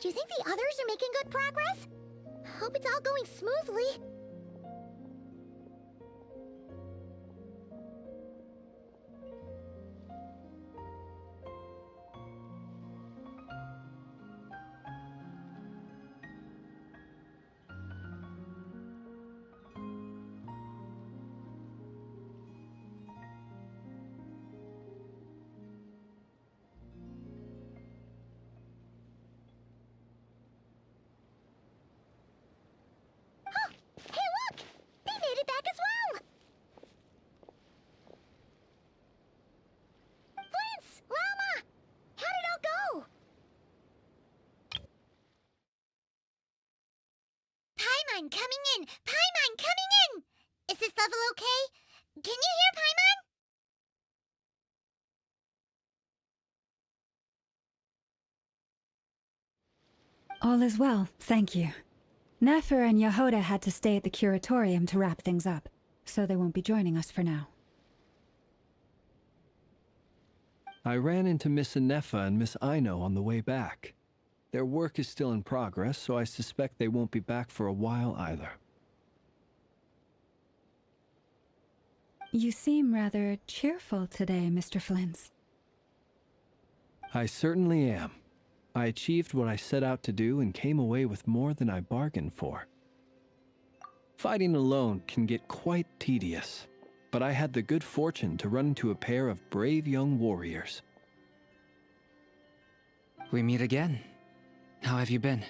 Do you think the others are making good progress? Hope it's all going smoothly. Paimon coming in! Paimon coming in! Is this level okay? Can you hear Paimon? All is well, thank you. Nefer and Yehoda had to stay at the curatorium to wrap things up, so they won't be joining us for now. I ran into Miss Nefer and Miss Aino on the way back. Their work is still in progress, so I suspect they won't be back for a while either. You seem rather cheerful today, Mr. Flins. I certainly am. I achieved what I set out to do and came away with more than I bargained for. Fighting alone can get quite tedious, but I had the good fortune to run into a pair of brave young warriors. We meet again. How have you been?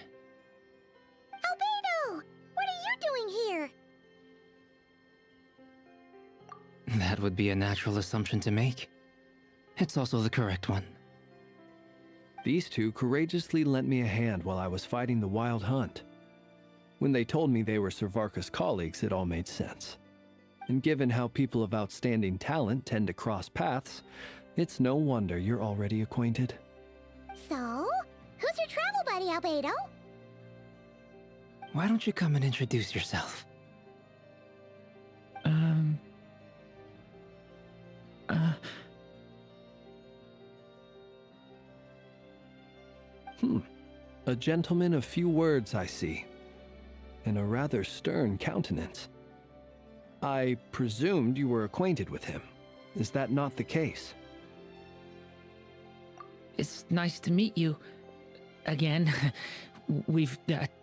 Albedo! What are you doing here? That would be a natural assumption to make. It's also the correct one. These two courageously lent me a hand while I was fighting the wild hunt. When they told me they were Sir Varka's colleagues, it all made sense. And given how people of outstanding talent tend to cross paths, it's no wonder you're already acquainted. So, who's your travel buddy, Albedo? Why don't you come and introduce yourself? A gentleman of few words, I see, and a rather stern countenance. I presumed you were acquainted with him. Is that not the case? It's nice to meet you. Again. We've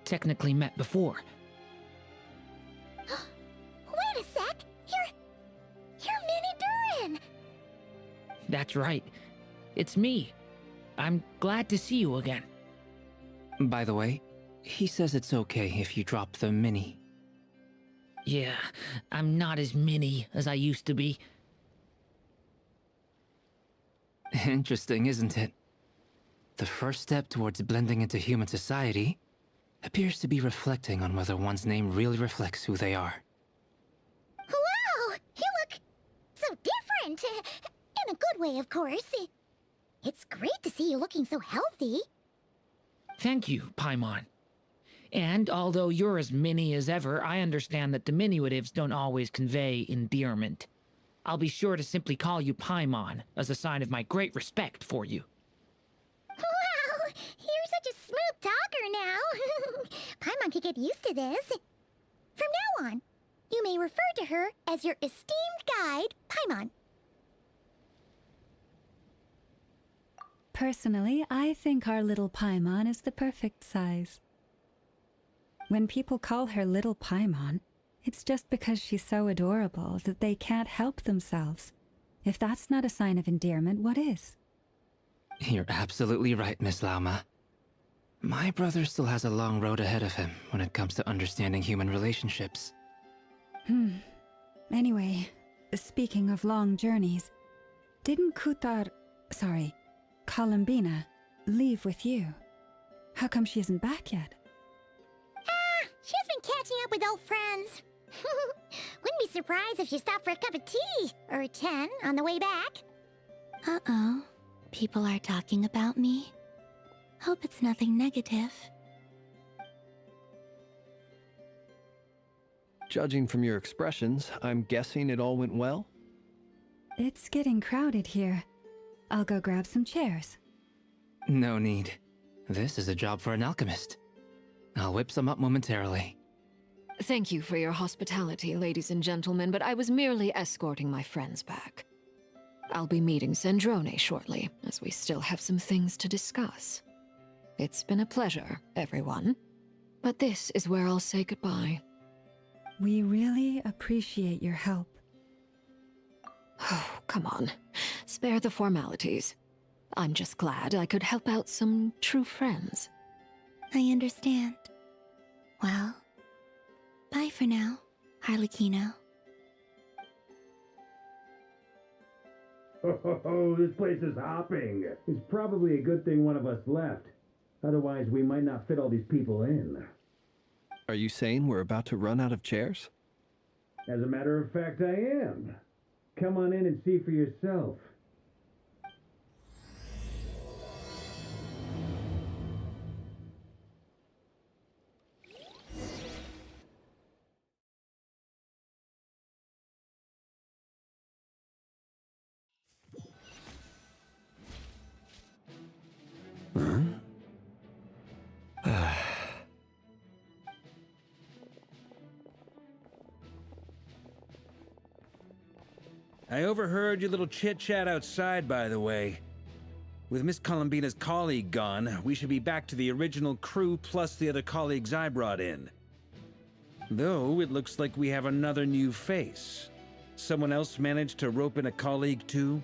technically met before. Wait a sec! You're Mini Durin! That's right. It's me. I'm glad to see you again. By the way, he says it's okay if you drop the mini. Yeah, I'm not as mini as I used to be. Interesting, isn't it? The first step towards blending into human society appears to be reflecting on whether one's name really reflects who they are. Wow! You look so different! In a good way, of course. It's great to see you looking so healthy. Thank you, Paimon. And although you're as mini as ever, I understand that diminutives don't always convey endearment. I'll be sure to simply call you Paimon as a sign of my great respect for you. Wow! You're such a smooth talker now. Paimon could get used to this. From now on, you may refer to her as your esteemed guide, Paimon. Personally, I think our little Paimon is the perfect size. When people call her Little Paimon, it's just because she's so adorable that they can't help themselves. If that's not a sign of endearment, what is? You're absolutely right, Miss Lauma. My brother still has a long road ahead of him when it comes to understanding human relationships. Anyway, speaking of long journeys, didn't Columbina leave with you? How come she isn't back yet? She's been catching up with old friends. Wouldn't be surprised if she stopped for a cup of tea or 10 on the way back. Uh-oh. People are talking about me. Hope it's nothing negative. Judging from your expressions, I'm guessing it all went well? It's getting crowded here. I'll go grab some chairs. No need. This is a job for an alchemist. I'll whip some up momentarily. Thank you for your hospitality, ladies and gentlemen, but I was merely escorting my friends back. I'll be meeting Sandrone shortly, as we still have some things to discuss. It's been a pleasure, everyone. But this is where I'll say goodbye. We really appreciate your help. Oh, come on. Spare the formalities. I'm just glad I could help out some true friends. I understand. Well, bye for now, Arlecchino. Oh, this place is hopping. It's probably a good thing one of us left. Otherwise, we might not fit all these people in. Are you saying we're about to run out of chairs? As a matter of fact, I am. Come on in and see for yourself. I overheard your little chit-chat outside, by the way. With Miss Columbina's colleague gone, we should be back to the original crew plus the other colleagues I brought in. Though, it looks like we have another new face. Someone else managed to rope in a colleague too?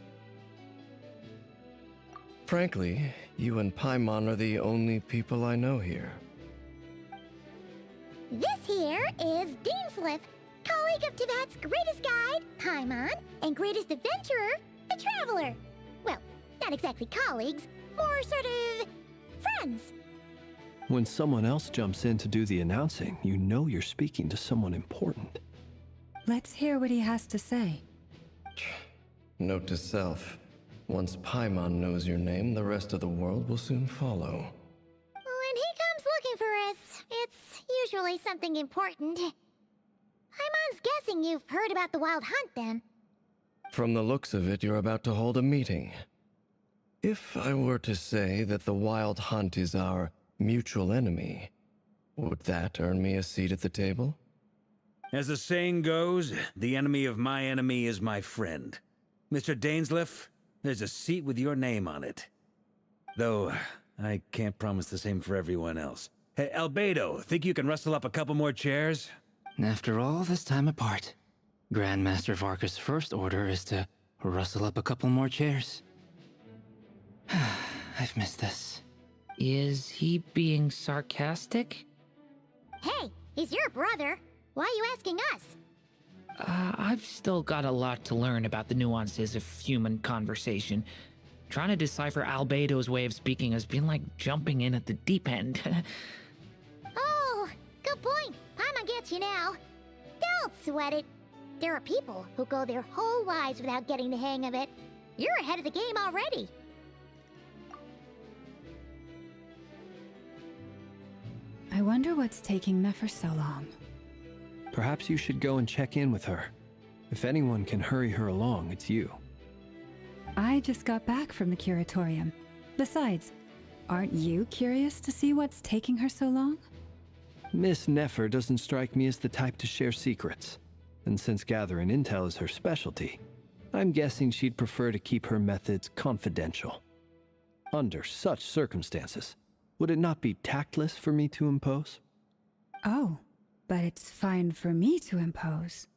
Frankly, you and Paimon are the only people I know here. This here is Deansliff, colleague of Tibet's greatest guide, Paimon, and greatest adventurer, the Traveler. Well, not exactly colleagues, more sort of friends. When someone else jumps in to do the announcing, you know you're speaking to someone important. Let's hear what he has to say. Note to self. Once Paimon knows your name, the rest of the world will soon follow. When he comes looking for us, it's usually something important. Paimon's guessing you've heard about the Wild Hunt, then. From the looks of it, you're about to hold a meeting. If I were to say that the Wild Hunt is our mutual enemy, would that earn me a seat at the table? As the saying goes, the enemy of my enemy is my friend. Mr. Dainsliff, there's a seat with your name on it. Though, I can't promise the same for everyone else. Hey, Albedo, think you can rustle up a couple more chairs? After all this time apart, Grandmaster Varka's first order is to rustle up a couple more chairs. I've missed this. Is he being sarcastic? Hey, he's your brother. Why are you asking us? I've still got a lot to learn about the nuances of human conversation. Trying to decipher Albedo's way of speaking has been like jumping in at the deep end. Oh, good point. Paimon gets you now. Don't sweat it. There are people who go their whole lives without getting the hang of it. You're ahead of the game already. I wonder what's taking Nefer so long. Perhaps you should go and check in with her. If anyone can hurry her along, it's you. I just got back from the curatorium. Besides, aren't you curious to see what's taking her so long? Miss Nefer doesn't strike me as the type to share secrets. And since gathering intel is her specialty, I'm guessing she'd prefer to keep her methods confidential. Under such circumstances, would it not be tactless for me to impose? Oh, but it's fine for me to impose.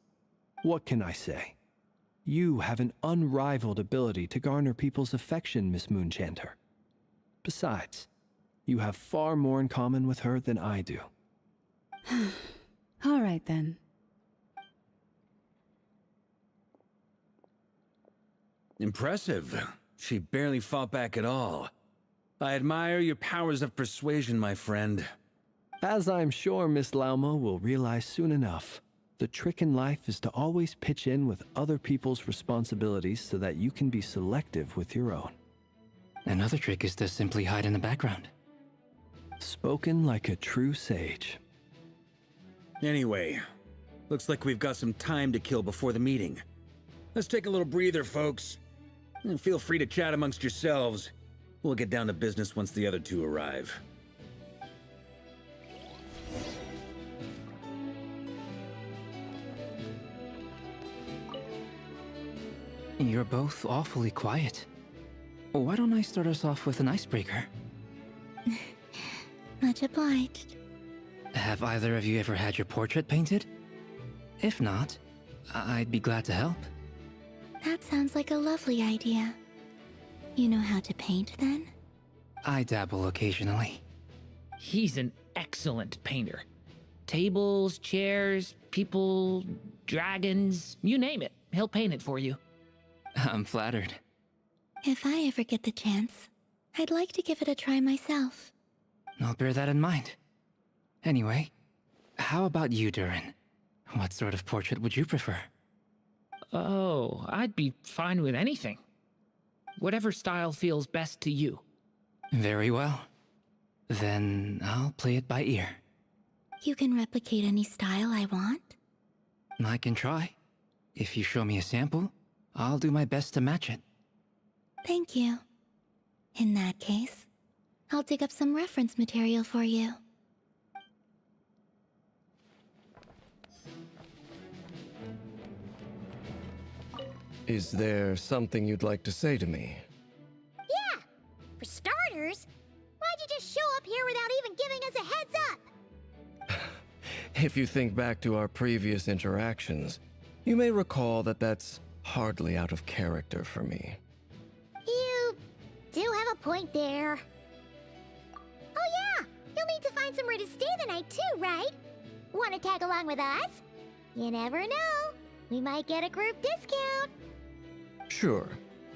What can I say? You have an unrivaled ability to garner people's affection, Miss Moonchanter. Besides, you have far more in common with her than I do. All right, then. Impressive. She barely fought back at all. I admire your powers of persuasion, my friend. As I'm sure Miss Lauma will realize soon enough, the trick in life is to always pitch in with other people's responsibilities so that you can be selective with your own. Another trick is to simply hide in the background. Spoken like a true sage. Anyway, looks like we've got some time to kill before the meeting. Let's take a little breather, folks. And feel free to chat amongst yourselves. We'll get down to business once the other two arrive. You're both awfully quiet. Why don't I start us off with an icebreaker? Much obliged. Have either of you ever had your portrait painted? If not, I'd be glad to help. That sounds like a lovely idea. You know how to paint, then? I dabble occasionally. He's an excellent painter. Tables, chairs, people, dragons, you name it. He'll paint it for you. I'm flattered. If I ever get the chance, I'd like to give it a try myself. I'll bear that in mind. Anyway, how about you, Durin? What sort of portrait would you prefer? Oh, I'd be fine with anything. Whatever style feels best to you. Very well. Then I'll play it by ear. You can replicate any style I want? I can try. If you show me a sample, I'll do my best to match it. Thank you. In that case, I'll dig up some reference material for you. Is there something you'd like to say to me? Yeah! For starters, why'd you just show up here without even giving us a heads up? If you think back to our previous interactions, you may recall that that's hardly out of character for me. You do have a point there. Oh yeah! You'll need to find somewhere to stay the night too, right? Want to tag along with us? You never know. We might get a group discount. Sure,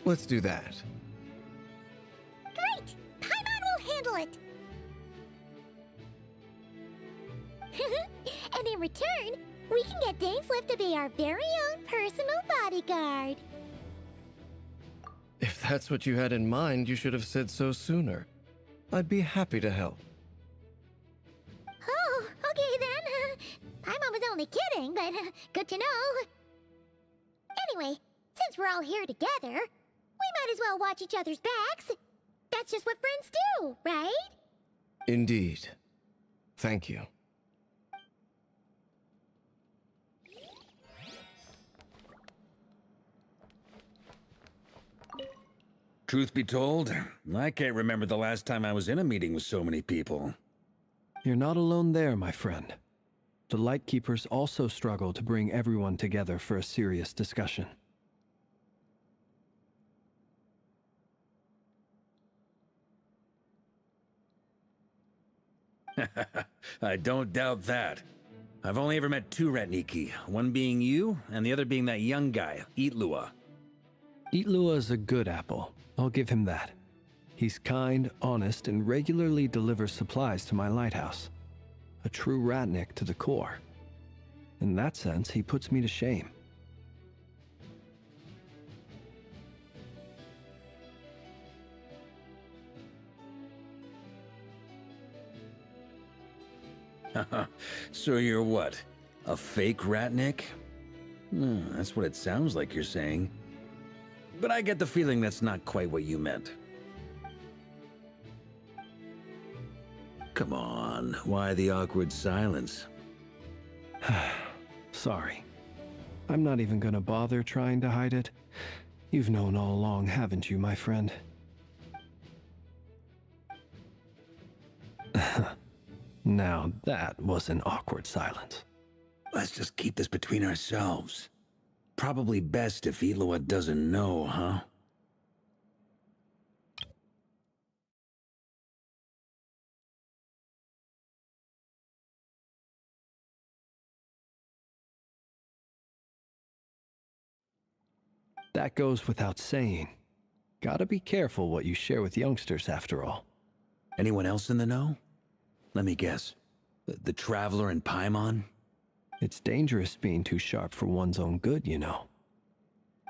let's do that. Great! Paimon will handle it! And in return, we can get Dainslift to be our very own personal bodyguard. If that's what you had in mind, you should have said so sooner. I'd be happy to help. Oh, okay then. Paimon was only kidding, but good to know. Anyway, since we're all here together, we might as well watch each other's backs. That's just what friends do, right? Indeed. Thank you. Truth be told, I can't remember the last time I was in a meeting with so many people. You're not alone there, my friend. The Lightkeepers also struggle to bring everyone together for a serious discussion. I don't doubt that. I've only ever met two Ratniki, one being you, and the other being that young guy, Itlua. Itlua is a good apple. I'll give him that. He's kind, honest, and regularly delivers supplies to my lighthouse. A true Ratnik to the core. In that sense, he puts me to shame. So you're what? A fake Ratnik? That's what it sounds like you're saying. But I get the feeling that's not quite what you meant. Come on, why the awkward silence? Sorry. I'm not even gonna bother trying to hide it. You've known all along, haven't you, my friend? Now that was an awkward silence. Let's just keep this between ourselves. Probably best if Itlua doesn't know, huh? That goes without saying. Gotta be careful what you share with youngsters, after all. Anyone else in the know? Let me guess. The Traveler and Paimon? It's dangerous being too sharp for one's own good, you know.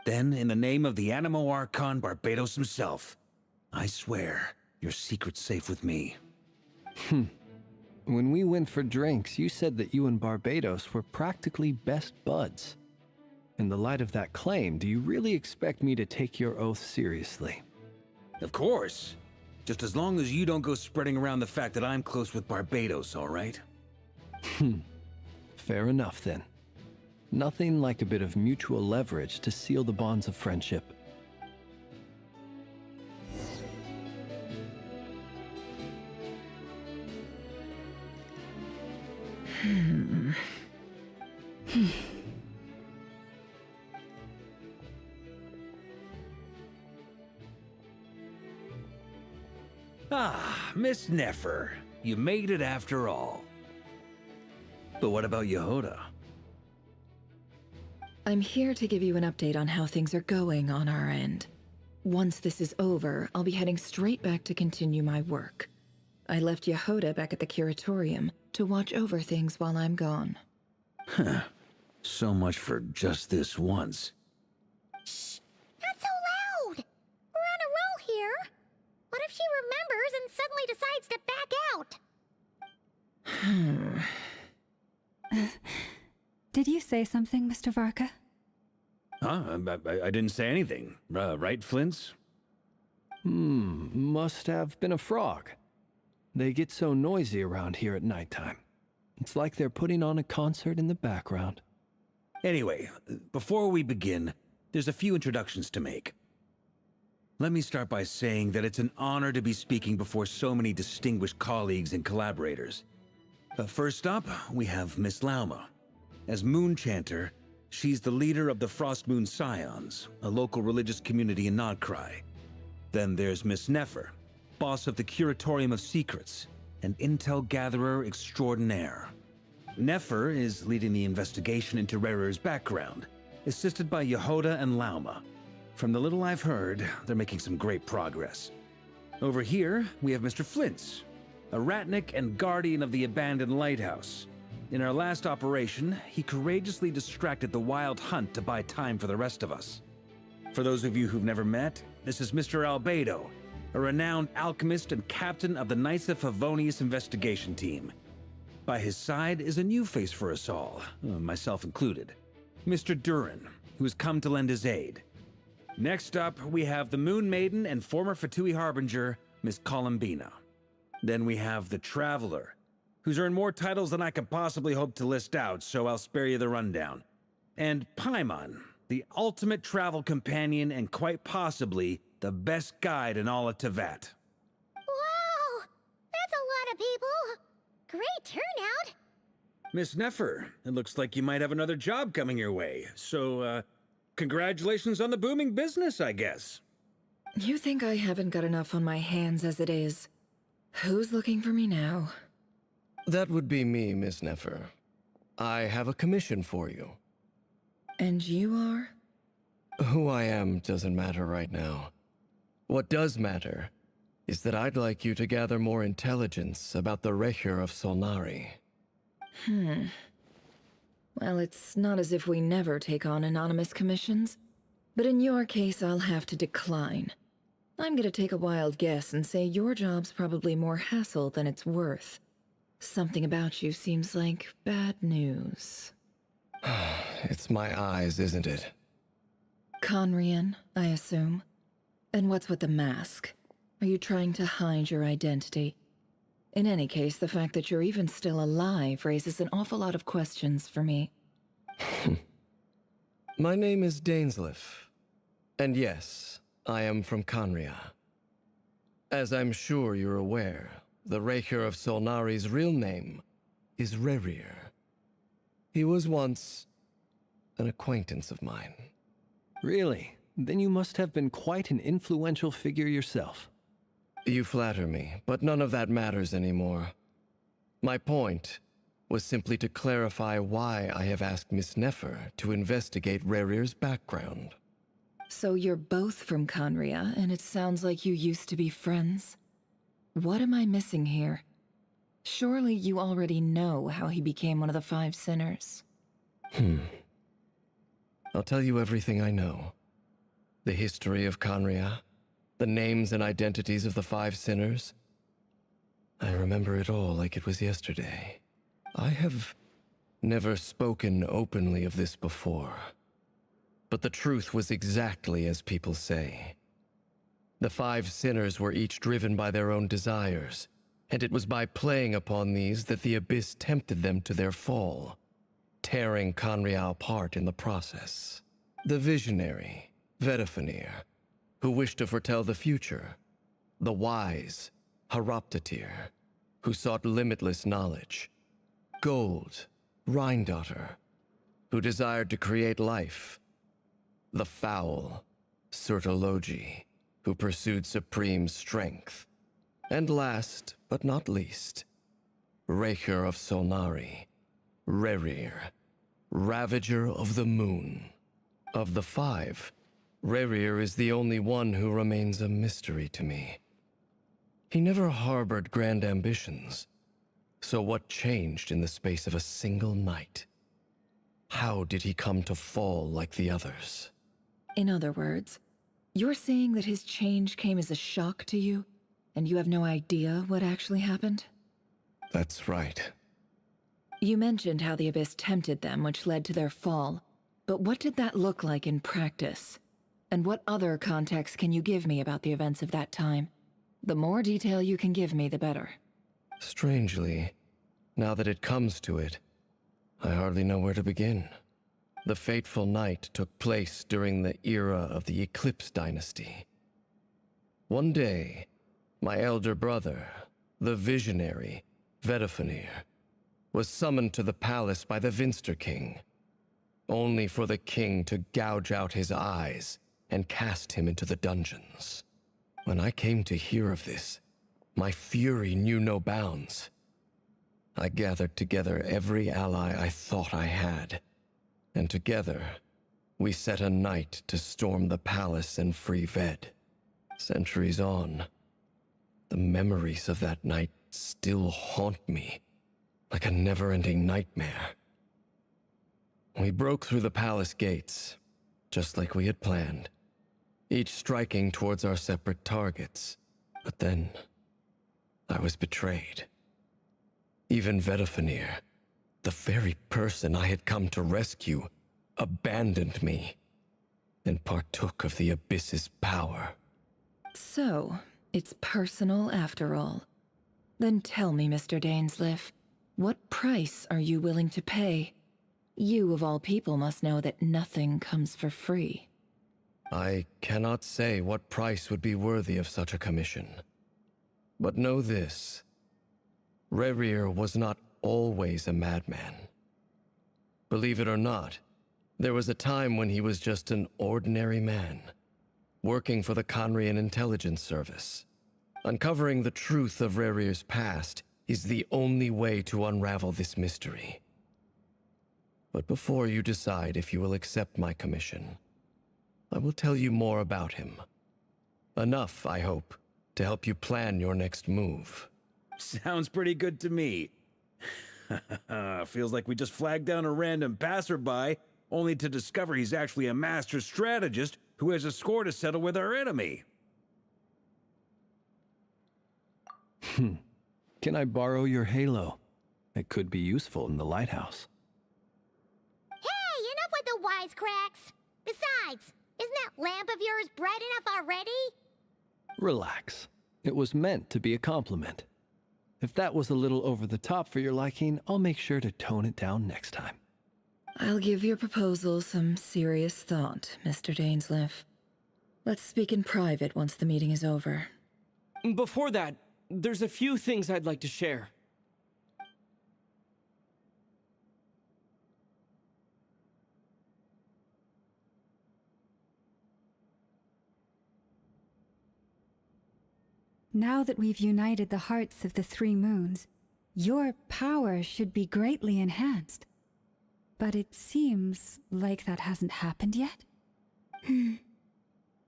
Then, in the name of the Animo Archon Barbados himself, I swear your secret's safe with me. When we went for drinks, you said that you and Barbados were practically best buds. In the light of that claim, do you really expect me to take your oath seriously? Of course. Just as long as you don't go spreading around the fact that I'm close with Barbados, all right? Fair enough, then. Nothing like a bit of mutual leverage to seal the bonds of friendship. Ah, Miss Nefer. You made it after all. But what about Yehoda? I'm here to give you an update on how things are going on our end. Once this is over, I'll be heading straight back to continue my work. I left Yehoda back at the curatorium to watch over things while I'm gone. Huh. So much for just this once. Shh! Not so loud! We're on a roll here! What if she remembers and suddenly decides to back out? Did you say something, Mr. Varka? Huh? I didn't say anything. Right, Flins? Must have been a frog. They get so noisy around here at nighttime. It's like they're putting on a concert in the background. Anyway, before we begin, there's a few introductions to make. Let me start by saying that it's an honor to be speaking before so many distinguished colleagues and collaborators. First up, we have Miss Lauma. As Moon Chanter, she's the leader of the Frost Moon Scions, a local religious community in Nodcry. Then there's Miss Nefer, boss of the Curatorium of Secrets, and intel gatherer extraordinaire. Nefer is leading the investigation into Rerer's background, assisted by Yehoda and Lauma. From the little I've heard, they're making some great progress. Over here, we have Mr. Flins, a ratnik and guardian of the abandoned lighthouse. In our last operation, he courageously distracted the wild hunt to buy time for the rest of us. For those of you who've never met, this is Mr. Albedo, a renowned alchemist and captain of the Knights of Favonius investigation team. By his side is a new face for us all, myself included, Mr. Durin, who has come to lend his aid. Next up, we have the Moon Maiden and former Fatui Harbinger, Miss Columbina. Then we have the Traveler, who's earned more titles than I could possibly hope to list out, so I'll spare you the rundown. And Paimon, the ultimate travel companion and quite possibly the best guide in all of Tevat. Wow! That's a lot of people! Great turnout! Miss Nefer, it looks like you might have another job coming your way, so, congratulations on the booming business, I guess. You think I haven't got enough on my hands as it is? Who's looking for me now? That would be me, Miss Nefer. I have a commission for you. And you are? Who I am doesn't matter right now. What does matter is that I'd like you to gather more intelligence about the Recher of Solnari. Well, it's not as if we never take on anonymous commissions, but in your case, I'll have to decline. I'm gonna take a wild guess and say your job's probably more hassle than it's worth. Something about you seems like bad news. It's my eyes, isn't it? Conrian, I assume. And what's with the mask? Are you trying to hide your identity? In any case, the fact that you're even still alive raises an awful lot of questions for me. My name is Dainsleif. And yes, I am from Conria. As I'm sure you're aware, the Recher of Solnari's real name is Rerir. He was once an acquaintance of mine. Really? Then you must have been quite an influential figure yourself. You flatter me, but none of that matters anymore. My point was simply to clarify why I have asked Miss Nefer to investigate Rerir's background. So you're both from Conria, and it sounds like you used to be friends? What am I missing here? Surely you already know how he became one of the Five Sinners. I'll tell you everything I know. The history of Conria, the names and identities of the Five Sinners. I remember it all like it was yesterday. I have never spoken openly of this before. But the truth was exactly as people say. The 5 sinners were each driven by their own desires, and it was by playing upon these that the Abyss tempted them to their fall, tearing Conrial apart in the process. The visionary, Vedifenir, who wished to foretell the future. The wise, Haroptatir, who sought limitless knowledge. Gold, Rhindaughter, who desired to create life. The foul, Sertologi, who pursued supreme strength. And last, but not least, Raker of Solnari, Rerir, Ravager of the Moon. Of the 5, Rerir is the only one who remains a mystery to me. He never harbored grand ambitions, so what changed in the space of a single night? How did he come to fall like the others? In other words, you're saying that his change came as a shock to you, and you have no idea what actually happened? That's right. You mentioned how the Abyss tempted them, which led to their fall. But what did that look like in practice? And what other context can you give me about the events of that time? The more detail you can give me, the better. Strangely, now that it comes to it, I hardly know where to begin. The fateful night took place during the era of the Eclipse Dynasty. One day, my elder brother, the visionary, Vedifenir, was summoned to the palace by the Vinster King, only for the king to gouge out his eyes and cast him into the dungeons. When I came to hear of this, my fury knew no bounds. I gathered together every ally I thought I had, and together, we set a night to storm the palace and free Ved. Centuries on, the memories of that night still haunt me, like a never-ending nightmare. We broke through the palace gates, just like we had planned, each striking towards our separate targets. But then, I was betrayed. Even Vedifenir, the very person I had come to rescue, abandoned me and partook of the Abyss's power. So, it's personal after all. Then tell me, Mr. Dainsleif, what price are you willing to pay? You, of all people, must know that nothing comes for free. I cannot say what price would be worthy of such a commission. But know this. Rerir was not always a madman. Believe it or not, there was a time when he was just an ordinary man, working for the Conrian Intelligence Service. Uncovering the truth of Rerir's past is the only way to unravel this mystery. But before you decide if you will accept my commission, I will tell you more about him. Enough, I hope, to help you plan your next move. Sounds pretty good to me. Feels like we just flagged down a random passerby, only to discover he's actually a master strategist who has a score to settle with our enemy. Can I borrow your halo? It could be useful in the lighthouse. Hey, enough with the wisecracks! Besides, isn't that lamp of yours bright enough already? Relax. It was meant to be a compliment. If that was a little over the top for your liking, I'll make sure to tone it down next time. I'll give your proposal some serious thought, Mr. Dainsleif. Let's speak in private once the meeting is over. Before that, there's a few things I'd like to share. Now that we've united the hearts of the 3 moons, your power should be greatly enhanced. But it seems like that hasn't happened yet?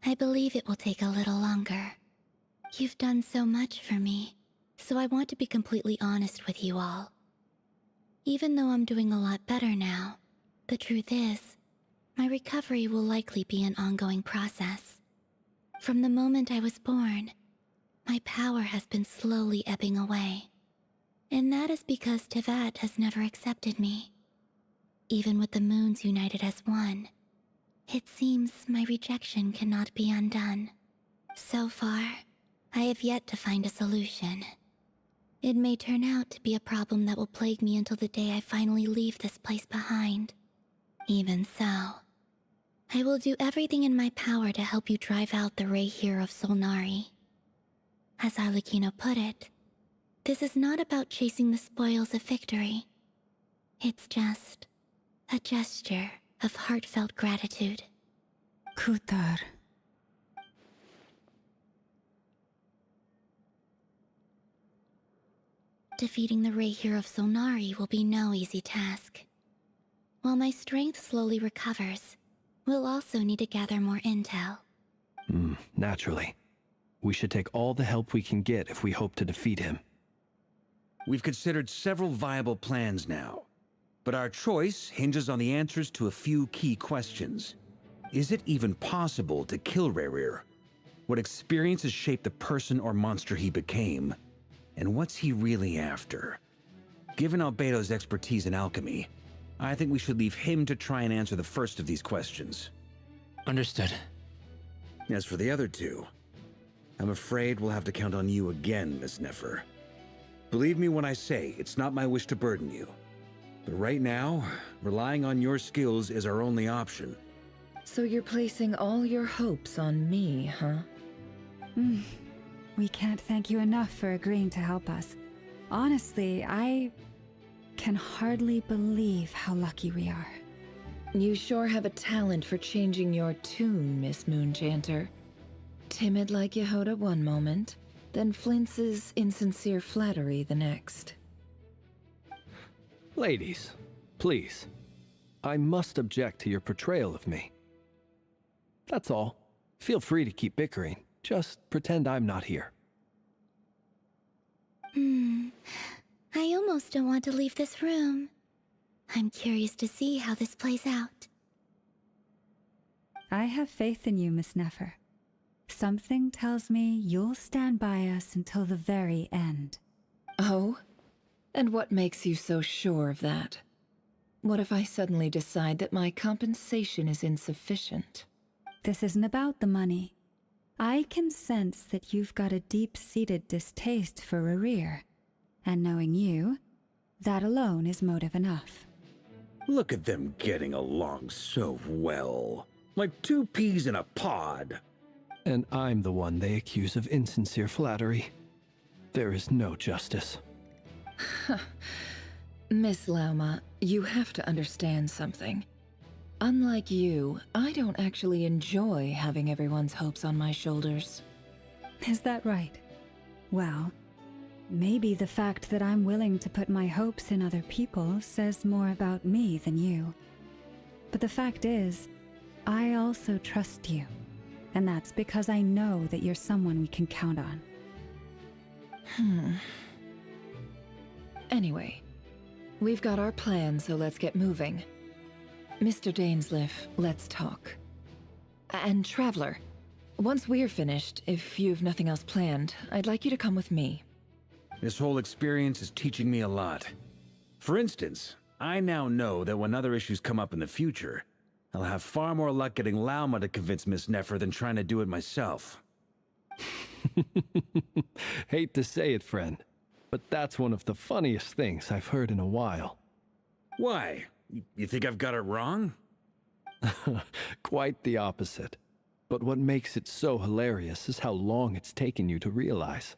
I believe it will take a little longer. You've done so much for me, so I want to be completely honest with you all. Even though I'm doing a lot better now, the truth is, my recovery will likely be an ongoing process. From the moment I was born, my power has been slowly ebbing away. And that is because Tevat has never accepted me. Even with the moons united as one, it seems my rejection cannot be undone. So far, I have yet to find a solution. It may turn out to be a problem that will plague me until the day I finally leave this place behind. Even so, I will do everything in my power to help you drive out the Ray here of Solnari. As Arlecchino put it, this is not about chasing the spoils of victory. It's just a gesture of heartfelt gratitude. Kutar. Defeating the Ray here of Solnari will be no easy task. While my strength slowly recovers, we'll also need to gather more intel. Naturally. We should take all the help we can get if we hope to defeat him. We've considered several viable plans now, but our choice hinges on the answers to a few key questions. Is it even possible to kill Rerir? What experiences shaped the person or monster he became? And what's he really after? Given Albedo's expertise in alchemy, I think we should leave him to try and answer the first of these questions. Understood. As for the other two, I'm afraid we'll have to count on you again, Miss Nefer. Believe me when I say it's not my wish to burden you. But right now, relying on your skills is our only option. So you're placing all your hopes on me, huh? We can't thank you enough for agreeing to help us. Honestly, I can hardly believe how lucky we are. You sure have a talent for changing your tune, Miss Moonchanter. Timid like Yehoda one moment, then flinces insincere flattery the next. Ladies, please. I must object to your portrayal of me. That's all. Feel free to keep bickering. Just pretend I'm not here. I almost don't want to leave this room. I'm curious to see how this plays out. I have faith in you, Miss Nefer. Something tells me you'll stand by us until the very end. Oh? And what makes you so sure of that? What if I suddenly decide that my compensation is insufficient? This isn't about the money. I can sense that you've got a deep-seated distaste for Rerir. And knowing you, that alone is motive enough. Look at them getting along so well. Like two peas in a pod. And I'm the one they accuse of insincere flattery. There is no justice. Miss Lauma, you have to understand something. Unlike you, I don't actually enjoy having everyone's hopes on my shoulders. Is that right? Well, maybe the fact that I'm willing to put my hopes in other people says more about me than you. But the fact is, I also trust you. And that's because I know that you're someone we can count on. Anyway, we've got our plan, so let's get moving. Mr. Dainsleif, let's talk. And Traveler, once we're finished, if you've nothing else planned, I'd like you to come with me. This whole experience is teaching me a lot. For instance, I now know that when other issues come up in the future, I'll have far more luck getting Lauma to convince Miss Nefer than trying to do it myself. Hate to say it, friend, but that's one of the funniest things I've heard in a while. Why? You think I've got it wrong? Quite the opposite. But what makes it so hilarious is how long it's taken you to realize.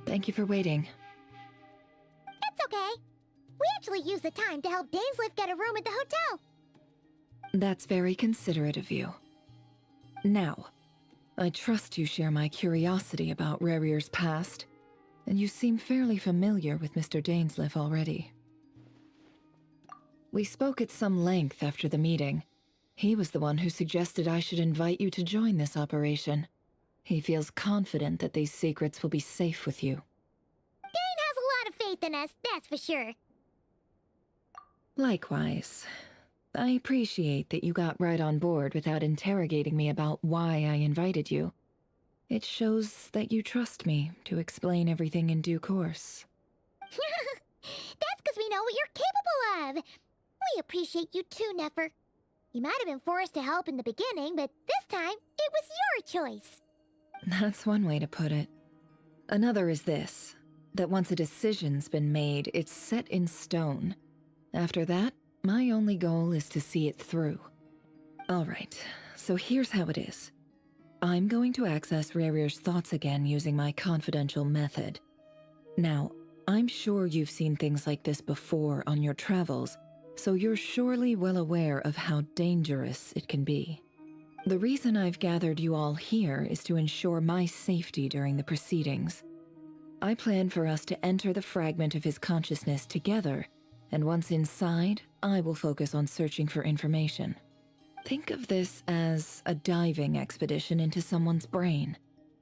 Thank you for waiting. It's okay. We actually used the time to help Dainsleif get a room at the hotel. That's very considerate of you. Now, I trust you share my curiosity about Rarier's past, and you seem fairly familiar with Mr. Dainsleif already. We spoke at some length after the meeting. He was the one who suggested I should invite you to join this operation. He feels confident that these secrets will be safe with you. Dane has a lot of faith in us, that's for sure. Likewise. I appreciate that you got right on board without interrogating me about why I invited you. It shows that you trust me to explain everything in due course. That's because we know what you're capable of. We appreciate you too, Nefer. You might have been forced to help in the beginning, but this time, it was your choice. That's one way to put it. Another is this, that once a decision's been made, it's set in stone. After that, my only goal is to see it through. Alright, so here's how it is. I'm going to access Rarier's thoughts again using my confidential method. Now, I'm sure you've seen things like this before on your travels, so you're surely well aware of how dangerous it can be. The reason I've gathered you all here is to ensure my safety during the proceedings. I plan for us to enter the fragment of his consciousness together, and once inside, I will focus on searching for information. Think of this as a diving expedition into someone's brain.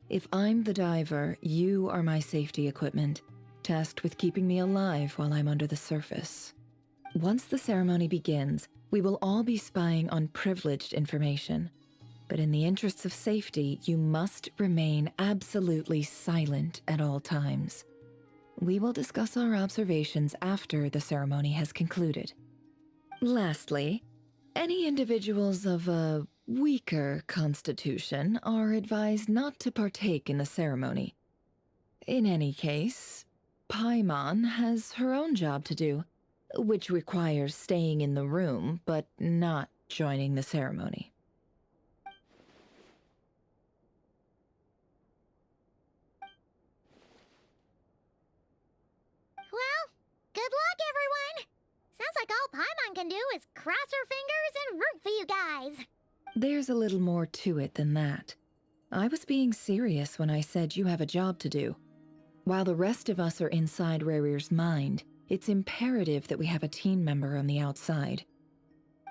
If I'm the diver, you are my safety equipment, tasked with keeping me alive while I'm under the surface. Once the ceremony begins, we will all be spying on privileged information. But in the interests of safety, you must remain absolutely silent at all times. We will discuss our observations after the ceremony has concluded. Lastly, any individuals of a weaker constitution are advised not to partake in the ceremony. In any case, Paimon has her own job to do, which requires staying in the room but not joining the ceremony. Well, good luck, everyone. Sounds like all Paimon can do is cross her fingers and root for you guys. There's a little more to it than that. I was being serious when I said you have a job to do. While the rest of us are inside Rarier's mind, it's imperative that we have a team member on the outside.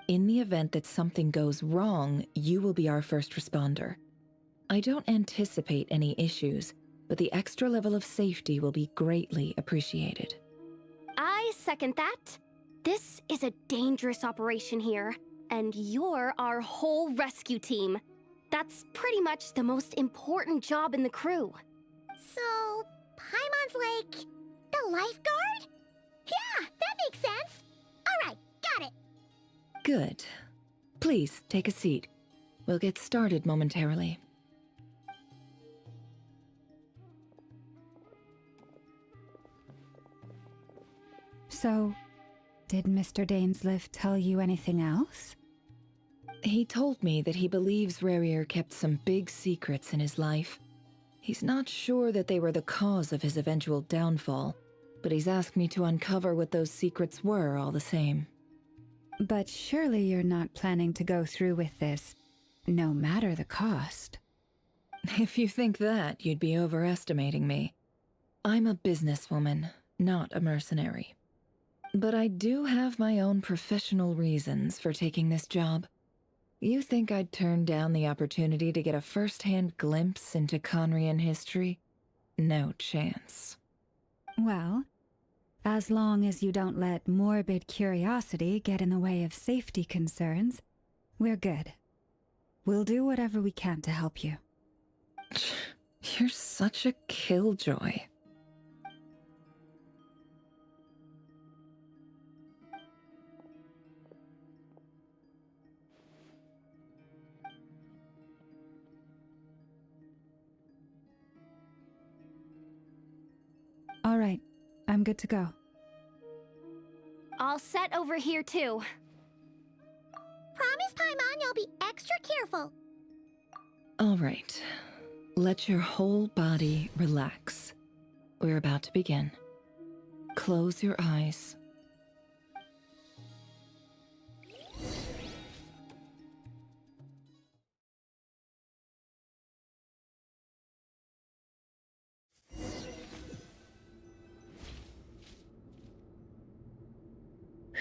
In the event that something goes wrong, you will be our first responder. I don't anticipate any issues, but the extra level of safety will be greatly appreciated. I second that. This is a dangerous operation here, and you're our whole rescue team. That's pretty much the most important job in the crew. So, Paimon's like the lifeguard? Yeah, that makes sense. All right, got it. Good. Please, take a seat. We'll get started momentarily. So, did Mr. Dainsleif tell you anything else? He told me that he believes Rarier kept some big secrets in his life. He's not sure that they were the cause of his eventual downfall, but he's asked me to uncover what those secrets were all the same. But surely you're not planning to go through with this, no matter the cost. If you think that, you'd be overestimating me. I'm a businesswoman, not a mercenary. But I do have my own professional reasons for taking this job. You think I'd turn down the opportunity to get a first-hand glimpse into Conrian history? No chance. Well, as long as you don't let morbid curiosity get in the way of safety concerns, we're good. We'll do whatever we can to help you. You're such a killjoy. All right, I'm good to go. All set over here, too. Promise, Paimon, you'll be extra careful. All right. Let your whole body relax. we're about to begin. Close your eyes.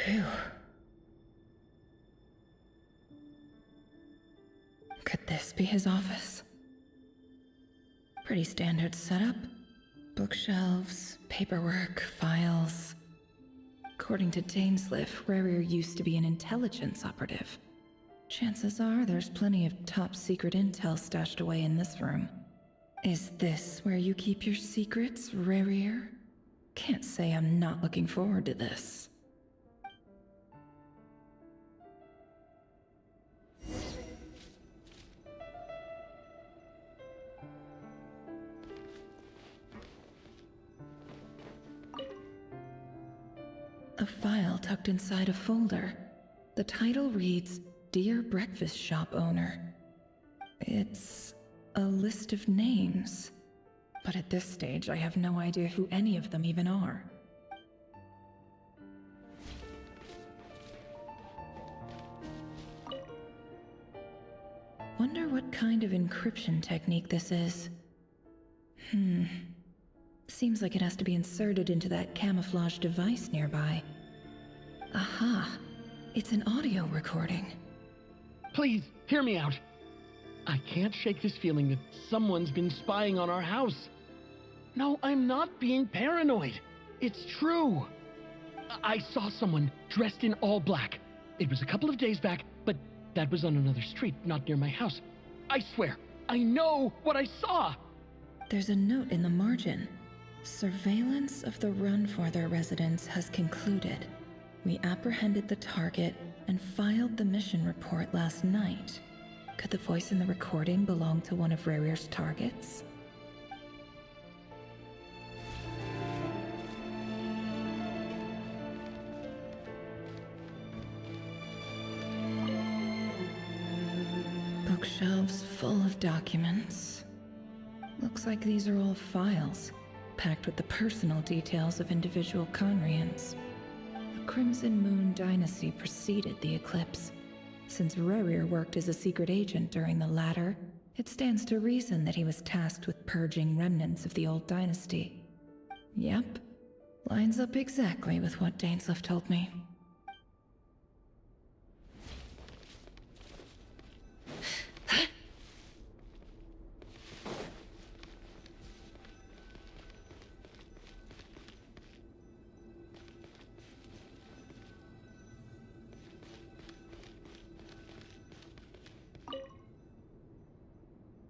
Phew. Could this be his office? Pretty standard setup. Bookshelves, paperwork, files. According to Dainsliff, Rarier used to be an intelligence operative. Chances are there's plenty of top-secret intel stashed away in this room. Is this where you keep your secrets, Rarier? Can't say I'm not looking forward to this. A file tucked inside a folder. The title reads, Dear Breakfast Shop Owner. It's a list of names. But at this stage, I have no idea who any of them even are. Wonder what kind of encryption technique this is. Seems like it has to be inserted into that camouflage device nearby. Aha! It's an audio recording. Please, hear me out. I can't shake this feeling that someone's been spying on our house. No, I'm not being paranoid. It's true. I saw someone dressed in all black. It was a couple of days back, but that was on another street, not near my house. I swear, I know what I saw! There's a note in the margin. Surveillance of the Run-for-Their residence has concluded. We apprehended the target and filed the mission report last night. Could the voice in the recording belong to one of Rarier's targets? Bookshelves full of documents. Looks like these are all files, packed with the personal details of individual Conrians. The Crimson Moon dynasty preceded the eclipse. Since Rarier worked as a secret agent during the latter, it stands to reason that he was tasked with purging remnants of the old dynasty. Yep, lines up exactly with what Dainsliff told me.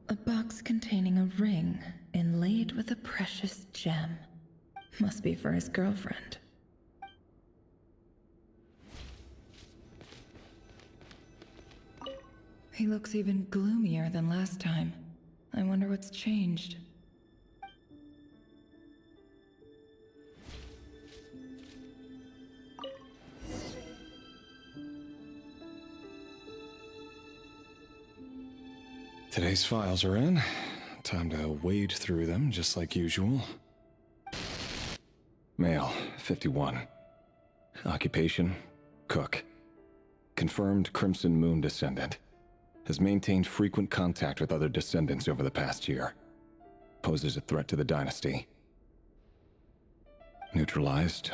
A box containing a ring inlaid with a precious gem. Must be for his girlfriend. He looks even gloomier than last time. I wonder what's changed. Today's files are in. Time to wade through them, just like usual. Male, 51. Occupation, cook. Confirmed Crimson Moon descendant. Has maintained frequent contact with other descendants over the past year. Poses a threat to the dynasty. Neutralized.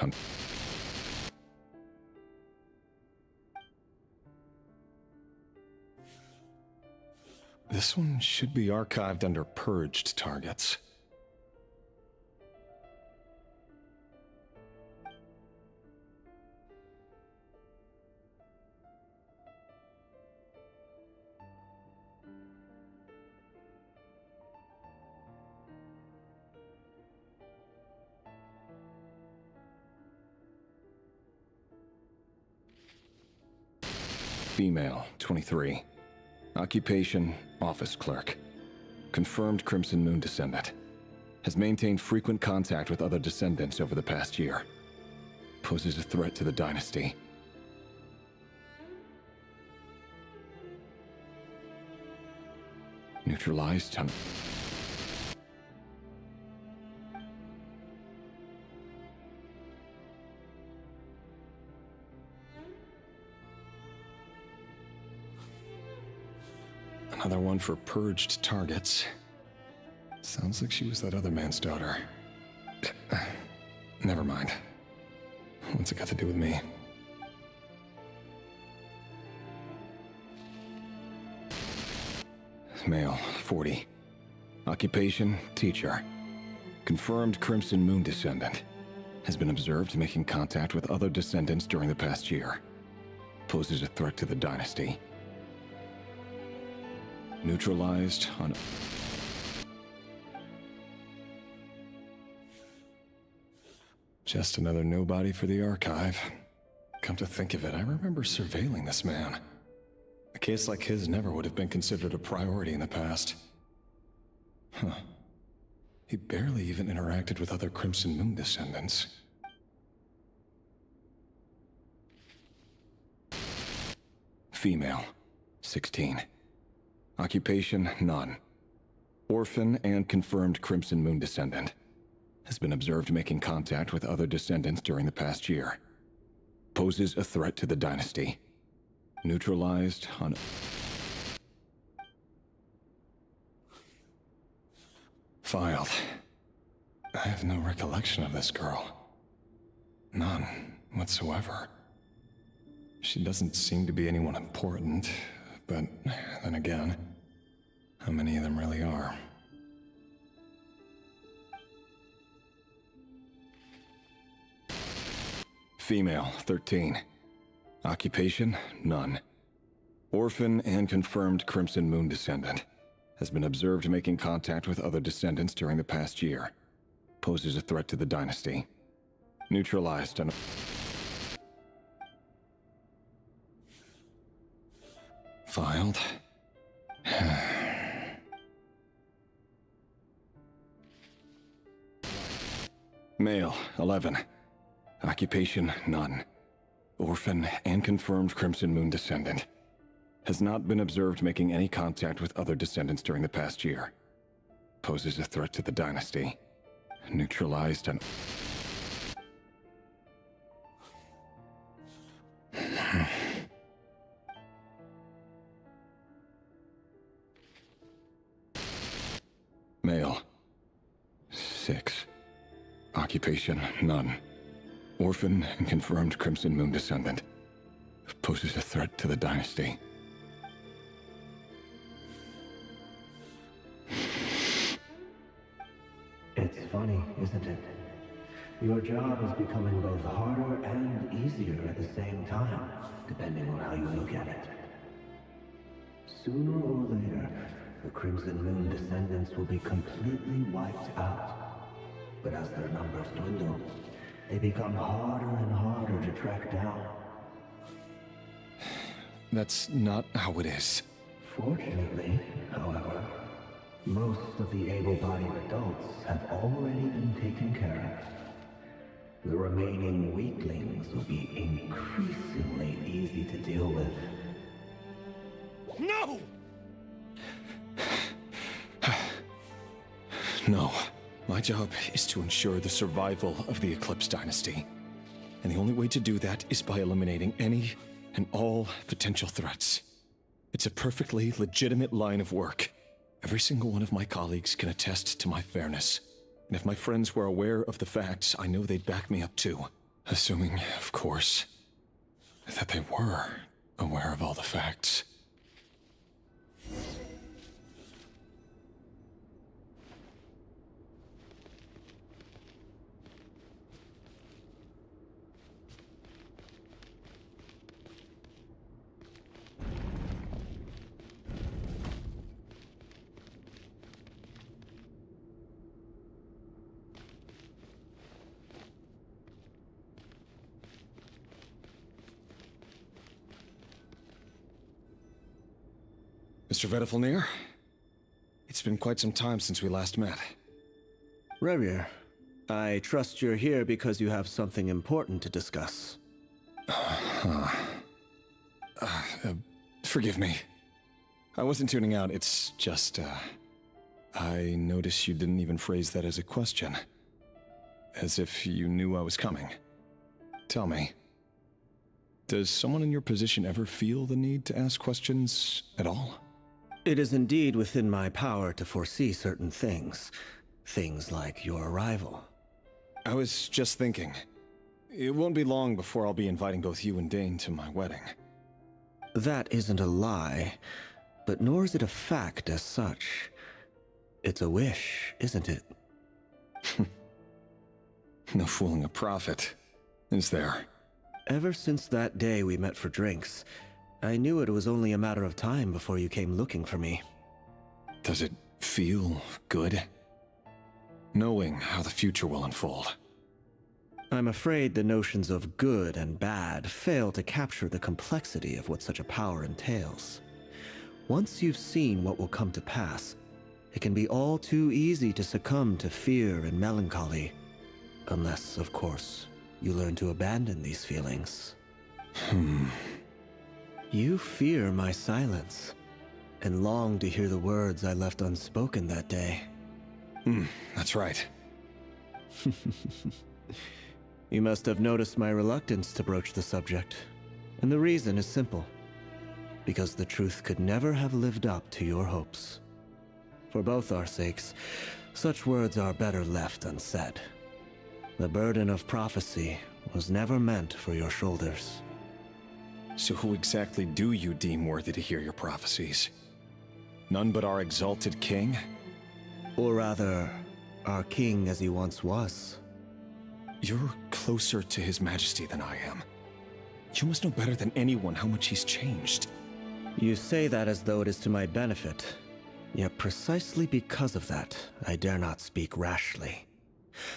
This one should be archived under purged targets. Female, 23. Occupation, office clerk. Confirmed Crimson Moon descendant. Has maintained frequent contact with other descendants over the past year. Poses a threat to the dynasty. Neutralized. Another one for purged targets. Sounds like she was that other man's daughter. Never mind. What's it got to do with me? Male, 40. Occupation, teacher. Confirmed Crimson Moon descendant. Has been observed making contact with other descendants during the past year. Poses a threat to the dynasty. Neutralized on... Just another nobody for the archive. Come to think of it, I remember surveilling this man. A case like his never would have been considered a priority in the past. Huh. He barely even interacted with other Crimson Moon descendants. Female, 16. Occupation, none. Orphan and confirmed Crimson Moon descendant. Has been observed making contact with other descendants during the past year. Poses a threat to the dynasty. Neutralized on... Filed. I have no recollection of this girl. None whatsoever. She doesn't seem to be anyone important, but then again, how many of them really are? Female, 13. Occupation, none. Orphan and confirmed Crimson Moon descendant. Has been observed making contact with other descendants during the past year. Poses a threat to the dynasty. Neutralized on... Filed. Male, 11. Occupation, none. Orphan and confirmed Crimson Moon descendant. Has not been observed making any contact with other descendants during the past year. Poses a threat to the dynasty. Neutralized on... Male. 6. Occupation, none. Orphan and confirmed Crimson Moon descendant. Poses a threat to the dynasty. It's funny, isn't it? Your job is becoming both harder and easier at the same time, depending on how you look at it. Sooner or later, the Crimson Moon descendants will be completely wiped out. But as their numbers dwindle, they become harder and harder to track down. That's not how it is. Fortunately, however, most of the able-bodied adults have already been taken care of. The remaining weaklings will be increasingly easy to deal with. No! No. My job is to ensure the survival of the Eclipse Dynasty. And the only way to do that is by eliminating any and all potential threats. It's a perfectly legitimate line of work. Every single one of my colleagues can attest to my fairness. And if my friends were aware of the facts, I know they'd back me up too. Assuming, of course, that they were aware of all the facts. Mr. Vedifalnir? It's been quite some time since we last met. Rerir, I trust you're here because you have something important to discuss. Forgive me. I wasn't tuning out, it's just, I noticed you didn't even phrase that as a question. As if you knew I was coming. Tell me, does someone in your position ever feel the need to ask questions at all? It is indeed within my power to foresee certain things. Things like your arrival. I was just thinking. It won't be long before I'll be inviting both you and Dane to my wedding. That isn't a lie, but nor is it a fact as such. It's a wish, isn't it? No fooling a prophet, is there? Ever since that day we met for drinks, I knew it was only a matter of time before you came looking for me. Does it feel good? Knowing how the future will unfold. I'm afraid the notions of good and bad fail to capture the complexity of what such a power entails. Once you've seen what will come to pass, it can be all too easy to succumb to fear and melancholy. Unless, of course, you learn to abandon these feelings. You fear my silence, and long to hear the words I left unspoken that day. That's right. You must have noticed my reluctance to broach the subject, and the reason is simple. Because the truth could never have lived up to your hopes. For both our sakes, such words are better left unsaid. The burden of prophecy was never meant for your shoulders. So who exactly do you deem worthy to hear your prophecies? None but our exalted king? Or rather, our king as he once was. You're closer to his majesty than I am. You must know better than anyone how much he's changed. You say that as though it is to my benefit. Yet precisely because of that, I dare not speak rashly.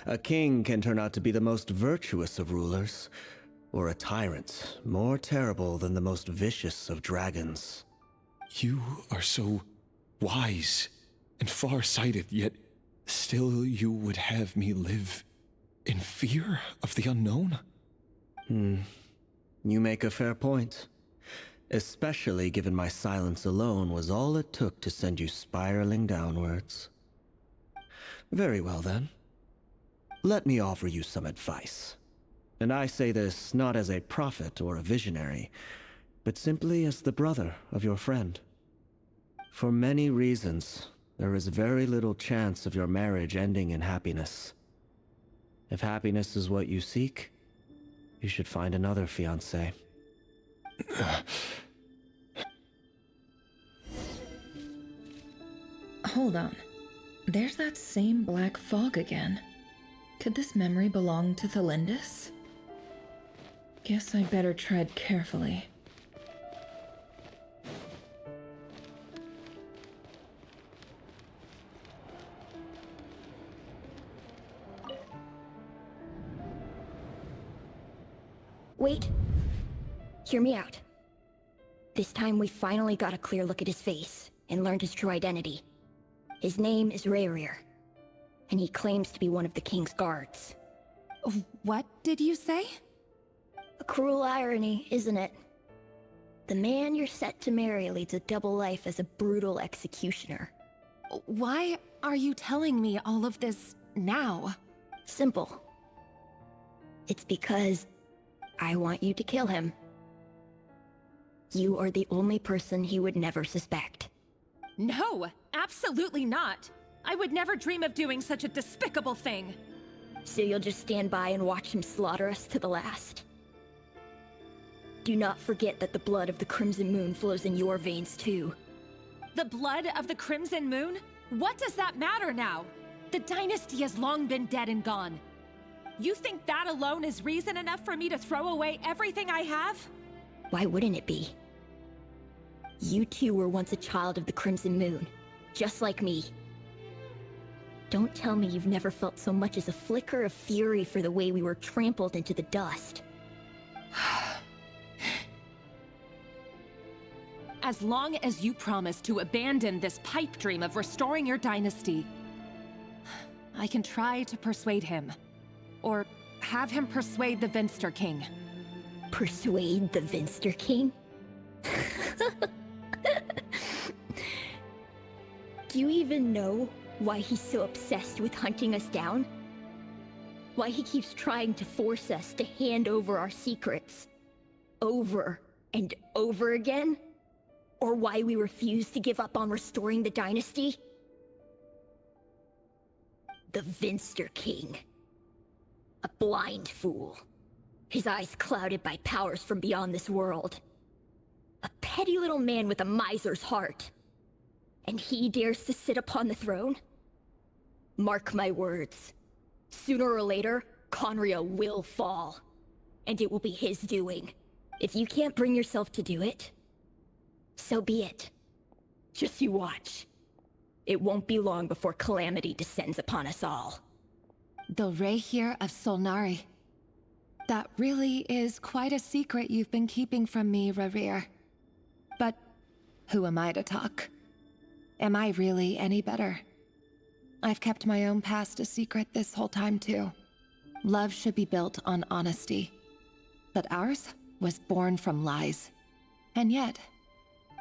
A king can turn out to be the most virtuous of rulers, or a tyrant more terrible than the most vicious of dragons. You are so wise and far-sighted, yet still you would have me live in fear of the unknown? You make a fair point. Especially given my silence alone was all it took to send you spiraling downwards. Very well then. Let me offer you some advice. And I say this not as a prophet or a visionary, but simply as the brother of your friend. For many reasons, there is very little chance of your marriage ending in happiness. If happiness is what you seek, you should find another fiancé. Hold on. There's that same black fog again. Could this memory belong to Thelindis? Guess I'd better tread carefully. Wait. Hear me out. This time we finally got a clear look at his face and learned his true identity. His name is Rayrir, and he claims to be one of the king's guards. What did you say? A cruel irony, isn't it? The man you're set to marry leads a double life as a brutal executioner. Why are you telling me all of this now? Simple. It's because I want you to kill him. You are the only person he would never suspect. No, absolutely not. I would never dream of doing such a despicable thing. So you'll just stand by and watch him slaughter us to the last? Do not forget that the blood of the Crimson Moon flows in your veins too. The blood of the Crimson Moon? What does that matter now? The dynasty has long been dead and gone. You think that alone is reason enough for me to throw away everything I have? Why wouldn't it be? You two were once a child of the Crimson Moon, just like me. Don't tell me you've never felt so much as a flicker of fury for the way we were trampled into the dust. As long as you promise to abandon this pipe dream of restoring your dynasty, I can try to persuade him. Or have him persuade the Vinster King. Persuade the Vinster King? Do you even know why he's so obsessed with hunting us down? Why he keeps trying to force us to hand over our secrets? Over and over again? Or why we refuse to give up on restoring the dynasty? The Vinster King. A blind fool. His eyes clouded by powers from beyond this world. A petty little man with a miser's heart. And he dares to sit upon the throne? Mark my words. Sooner or later, Conria will fall. And it will be his doing. If you can't bring yourself to do it, so be it. Just you watch. It won't be long before calamity descends upon us all. The Rehir of Solnari. That really is quite a secret you've been keeping from me, Rerir. But who am I to talk? Am I really any better? I've kept my own past a secret this whole time, too. Love should be built on honesty. But ours was born from lies. And yet,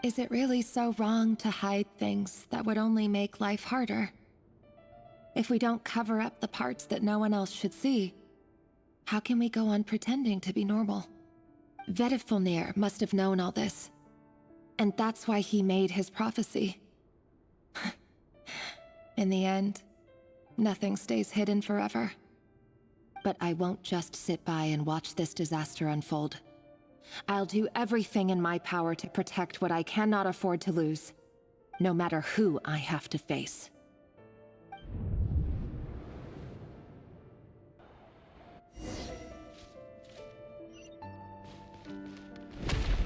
is it really so wrong to hide things that would only make life harder? If we don't cover up the parts that no one else should see, how can we go on pretending to be normal? Vedifulnir must have known all this. And that's why he made his prophecy. In the end, nothing stays hidden forever. But I won't just sit by and watch this disaster unfold. I'll do everything in my power to protect what I cannot afford to lose, no matter who I have to face.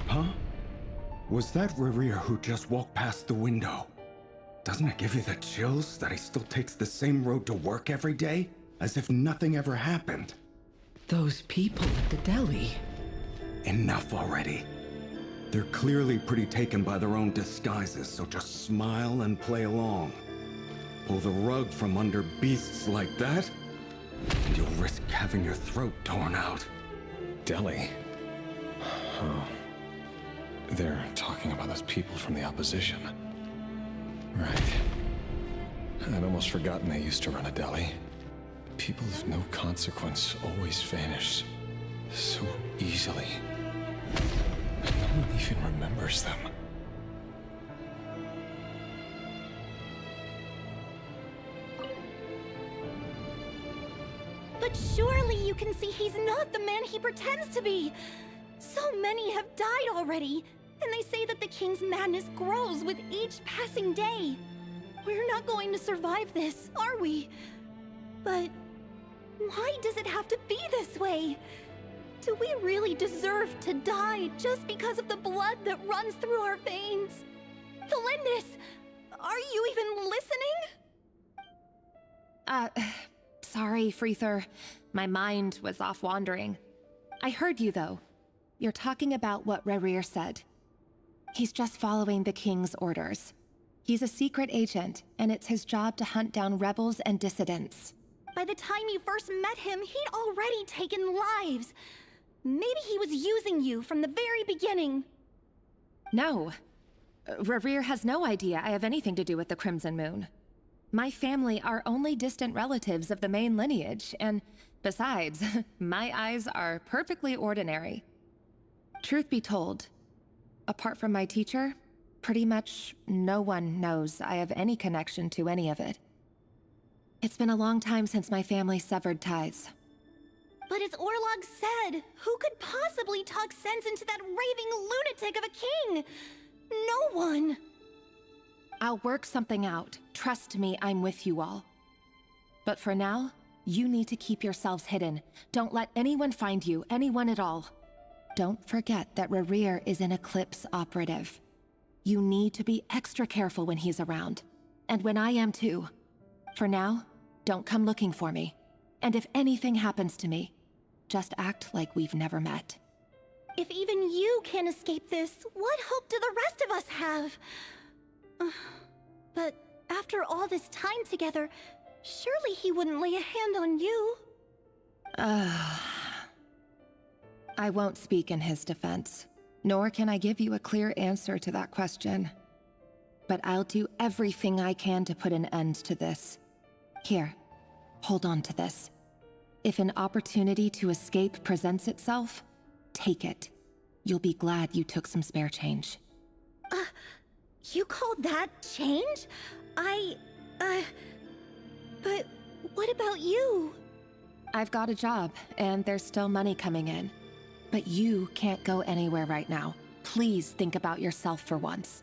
Huh? Was that Rerir who just walked past the window? Doesn't it give you the chills that he still takes the same road to work every day? As if nothing ever happened. Those people at the deli. Enough already. They're clearly pretty taken by their own disguises, so just smile and play along. Pull the rug from under beasts like that, and you'll risk having your throat torn out. Deli? Oh. They're talking about those people from the opposition. Right. I'd almost forgotten they used to run a deli. People of no consequence always vanish so easily. And no one even remembers them. But surely you can see he's not the man he pretends to be! So many have died already, and they say that the king's madness grows with each passing day. We're not going to survive this, are we? But why does it have to be this way? Do we really deserve to die just because of the blood that runs through our veins? Felindis, are you even listening? Sorry, Freether. My mind was off wandering. I heard you, though. You're talking about what Rerir said. He's just following the king's orders. He's a secret agent, and it's his job to hunt down rebels and dissidents. By the time you first met him, he'd already taken lives. Maybe he was using you from the very beginning. No. Rerir has no idea I have anything to do with the Crimson Moon. My family are only distant relatives of the main lineage, and besides, my eyes are perfectly ordinary. Truth be told, apart from my teacher, pretty much no one knows I have any connection to any of it. It's been a long time since my family severed ties. But as Orlog said, who could possibly talk sense into that raving lunatic of a king? No one. I'll work something out. Trust me, I'm with you all. But for now, you need to keep yourselves hidden. Don't let anyone find you, anyone at all. Don't forget that Rerir is an Eclipse operative. You need to be extra careful when he's around. And when I am too. For now, don't come looking for me. And if anything happens to me, just act like we've never met. If even you can't escape this, what hope do the rest of us have? But after all this time together, surely he wouldn't lay a hand on you. I won't speak in his defense, nor can I give you a clear answer to that question. But I'll do everything I can to put an end to this. Here, hold on to this. If an opportunity to escape presents itself, take it. You'll be glad you took some spare change. You call that change? But what about you? I've got a job, and there's still money coming in. But you can't go anywhere right now. Please think about yourself for once.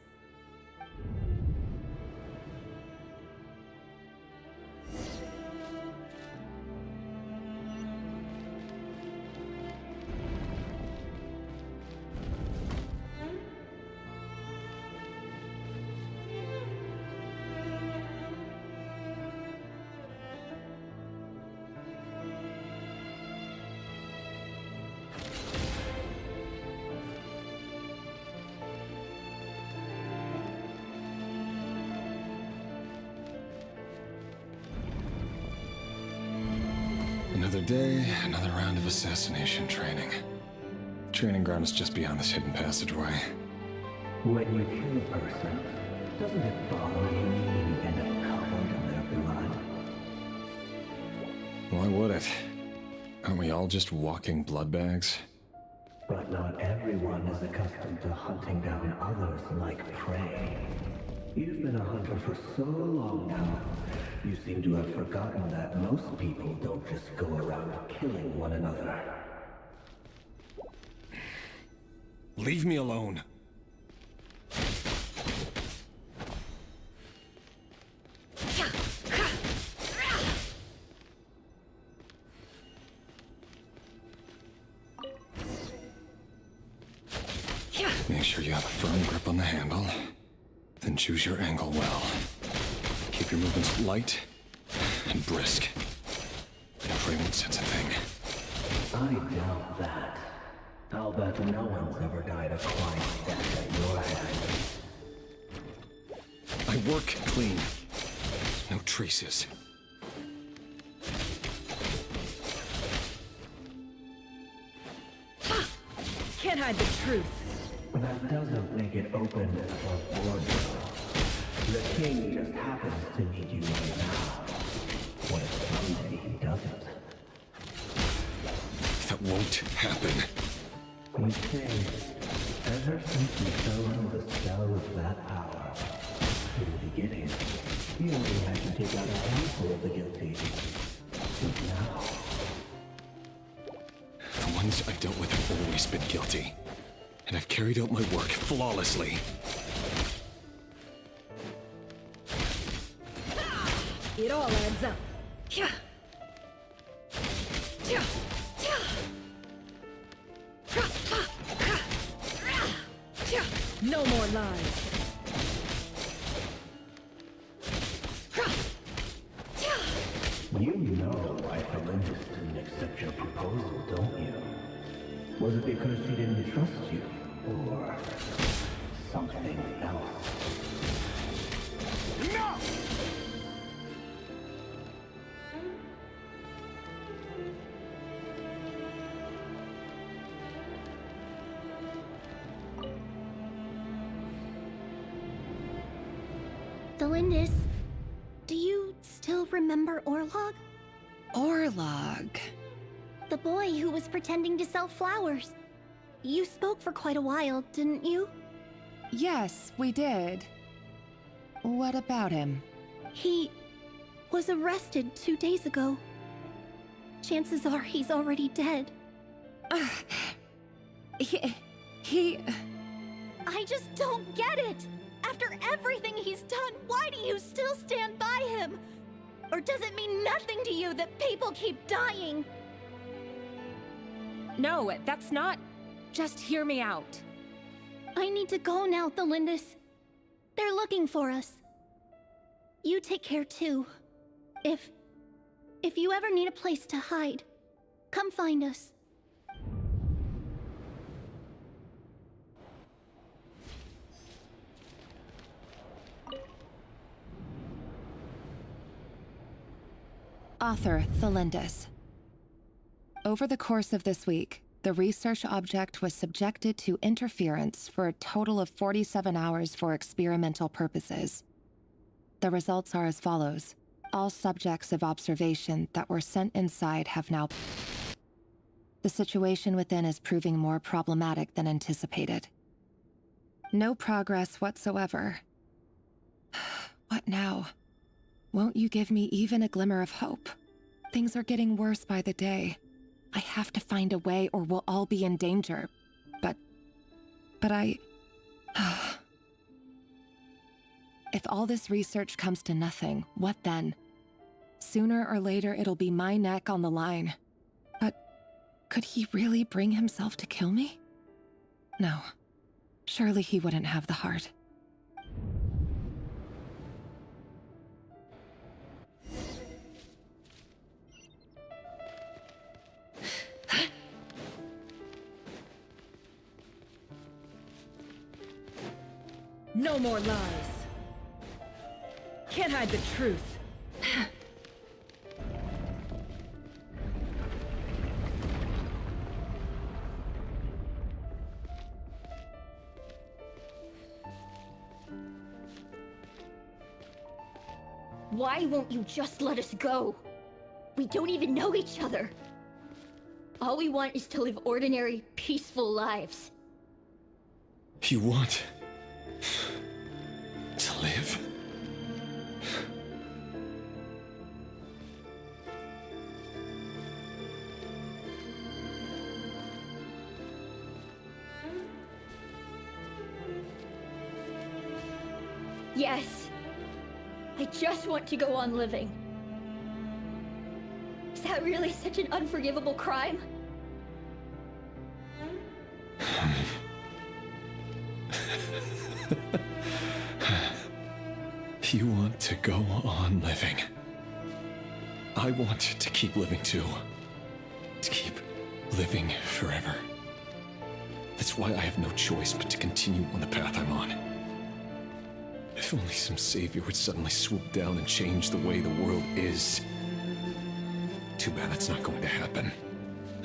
Another day, another round of assassination training. Training ground is just beyond this hidden passageway. When you kill a person, doesn't it bother you when you end up covered in their blood? Why would it? Aren't we all just walking blood bags? But not everyone is accustomed to hunting down others like prey. You've been a hunter for so long now, you seem to have forgotten that most people don't just go around killing one another. Leave me alone. Make sure you have a firm grip on the handle. Then choose your angle well. Keep your movements light and brisk. And Prey won't sense a thing. I doubt that. I'll bet no one's ever died of quiet death at your hands. I work clean. No traces. Can't hide the truth. That doesn't make it open above board, though. The king just happens to need you right now. What if someday he doesn't? That won't happen. You say, ever since you fell under the spell of that power, in the beginning, you only had to take out a handful of the guilty. But now... The ones I've dealt with have always been guilty. And I've carried out my work flawlessly. It all adds up. No more lies. You know why Flins didn't accept your proposal, don't you? Was it because she didn't trust you? Or something else? No! Delindis, do you still remember Orlog? Orlog. The boy who was pretending to sell flowers. You spoke for quite a while, didn't you? Yes, we did. What about him? He was arrested 2 days ago. Chances are he's already dead. He... I just don't get it! After everything he's done, why do you still stand by him? Or does it mean nothing to you that people keep dying? No, that's not... Just hear me out. I need to go now, Thelindis. They're looking for us. You take care too. If you ever need a place to hide, come find us. Author Thelindis. Over the course of this week, the research object was subjected to interference for a total of 47 hours for experimental purposes. The results are as follows. All subjects of observation that were sent inside have now... The situation within is proving more problematic than anticipated. No progress whatsoever, What now? Won't you give me even a glimmer of hope? Things are getting worse by the day. I have to find a way or we'll all be in danger. But I... If all this research comes to nothing, what then? Sooner or later, it'll be my neck on the line. But could he really bring himself to kill me? No. Surely he wouldn't have the heart. No more lies. Can't hide the truth. Why won't you just let us go? We don't even know each other. All we want is to live ordinary, peaceful lives. You want to live? Yes. I just want to go on living. Is that really such an unforgivable crime? You want to go on living. I want to keep living too. To keep living forever. That's why I have no choice but to continue on the path I'm on. If only some savior would suddenly swoop down and change the way the world is. Too bad that's not going to happen.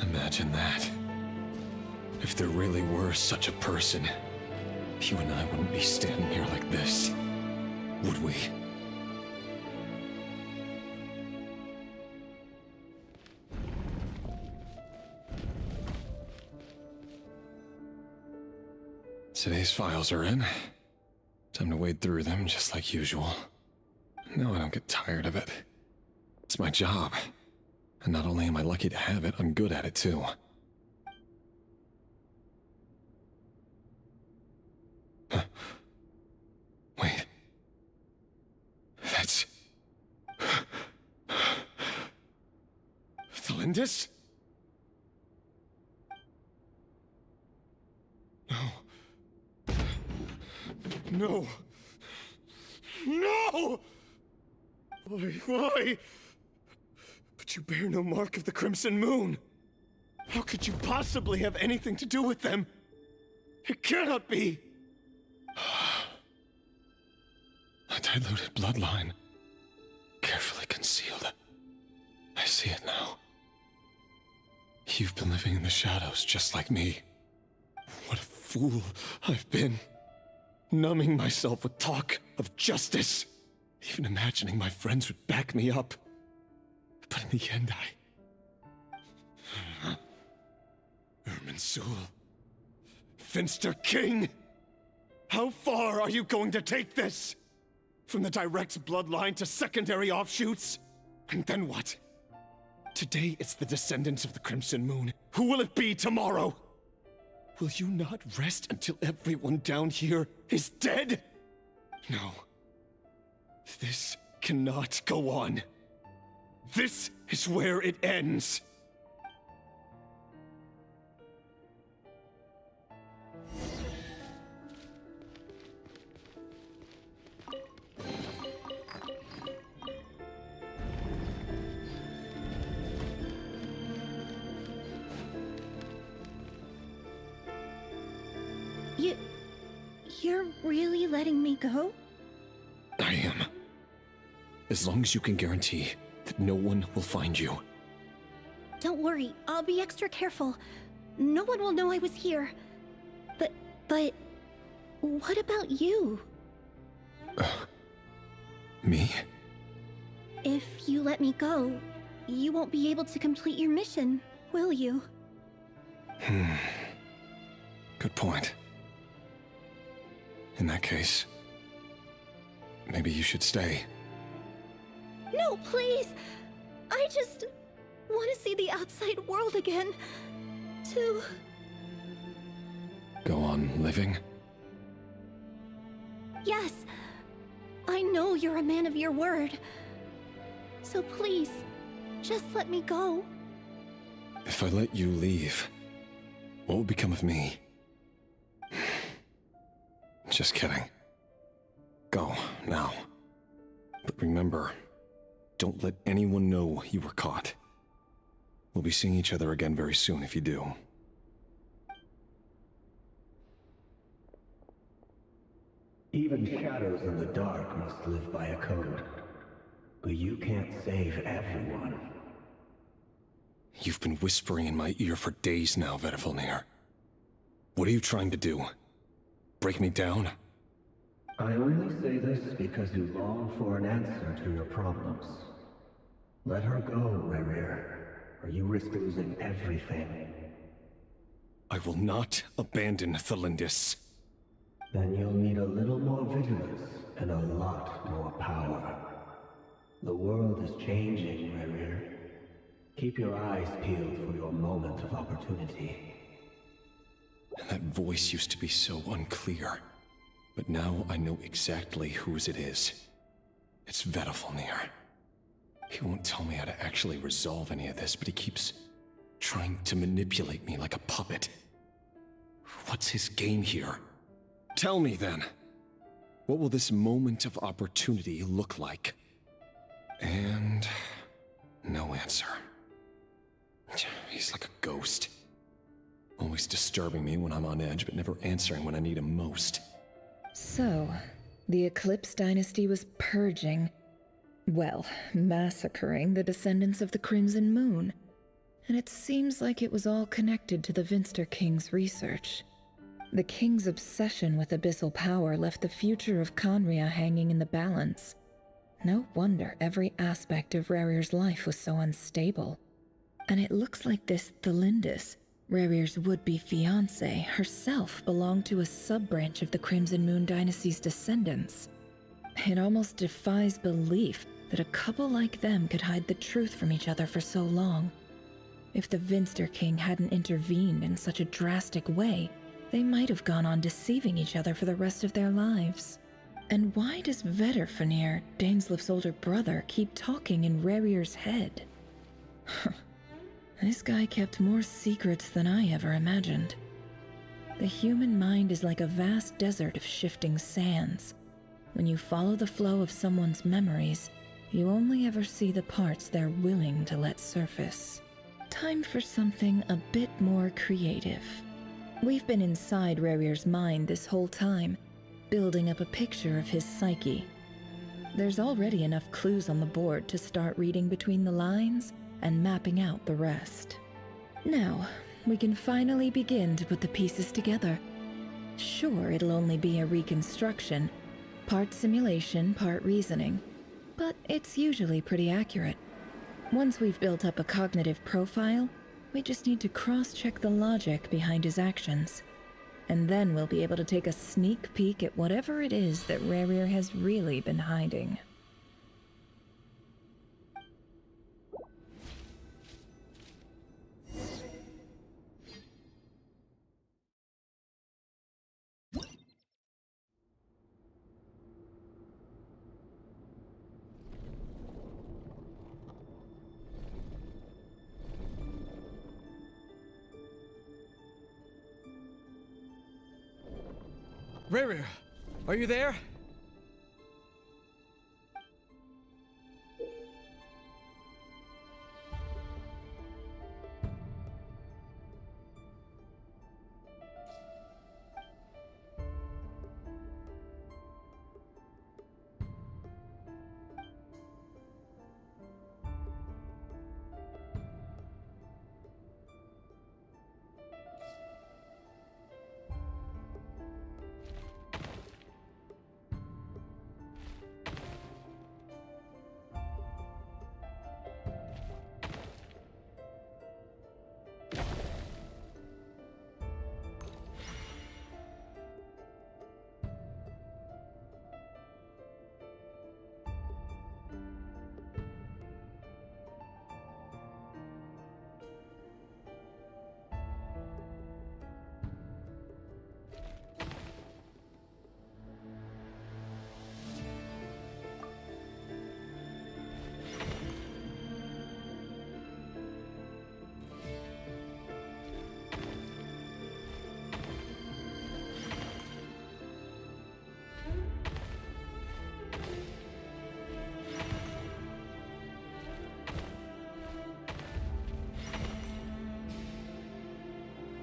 Imagine that. If there really were such a person, you and I wouldn't be standing here like this, would we? Today's files are in. Time to wade through them just like usual. No, I don't get tired of it. It's my job. And not only am I lucky to have it, I'm good at it too. Huh. Wait. That's... Thalindis? No. No! No! Why? But you bear no mark of the Crimson Moon. How could you possibly have anything to do with them? It cannot be! A diluted bloodline. Carefully concealed. I see it now. You've been living in the shadows just like me. What a fool I've been. Numbing myself with talk of justice. Even imagining my friends would back me up. But in the end, Irminsul. Finster King! How far are you going to take this? From the direct bloodline to secondary offshoots? And then what? Today it's the descendants of the Crimson Moon. Who will it be tomorrow? Will you not rest until everyone down here is dead? No. This cannot go on. This is where it ends. You're really letting me go? I am. As long as you can guarantee that no one will find you. Don't worry, I'll be extra careful. No one will know I was here. But what about you? Me? If you let me go, you won't be able to complete your mission, will you? Good point. In that case, Maybe you should stay. No, please! I just want to see the outside world again. To... Go on living? Yes. I know you're a man of your word. So please, just let me go. If I let you leave, what will become of me? Just kidding. Go, now. But remember, don't let anyone know you were caught. We'll be seeing each other again very soon if you do. Even shadows in the dark must live by a code. But you can't save everyone. You've been whispering in my ear for days now, Vedifalnir. What are you trying to do? Break me down? I only say this because you long for an answer to your problems. Let her go, Rerir, or you risk losing everything. I will not abandon Thelindis. Then you'll need a little more vigilance and a lot more power. The world is changing, Rerir. Keep your eyes peeled for your moment of opportunity. That voice used to be so unclear, but now I know exactly whose it is. It's Vedifalnir. He won't tell me how to actually resolve any of this, but he keeps trying to manipulate me like a puppet. What's his game here? Tell me then. What will this moment of opportunity look like? And no answer. He's like a ghost. Always disturbing me when I'm on edge, but never answering when I need him most. So, the Eclipse dynasty was purging, well, massacring the descendants of the Crimson Moon. And it seems like it was all connected to the Vinster King's research. The King's obsession with abyssal power left the future of Conria hanging in the balance. No wonder every aspect of Rerir's life was so unstable. And it looks like this Thelindis, Rerir's would-be fiancée, herself belonged to a sub-branch of the Crimson Moon dynasty's descendants. It almost defies belief that a couple like them could hide the truth from each other for so long. If the Vinster King hadn't intervened in such a drastic way, they might have gone on deceiving each other for the rest of their lives. And why does Vedifalnir, Daneslif's older brother, keep talking in Rerir's head? This guy kept more secrets than I ever imagined. The human mind is like a vast desert of shifting sands. When you follow the flow of someone's memories, you only ever see the parts they're willing to let surface. Time for something a bit more creative. We've been inside Rerir's mind this whole time, building up a picture of his psyche. There's already enough clues on the board to start reading between the lines and mapping out the rest. Now, we can finally begin to put the pieces together. Sure, it'll only be a reconstruction, part simulation, part reasoning, but it's usually pretty accurate. Once we've built up a cognitive profile, we just need to cross-check the logic behind his actions. And then we'll be able to take a sneak peek at whatever it is that Rerir has really been hiding. Rerir, are you there?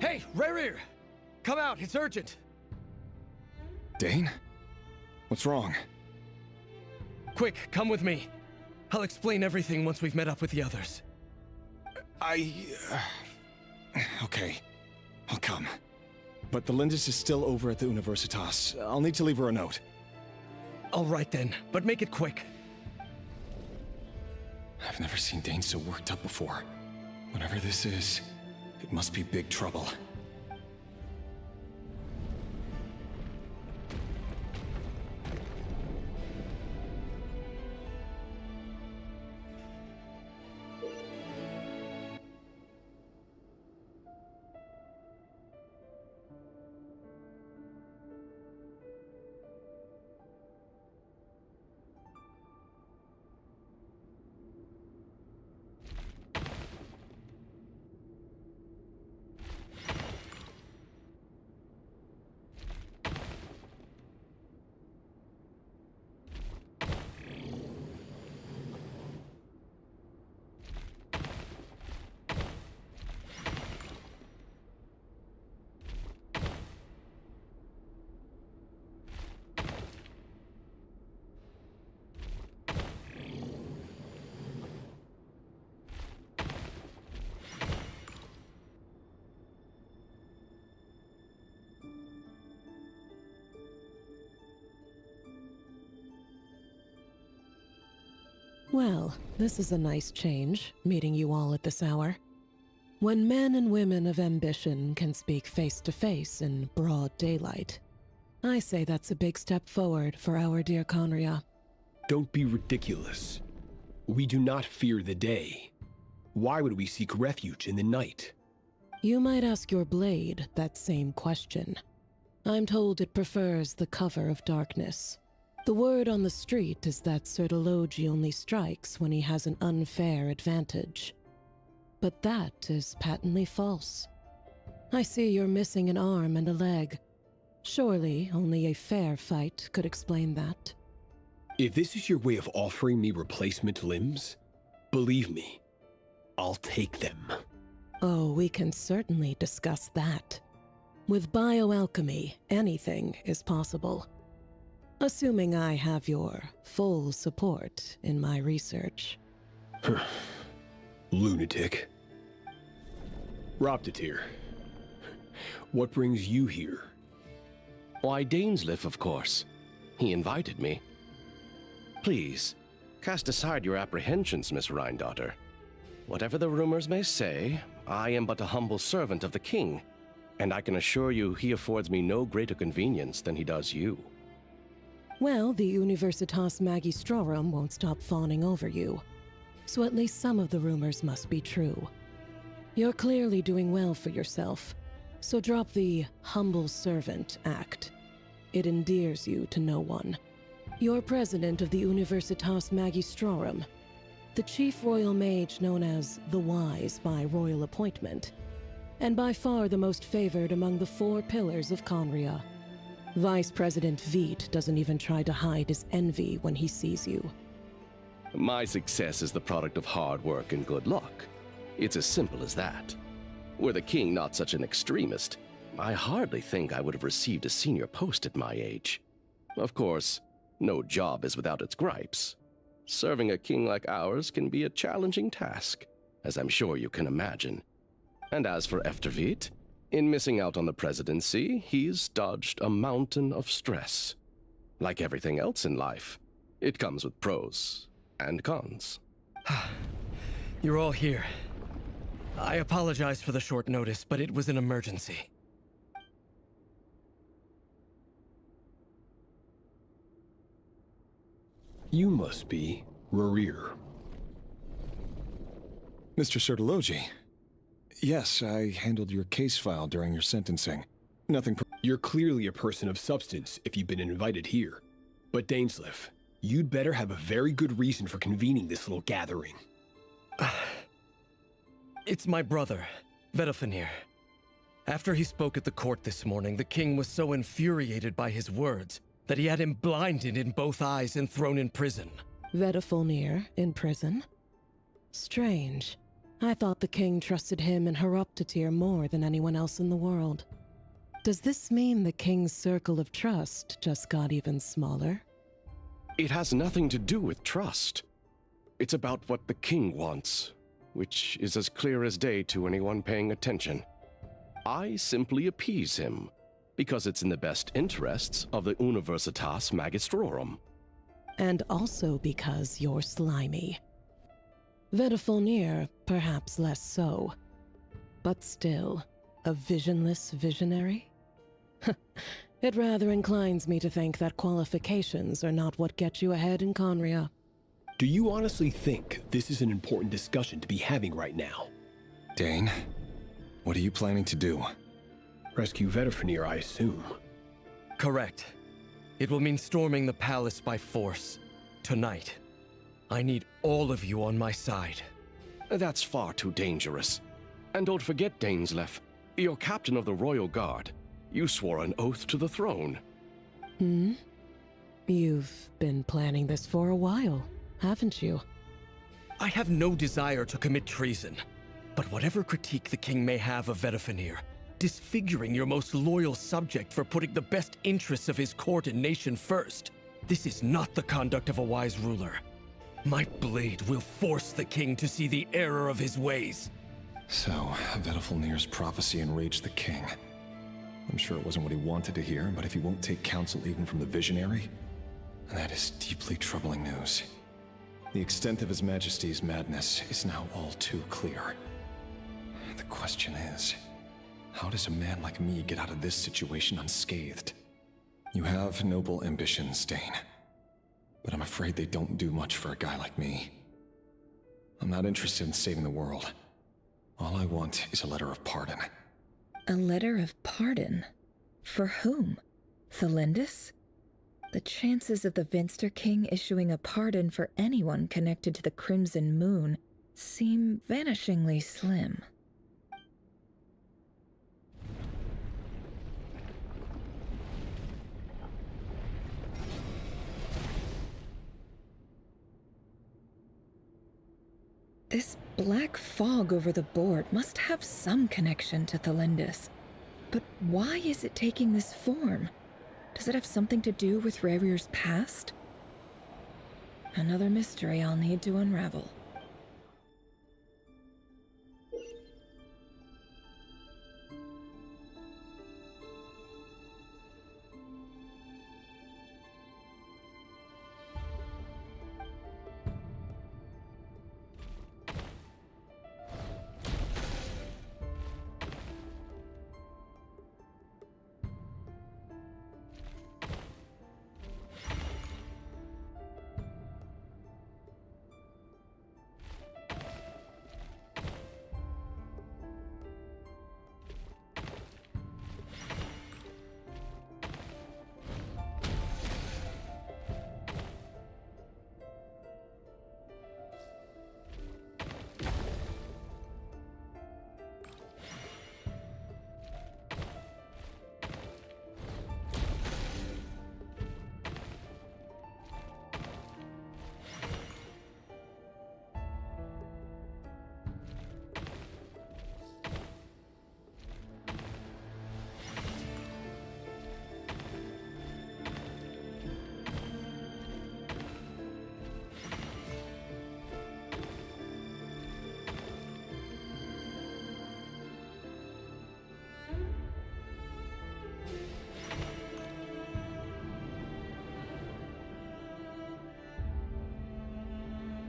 Hey, Rerir! Come out, it's urgent! Dane? What's wrong? Quick, come with me. I'll explain everything once we've met up with the others. Okay. I'll come. But the Lindis is still over at the Universitas. I'll need to leave her a note. All right then, but make it quick. I've never seen Dane so worked up before. Whatever this is, it must be big trouble. Well, this is a nice change, meeting you all at this hour. When men and women of ambition can speak face to face in broad daylight, I say that's a big step forward for our dear Conria. Don't be ridiculous. We do not fear the day. Why would we seek refuge in the night? You might ask your blade that same question. I'm told it prefers the cover of darkness. The word on the street is that Sertologi only strikes when he has an unfair advantage. But that is patently false. I see you're missing an arm and a leg. Surely only a fair fight could explain that. If this is your way of offering me replacement limbs, believe me, I'll take them. Oh, we can certainly discuss that. With bioalchemy, anything is possible. Assuming I have your full support in my research. Lunatic. Roptatir, what brings you here? Why, Dainsleif, of course. He invited me. Please, cast aside your apprehensions, Miss Rhine-daughter. Whatever the rumors may say, I am but a humble servant of the king, and I can assure you he affords me no greater convenience than he does you. Well, the Universitas Magistrorum won't stop fawning over you, so at least some of the rumors must be true. You're clearly doing well for yourself, so drop the humble servant act. It endears you to no one. You're president of the Universitas Magistrorum, the chief royal mage known as the Wise by royal appointment, and by far the most favored among the 4 pillars of Conria. Vice President Veit doesn't even try to hide his envy when he sees you. My success is the product of hard work and good luck. It's as simple as that. Were the king not such an extremist, I hardly think I would have received a senior post at my age. Of course, no job is without its gripes. Serving a king like ours can be a challenging task, as I'm sure you can imagine. And as for Efterveit, in missing out on the presidency, he's dodged a mountain of stress. Like everything else in life, it comes with pros and cons. You're all here. I apologize for the short notice, but it was an emergency. You must be Rerir. Mr. Sertologi. Yes, I handled your case file during your sentencing. Nothing. You're clearly a person of substance if you've been invited here. But Dainsleif, you'd better have a very good reason for convening this little gathering. It's my brother, Vedofenir. After he spoke at the court this morning, the king was so infuriated by his words that he had him blinded in both eyes and thrown in prison. Vedofenir in prison? Strange. I thought the king trusted him and Horoptatyr more than anyone else in the world. Does this mean the king's circle of trust just got even smaller? It has nothing to do with trust. It's about what the king wants, which is as clear as day to anyone paying attention. I simply appease him, because it's in the best interests of the Universitas Magistrorum. And also because you're slimy. Vedifalnir, perhaps less so. But still, a visionless visionary? It rather inclines me to think that qualifications are not what get you ahead in Conria. Do you honestly think this is an important discussion to be having right now? Dane, what are you planning to do? Rescue Vedifalnir, I assume. Correct. It will mean storming the palace by force. Tonight. I need all of you on my side. That's far too dangerous. And don't forget, Dainsleif, you're captain of the Royal Guard. You swore an oath to the throne. Hmm? You've been planning this for a while, haven't you? I have no desire to commit treason. But whatever critique the king may have of Vedifalnir, disfiguring your most loyal subject for putting the best interests of his court and nation first, this is not the conduct of a wise ruler. My blade will force the king to see the error of his ways. So, Vedifalnir's prophecy enraged the king. I'm sure it wasn't what he wanted to hear, but if he won't take counsel even from the visionary, that is deeply troubling news. The extent of His Majesty's madness is now all too clear. The question is, how does a man like me get out of this situation unscathed? You have noble ambitions, Dane, but I'm afraid they don't do much for a guy like me. I'm not interested in saving the world. All I want is a letter of pardon. A letter of pardon? For whom? Thelindis? The chances of the Vinster King issuing a pardon for anyone connected to the Crimson Moon seem vanishingly slim. This black fog over the board must have some connection to Thelindis. But why is it taking this form? Does it have something to do with Revir's past? Another mystery I'll need to unravel.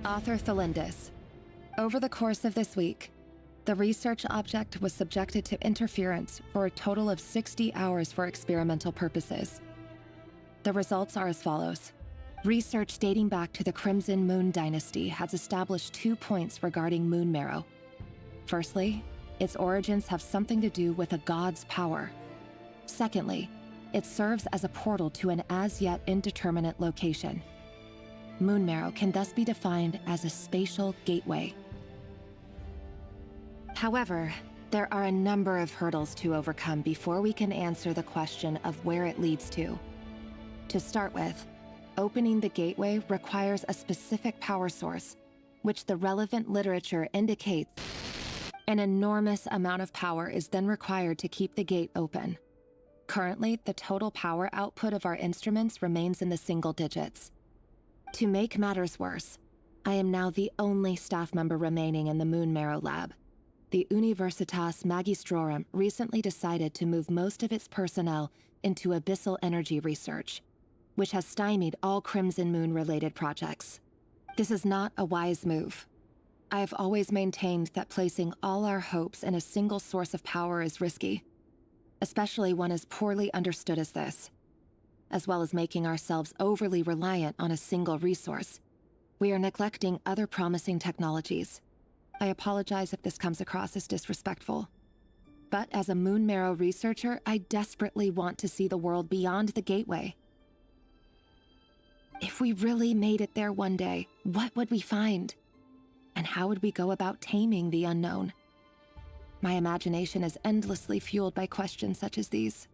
Author Thelindis. Over the course of this week, the research object was subjected to interference for a total of 60 hours for experimental purposes. The results are as follows. Research dating back to the Crimson Moon Dynasty has established 2 points regarding moon marrow. Firstly, its origins have something to do with a god's power. Secondly, it serves as a portal to an as-yet indeterminate location. Moon marrow can thus be defined as a spatial gateway. However, there are a number of hurdles to overcome before we can answer the question of where it leads to. To start with, opening the gateway requires a specific power source, which the relevant literature indicates an enormous amount of power is then required to keep the gate open. Currently, the total power output of our instruments remains in the single digits. To make matters worse, I am now the only staff member remaining in the Moon Marrow lab. The Universitas Magistrorum recently decided to move most of its personnel into abyssal energy research, which has stymied all Crimson Moon-related projects. This is not a wise move. I have always maintained that placing all our hopes in a single source of power is risky, especially one as poorly understood as this. As well as making ourselves overly reliant on a single resource, we are neglecting other promising technologies. I apologize if this comes across as disrespectful. But as a Moon Marrow researcher, I desperately want to see the world beyond the gateway. If we really made it there one day, what would we find? And how would we go about taming the unknown? My imagination is endlessly fueled by questions such as these.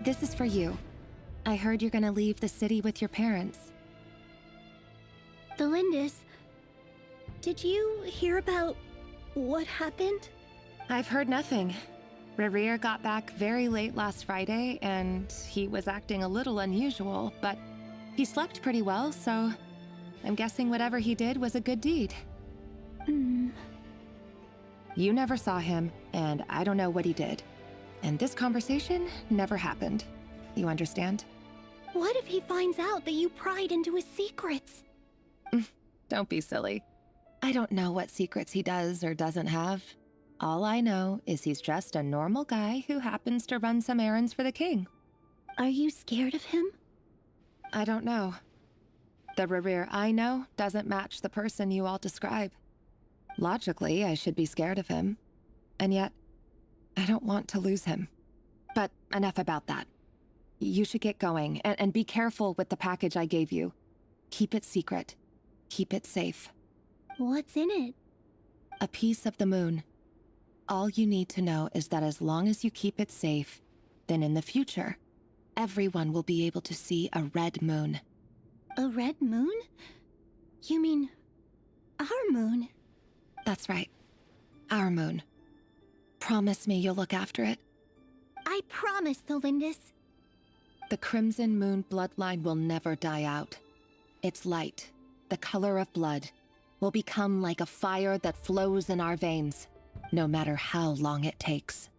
This is for you. I heard you're gonna leave the city with your parents. The Lindis, did you hear about what happened? I've heard nothing. Rerir got back very late last Friday, and he was acting a little unusual, but he slept pretty well, so I'm guessing whatever he did was a good deed. You never saw him, and I don't know what he did. And this conversation never happened. You understand? What if he finds out that you pried into his secrets? Don't be silly. I don't know what secrets he does or doesn't have. All I know is he's just a normal guy who happens to run some errands for the king. Are you scared of him? I don't know. The Rerir I know doesn't match the person you all describe. Logically, I should be scared of him. And yet, I don't want to lose him. But enough about that. You should get going, and be careful with the package I gave you. Keep it secret. Keep it safe. What's in it? A piece of the moon. All you need to know is that as long as you keep it safe, then in the future, everyone will be able to see a red moon. A red moon? You mean our moon? That's right. Our moon. Promise me you'll look after it. I promise, the Lindis. The Crimson Moon bloodline will never die out. Its light, the color of blood, will become like a fire that flows in our veins, no matter how long it takes.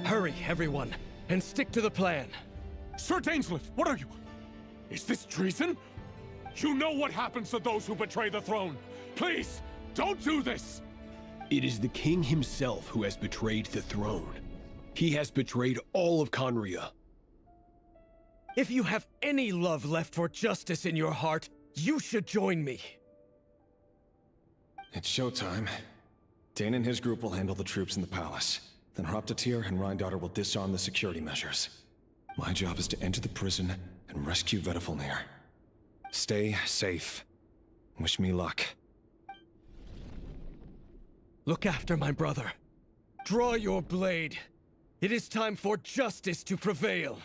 Hurry, everyone, and stick to the plan. Sir Dainsleif, what are you? Is this treason? You know what happens to those who betray the throne. Please, don't do this! It is the king himself who has betrayed the throne. He has betrayed all of Conria. If you have any love left for justice in your heart, you should join me. It's showtime. Dane and his group will handle the troops in the palace. Then Hraptatir and Rhindaughter will disarm the security measures. My job is to enter the prison and rescue Vediflnir. Stay safe. Wish me luck. Look after my brother. Draw your blade. It is time for justice to prevail.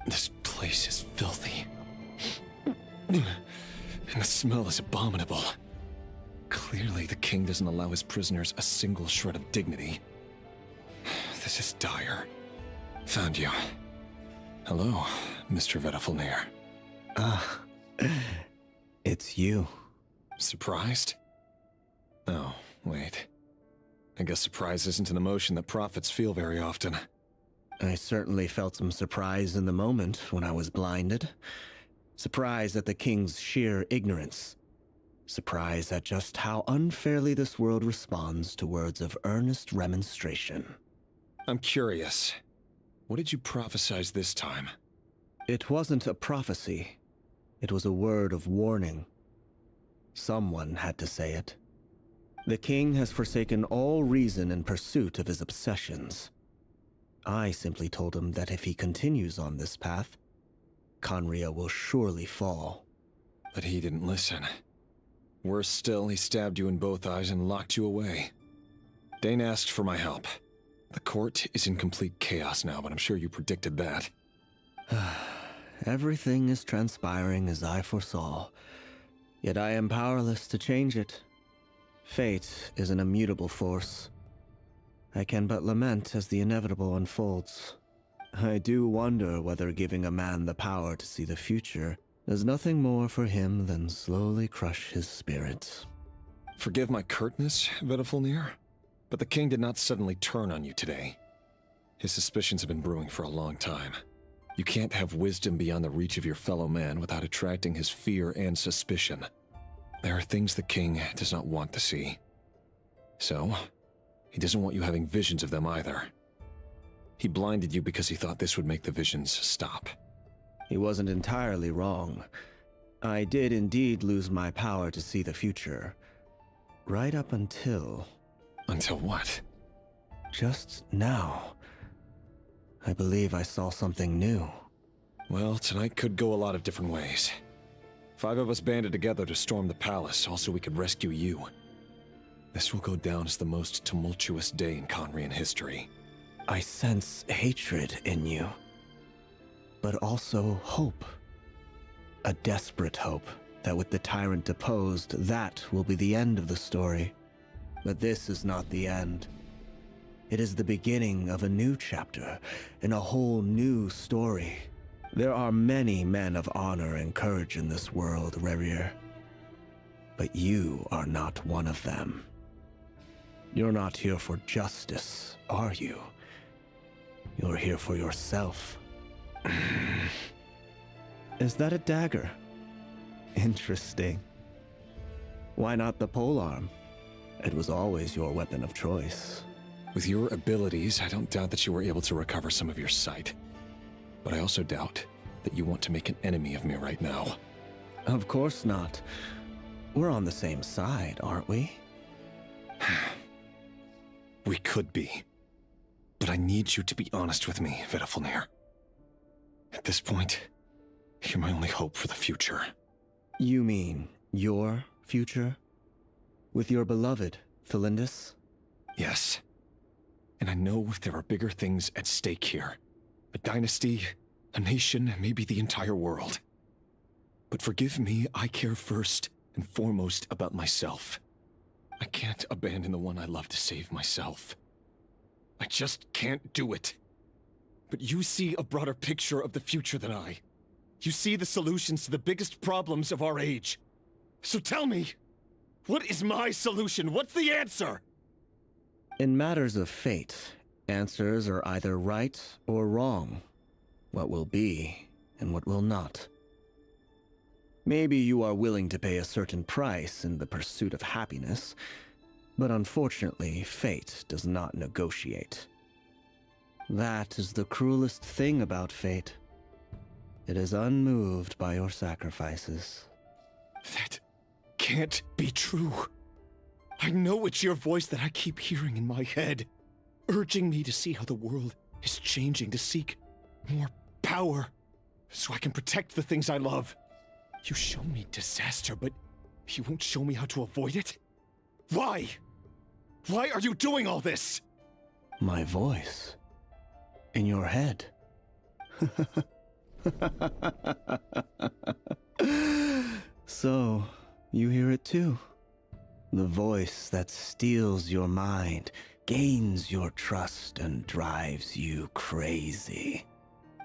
This place is filthy. And the smell is abominable. Clearly, the king doesn't allow his prisoners a single shred of dignity. This is dire. Found you. Hello, Mr. Vediflnir. Ah, it's you. Surprised? Oh, wait. I guess surprise isn't an emotion that prophets feel very often. I certainly felt some surprise in the moment when I was blinded. Surprise at the king's sheer ignorance. Surprise at just how unfairly this world responds to words of earnest remonstration. I'm curious. What did you prophesize this time? It wasn't a prophecy. It was a word of warning. Someone had to say it. The king has forsaken all reason in pursuit of his obsessions. I simply told him that if he continues on this path, Conria will surely fall. But he didn't listen. Worse still, he stabbed you in both eyes and locked you away. Dane asked for my help. The court is in complete chaos now, but I'm sure you predicted that. Everything is transpiring as I foresaw, yet I am powerless to change it. Fate is an immutable force. I can but lament as the inevitable unfolds. I do wonder whether giving a man the power to see the future does nothing more for him than slowly crush his spirit. Forgive my curtness, Vediflnir, but the king did not suddenly turn on you today. His suspicions have been brewing for a long time. You can't have wisdom beyond the reach of your fellow man without attracting his fear and suspicion. There are things the king does not want to see. So, he doesn't want you having visions of them either. He blinded you because he thought this would make the visions stop. He wasn't entirely wrong. I did indeed lose my power to see the future. Right up until... Until what? Just now. I believe I saw something new. Well, tonight could go a lot of different ways. 5 of us banded together to storm the palace, also we could rescue you. This will go down as the most tumultuous day in Conrian history. I sense hatred in you. But also hope. A desperate hope that with the tyrant deposed, that will be the end of the story. But this is not the end. It is the beginning of a new chapter, in a whole new story. There are many men of honor and courage in this world, Rerir. But you are not one of them. You're not here for justice, are you? You're here for yourself. Is that a dagger? Interesting. Why not the polearm? It was always your weapon of choice. With your abilities, I don't doubt that you were able to recover some of your sight. But I also doubt that you want to make an enemy of me right now. Of course not. We're on the same side, aren't we? We could be. But I need you to be honest with me, Vedafilnir. At this point, you're my only hope for the future. You mean your future? With your beloved, Thelindis? Yes. And I know there are bigger things at stake here. A dynasty, a nation, maybe the entire world. But forgive me, I care first and foremost about myself. I can't abandon the one I love to save myself. I just can't do it. But you see a broader picture of the future than I. You see the solutions to the biggest problems of our age. So tell me, what is my solution? What's the answer? In matters of fate, answers are either right or wrong. What will be, and what will not. Maybe you are willing to pay a certain price in the pursuit of happiness, but unfortunately, fate does not negotiate. That is the cruelest thing about fate. It is unmoved by your sacrifices. That can't be true. I know it's your voice that I keep hearing in my head, urging me to see how the world is changing, to seek more power, so I can protect the things I love. You show me disaster, but you won't show me how to avoid it? Why? Why are you doing all this? My voice. In your head. So, you hear it too? The voice that steals your mind, gains your trust, and drives you crazy.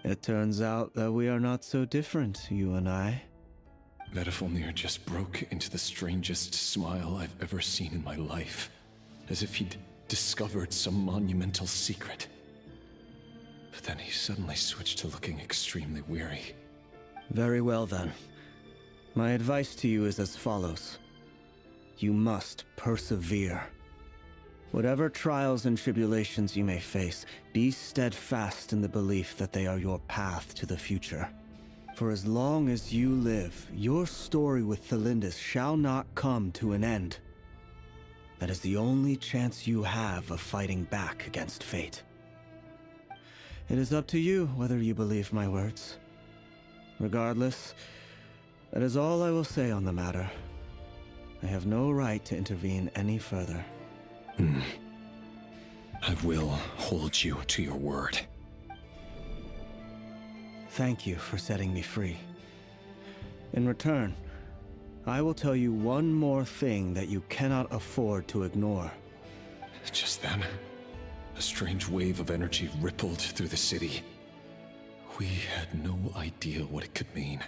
It turns out that we are not so different, you and I. Vedafilnir just broke into the strangest smile I've ever seen in my life, as if he'd discovered some monumental secret. But then he suddenly switched to looking extremely weary. Very well then. My advice to you is as follows. You must persevere. Whatever trials and tribulations you may face, be steadfast in the belief that they are your path to the future. For as long as you live, your story with Thelindis shall not come to an end. That is the only chance you have of fighting back against fate. It is up to you whether you believe my words. Regardless, that is all I will say on the matter. I have no right to intervene any further. I will hold you to your word. Thank you for setting me free. In return, I will tell you one more thing that you cannot afford to ignore. Just then, a strange wave of energy rippled through the city. We had no idea what it could mean.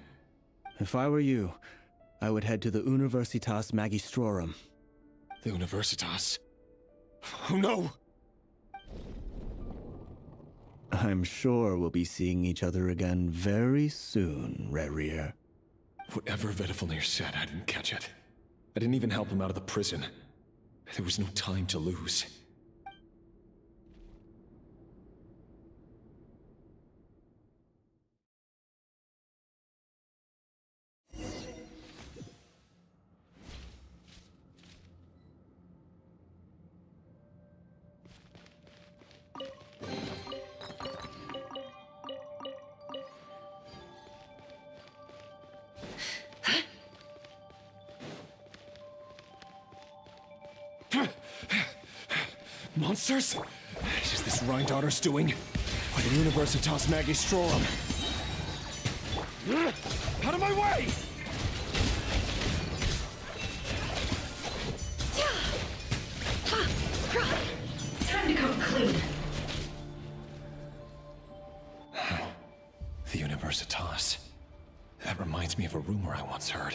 If I were you, I would head to the Universitas Magistrorum. The Universitas? Oh no! I'm sure we'll be seeing each other again very soon, Rerir. Whatever Vedafilnir said, I didn't catch it. I didn't even help him out of the prison. There was no time to lose. Monsters? Is this Rhindaughter's doing? Or the Universitas Magistrorum? Out of my way! Time to come clean. The Universitas. That reminds me of a rumor I once heard.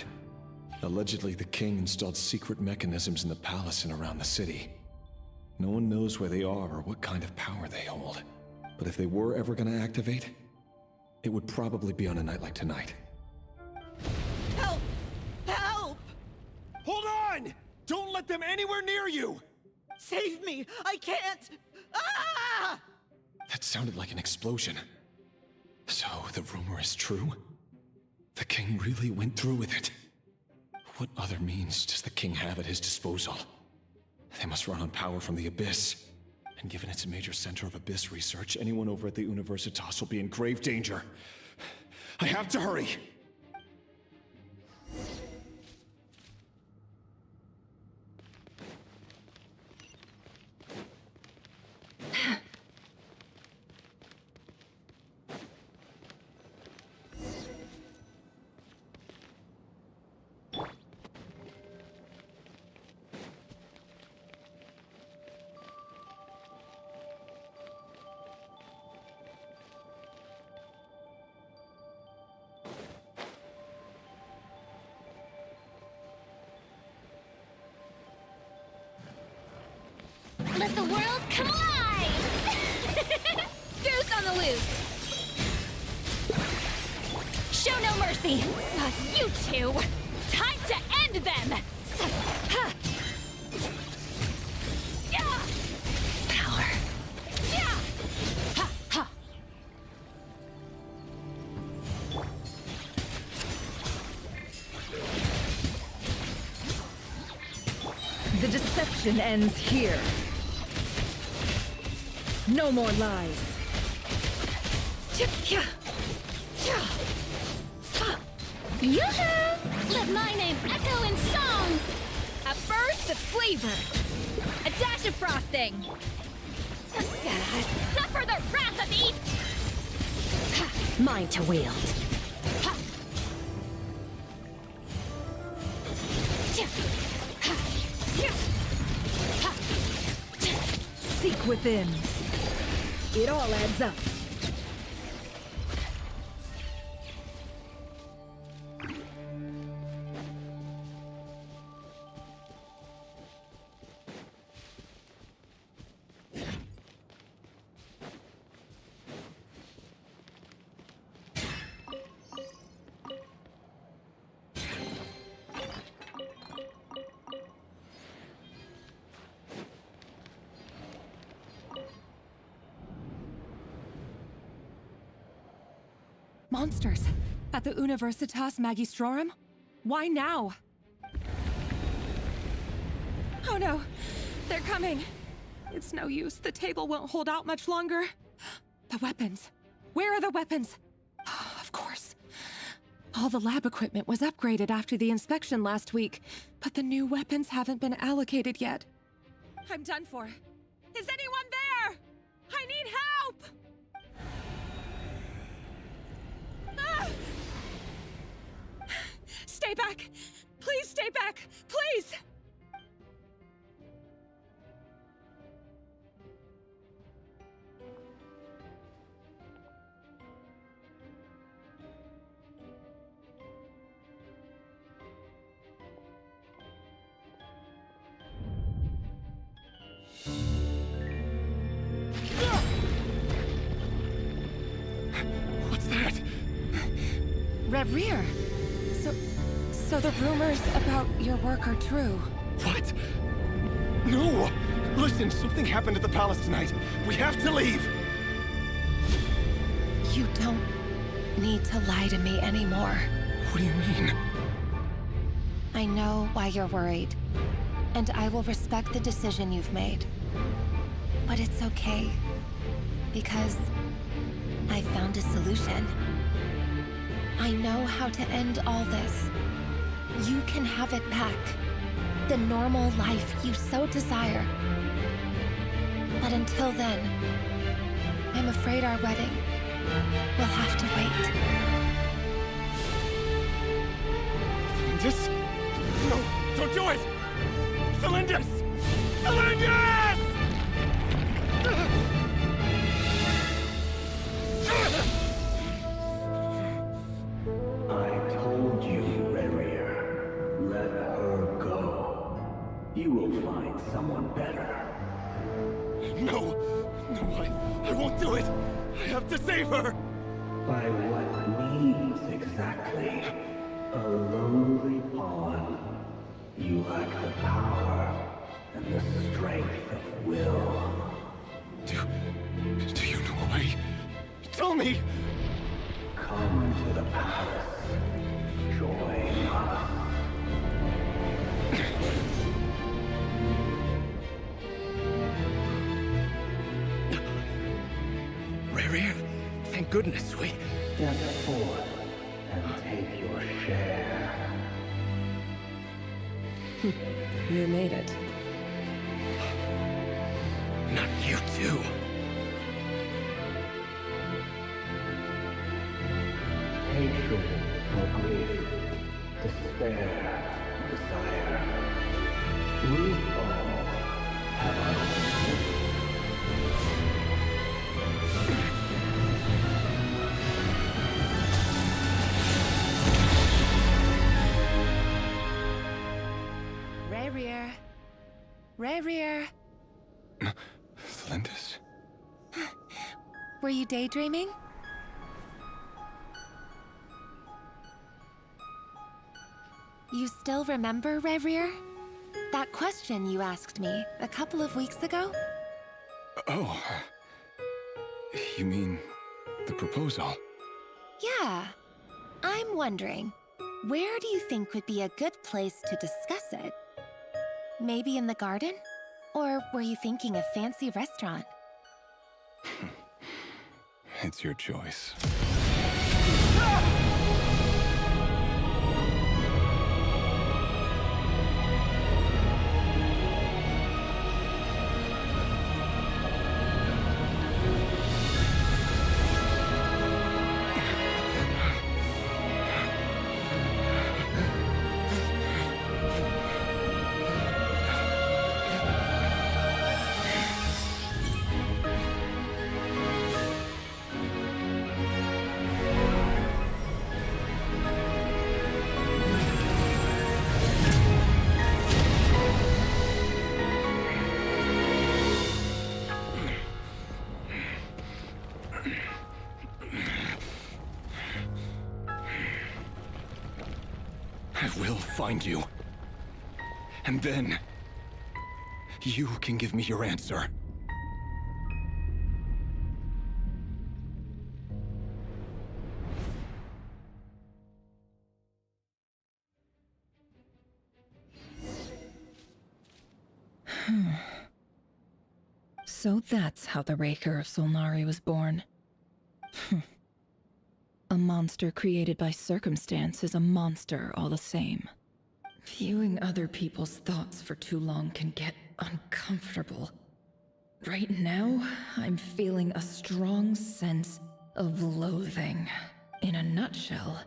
Allegedly, the king installed secret mechanisms in the palace and around the city. No one knows where they are or what kind of power they hold. But if they were ever gonna activate, it would probably be on a night like tonight. Help! Help! Hold on! Don't let them anywhere near you! Save me! I can't! Ah! That sounded like an explosion. So, the rumor is true? The king really went through with it. What other means does the king have at his disposal? They must run on power from the Abyss. And given it's a major center of Abyss research, anyone over at the Universitas will be in grave danger. I have to hurry! Let the world come alive! Goose on the loose! Show no mercy! You two! Time to end them! Power. The deception ends here. No more lies. Yoo-hoo! Let my name echo in song! A burst of flavor! A dash of frosting! Suffer the wrath of each! Mine to wield. Seek within. It all adds up. Monsters! At the Universitas Magistrorum? Why now? Oh no! They're coming! It's no use. The table won't hold out much longer. The weapons. Where are the weapons? Of course. All the lab equipment was upgraded after the inspection last week, but the new weapons haven't been allocated yet. I'm done for. Is anyone there? I need help! Ah! Stay back! Please stay back! Please! What's that? Reverie. So the rumors about your work are true. What? No! Listen, something happened at the palace tonight. We have to leave! You don't need to lie to me anymore. What do you mean? I know why you're worried, and I will respect the decision you've made. But it's okay, because I found a solution. I know how to end all this. You can have it back. the normal life you so desire. But until then, I'm afraid our wedding will have to wait. Cylindus? No, don't do it! Cylindus! Cylindus! I told you, Rerier. Let her go. You will find someone better. No! No, I won't do it! I have to save her! By what means exactly? A lowly pawn. You lack the power and the strength of will. Do you know a way? Tell me! Come to the palace. Join us. Rarier, thank goodness we... Step forth and take your share. You made it. Not you too. Hatred or grief, despair or desire. We all have our own. Rarier. Rarier. Cylindus? Were you daydreaming? You still remember, Rarier? That question you asked me a couple of weeks ago? Oh. You mean the proposal? Yeah. I'm wondering, where do you think would be a good place to discuss it? Maybe in the garden? Or were you thinking a fancy restaurant? It's your choice. I will find you. And then... you can give me your answer. So that's how the Raker of Solnari was born. A monster created by circumstance is a monster all the same. Viewing other people's thoughts for too long can get uncomfortable. Right now, I'm feeling a strong sense of loathing. In a nutshell,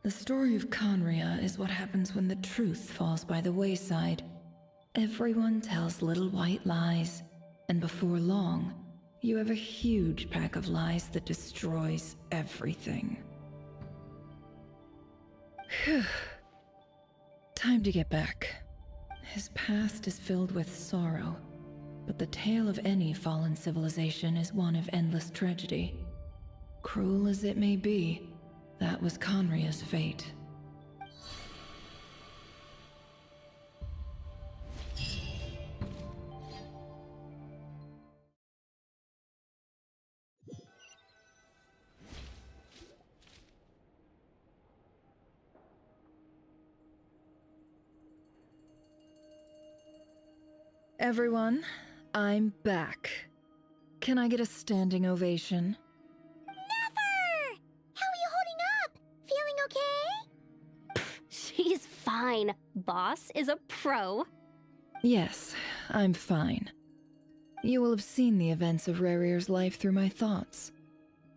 the story of Conria is what happens when the truth falls by the wayside. Everyone tells little white lies, and before long, you have a huge pack of lies that destroys everything. Phew. Time to get back. His past is filled with sorrow, but the tale of any fallen civilization is one of endless tragedy. Cruel as it may be, that was Conria's fate. Everyone, I'm back. Can I get a standing ovation? Nefer! How are you holding up? Feeling okay? She's fine. fine. Boss is a pro. Yes, I'm fine. You will have seen the events of Rarir's life through my thoughts.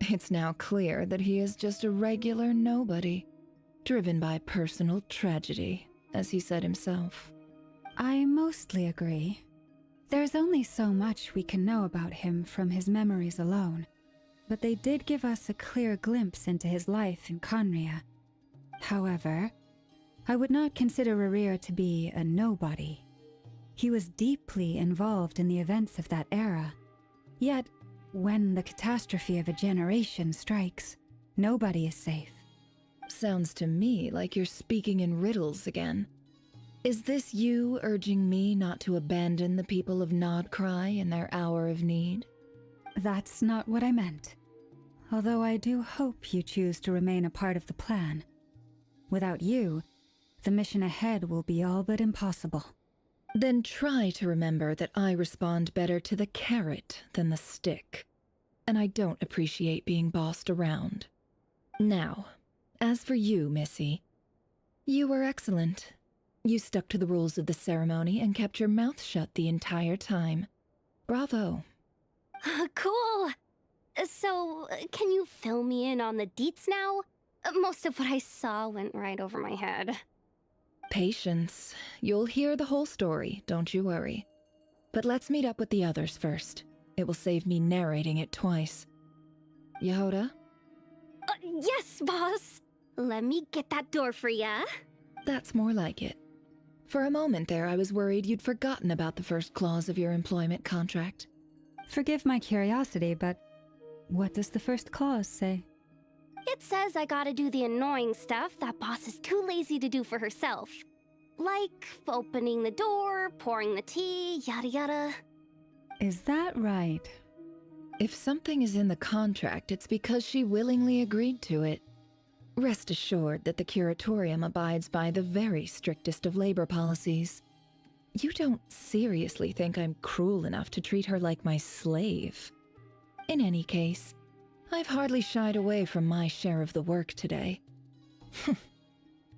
It's now clear that he is just a regular nobody, driven by personal tragedy, as he said himself. I mostly agree. There's only so much we can know about him from his memories alone, but they did give us a clear glimpse into his life in Conria. However, I would not consider Rarir to be a nobody. He was deeply involved in the events of that era. Yet, when the catastrophe of a generation strikes, nobody is safe. Sounds to me like you're speaking in riddles again. Is this you urging me not to abandon the people of Nodcry in their hour of need? That's not what I meant. Although I do hope you choose to remain a part of the plan. Without you, the mission ahead will be all but impossible. Then try to remember that I respond better to the carrot than the stick. And I don't appreciate being bossed around. Now, as for you, Missy, you were excellent. You stuck to the rules of the ceremony and kept your mouth shut the entire time. Bravo. Cool. So, can you fill me in on the deets now? Most of what I saw went right over my head. Patience. You'll hear the whole story, don't you worry. But let's meet up with the others first. It will save me narrating it twice. Yehoda? Yes, boss! Let me get that door for ya. That's more like it. For a moment there, I was worried you'd forgotten about the first clause of your employment contract. Forgive my curiosity, but what does the first clause say? It says I gotta do the annoying stuff that boss is too lazy to do for herself. Like opening the door, pouring the tea, yada yada. Is that right? If something is in the contract, it's because she willingly agreed to it. Rest assured that the Curatorium abides by the very strictest of labor policies. You don't seriously think I'm cruel enough to treat her like my slave? In any case, I've hardly shied away from my share of the work today.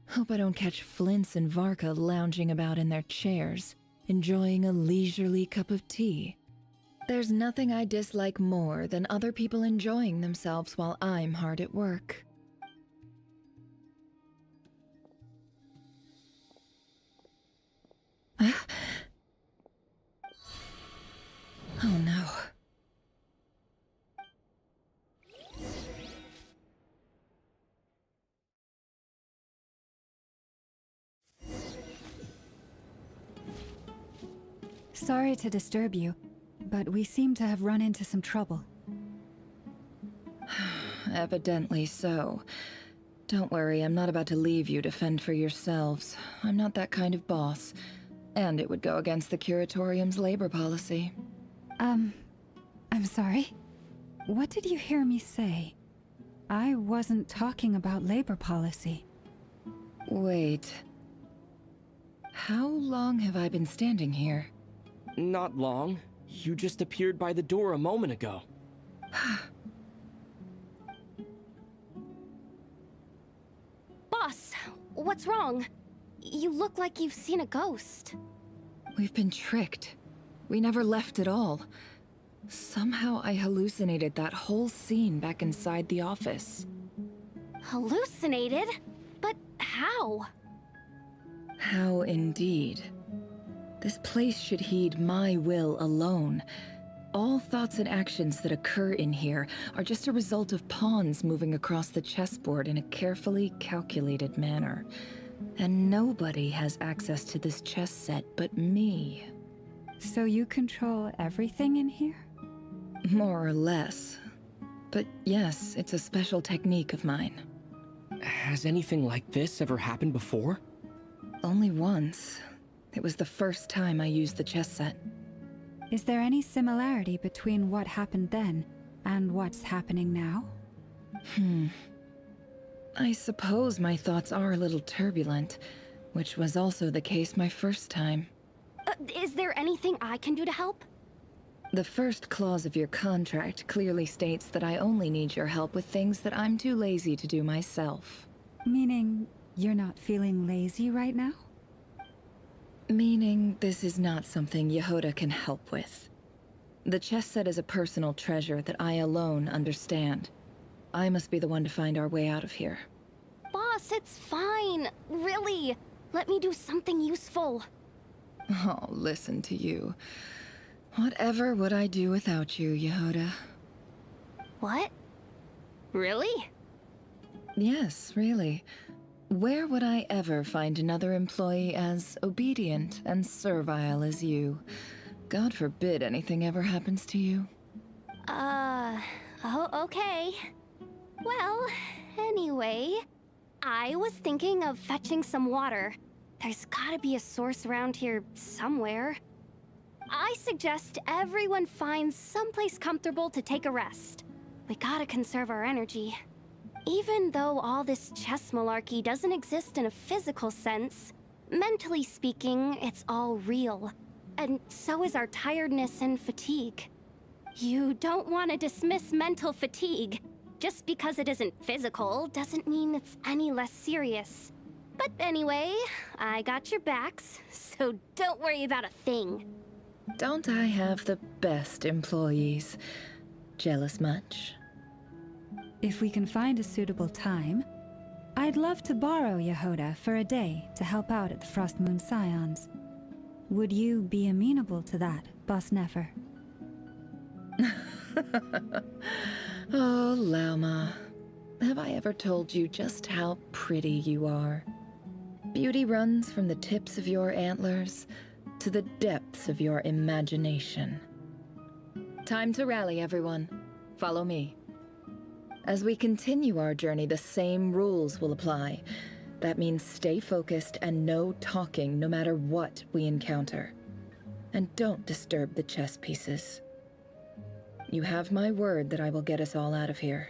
Hope I don't catch Flins and Varka lounging about in their chairs, enjoying a leisurely cup of tea. There's nothing I dislike more than other people enjoying themselves while I'm hard at work. Oh no. Sorry to disturb you, but we seem to have run into some trouble. Evidently so. Don't worry, I'm not about to leave you to fend for yourselves. I'm not that kind of boss. And it would go against the Curatorium's labor policy. I'm sorry? What did you hear me say? I wasn't talking about labor policy. Wait. How long have I been standing here? Not long. You just appeared by the door a moment ago. Boss, what's wrong? You look like you've seen a ghost. We've been tricked. We never left at all. Somehow I hallucinated that whole scene back inside the office. Hallucinated? But how? How indeed. This place should heed my will alone. All thoughts and actions that occur in here are just a result of pawns moving across the chessboard in a carefully calculated manner. And nobody has access to this chess set but me. So you control everything in here? More or less. But yes, it's a special technique of mine. Has anything like this ever happened before? Only once. It was the first time I used the chess set. Is there any similarity between what happened then and what's happening now? I suppose my thoughts are a little turbulent, which was also the case my first time. Is there anything I can do to help? The first clause of your contract clearly states that I only need your help with things that I'm too lazy to do myself. Meaning, you're not feeling lazy right now? Meaning this is not something Yehoda can help with. The chess set is a personal treasure that I alone understand. I must be the one to find our way out of here. Boss, it's fine. Really. Let me do something useful. Oh, listen to you. Whatever would I do without you, Yehoda? What? Really? Yes, really. Where would I ever find another employee as obedient and servile as you? God forbid anything ever happens to you. Oh, okay. Well, anyway, I was thinking of fetching some water. There's gotta be a source around here somewhere. I suggest everyone finds someplace comfortable to take a rest. We gotta conserve our energy. Even though all this chess malarkey doesn't exist in a physical sense, mentally speaking, it's all real. And so is our tiredness and fatigue. You don't want to dismiss mental fatigue. Just because it isn't physical doesn't mean it's any less serious. But anyway, I got your backs, so don't worry about a thing. Don't I have the best employees? Jealous much? If we can find a suitable time, I'd love to borrow Yehoda for a day to help out at the Frost Moon Scions. Would you be amenable to that, Boss Nefer? Oh, Lauma. Have I ever told you just how pretty you are? Beauty runs from the tips of your antlers to the depths of your imagination. Time to rally, everyone. Follow me. As we continue our journey, the same rules will apply. That means stay focused and no talking no matter what we encounter. And don't disturb the chess pieces. You have my word that I will get us all out of here.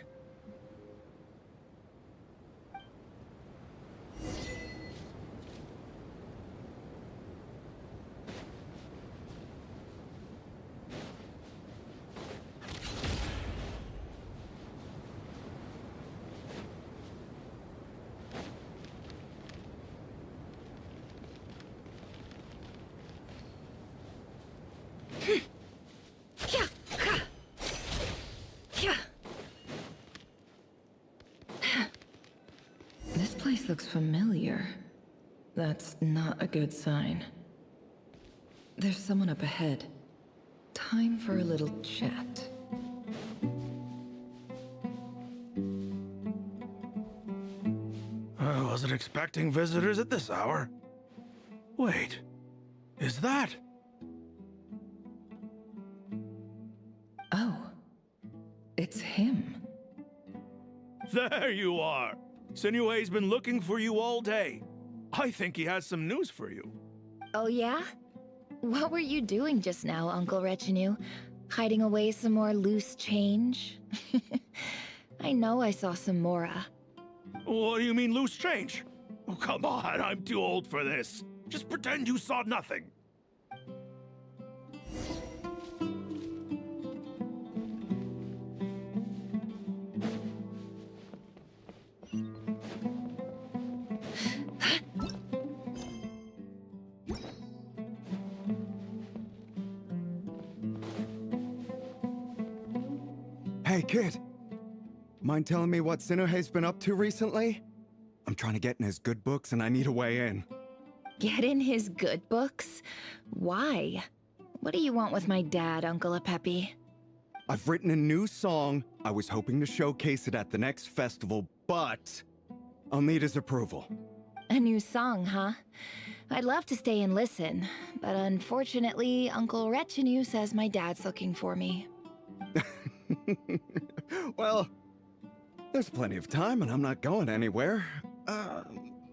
This place looks familiar. That's not a good sign. There's someone up ahead. Time for a little chat. I wasn't expecting visitors at this hour. Wait, is that? Oh, it's him. There you are! Sinue's been looking for you all day. I think he has some news for you. Oh yeah? What were you doing just now, Uncle Retinue? Hiding away some more loose change? I know I saw some Mora. What do you mean, loose change? Oh, come on, I'm too old for this. Just pretend you saw nothing. Hey, kid. Mind telling me what Sinuhe's been up to recently? I'm trying to get in his good books and I need a way in. Get in his good books? Why? What do you want with my dad, Uncle Apepi? I've written a new song. I was hoping to showcase it at the next festival, but I'll need his approval. A new song, huh? I'd love to stay and listen, but unfortunately, Uncle Retinue says my dad's looking for me. Well, there's plenty of time and I'm not going anywhere.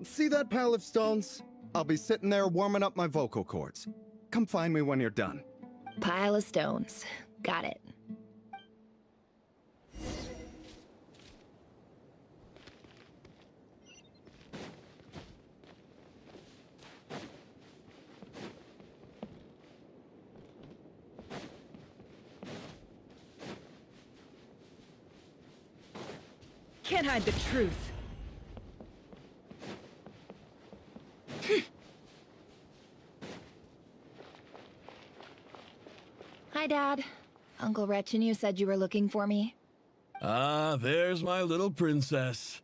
See that pile of stones? I'll be sitting there warming up my vocal cords. Come find me when you're done. Pile of stones. Got it. Can't hide the truth. Hi, Dad. Uncle Wretch and you said you were looking for me. Ah, there's my little princess.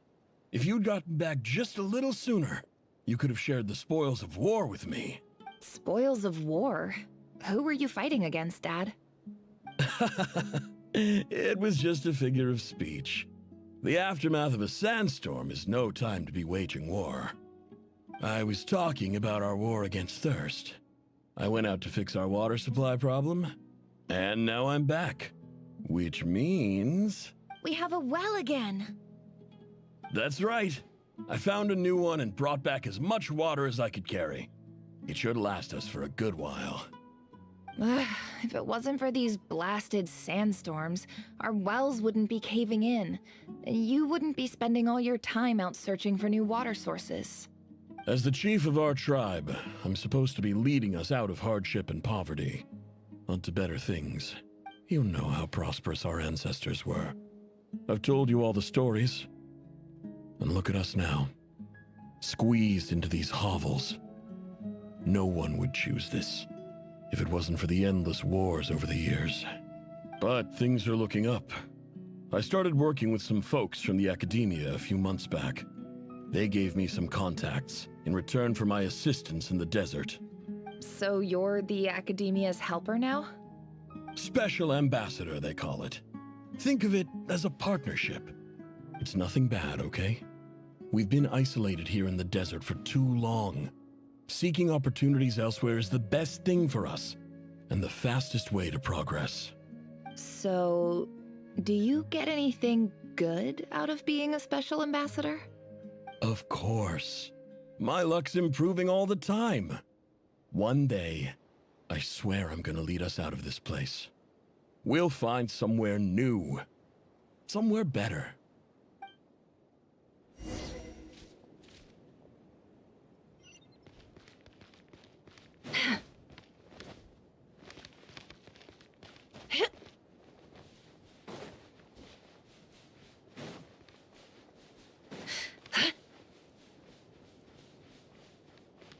If you'd gotten back just a little sooner, you could have shared the spoils of war with me. Spoils of war? Who were you fighting against, Dad? It was just a figure of speech. The aftermath of a sandstorm is no time to be waging war. I was talking about our war against thirst. I went out to fix our water supply problem, and now I'm back. Which means... We have a well again. That's right. I found a new one and brought back as much water as I could carry. It should last us for a good while. If it wasn't for these blasted sandstorms, our wells wouldn't be caving in. You wouldn't be spending all your time out searching for new water sources. As the chief of our tribe, I'm supposed to be leading us out of hardship and poverty, onto better things. You know how prosperous our ancestors were. I've told you all the stories. And look at us now, squeezed into these hovels. No one would choose this, if it wasn't for the endless wars over the years. But things are looking up. I started working with some folks from the academia a few months back. They gave me some contacts in return for my assistance in the desert. So you're the academia's helper now? Special ambassador, they call it. Think of it as a partnership. It's nothing bad, okay? We've been isolated here in the desert for too long. Seeking opportunities elsewhere is the best thing for us, and the fastest way to progress. So, do you get anything good out of being a special ambassador? Of course. My luck's improving all the time. One day, I swear I'm gonna lead us out of this place. We'll find somewhere new. Somewhere better.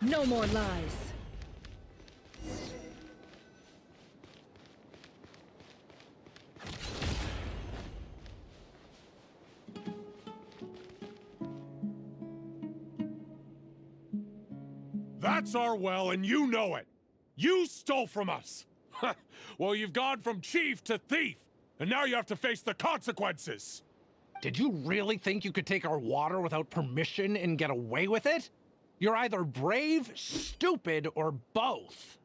No more lies. That's our well, and you know it. You stole from us. Well, you've gone from chief to thief, and now you have to face the consequences. Did you really think you could take our water without permission and get away with it? You're either brave, stupid, or both.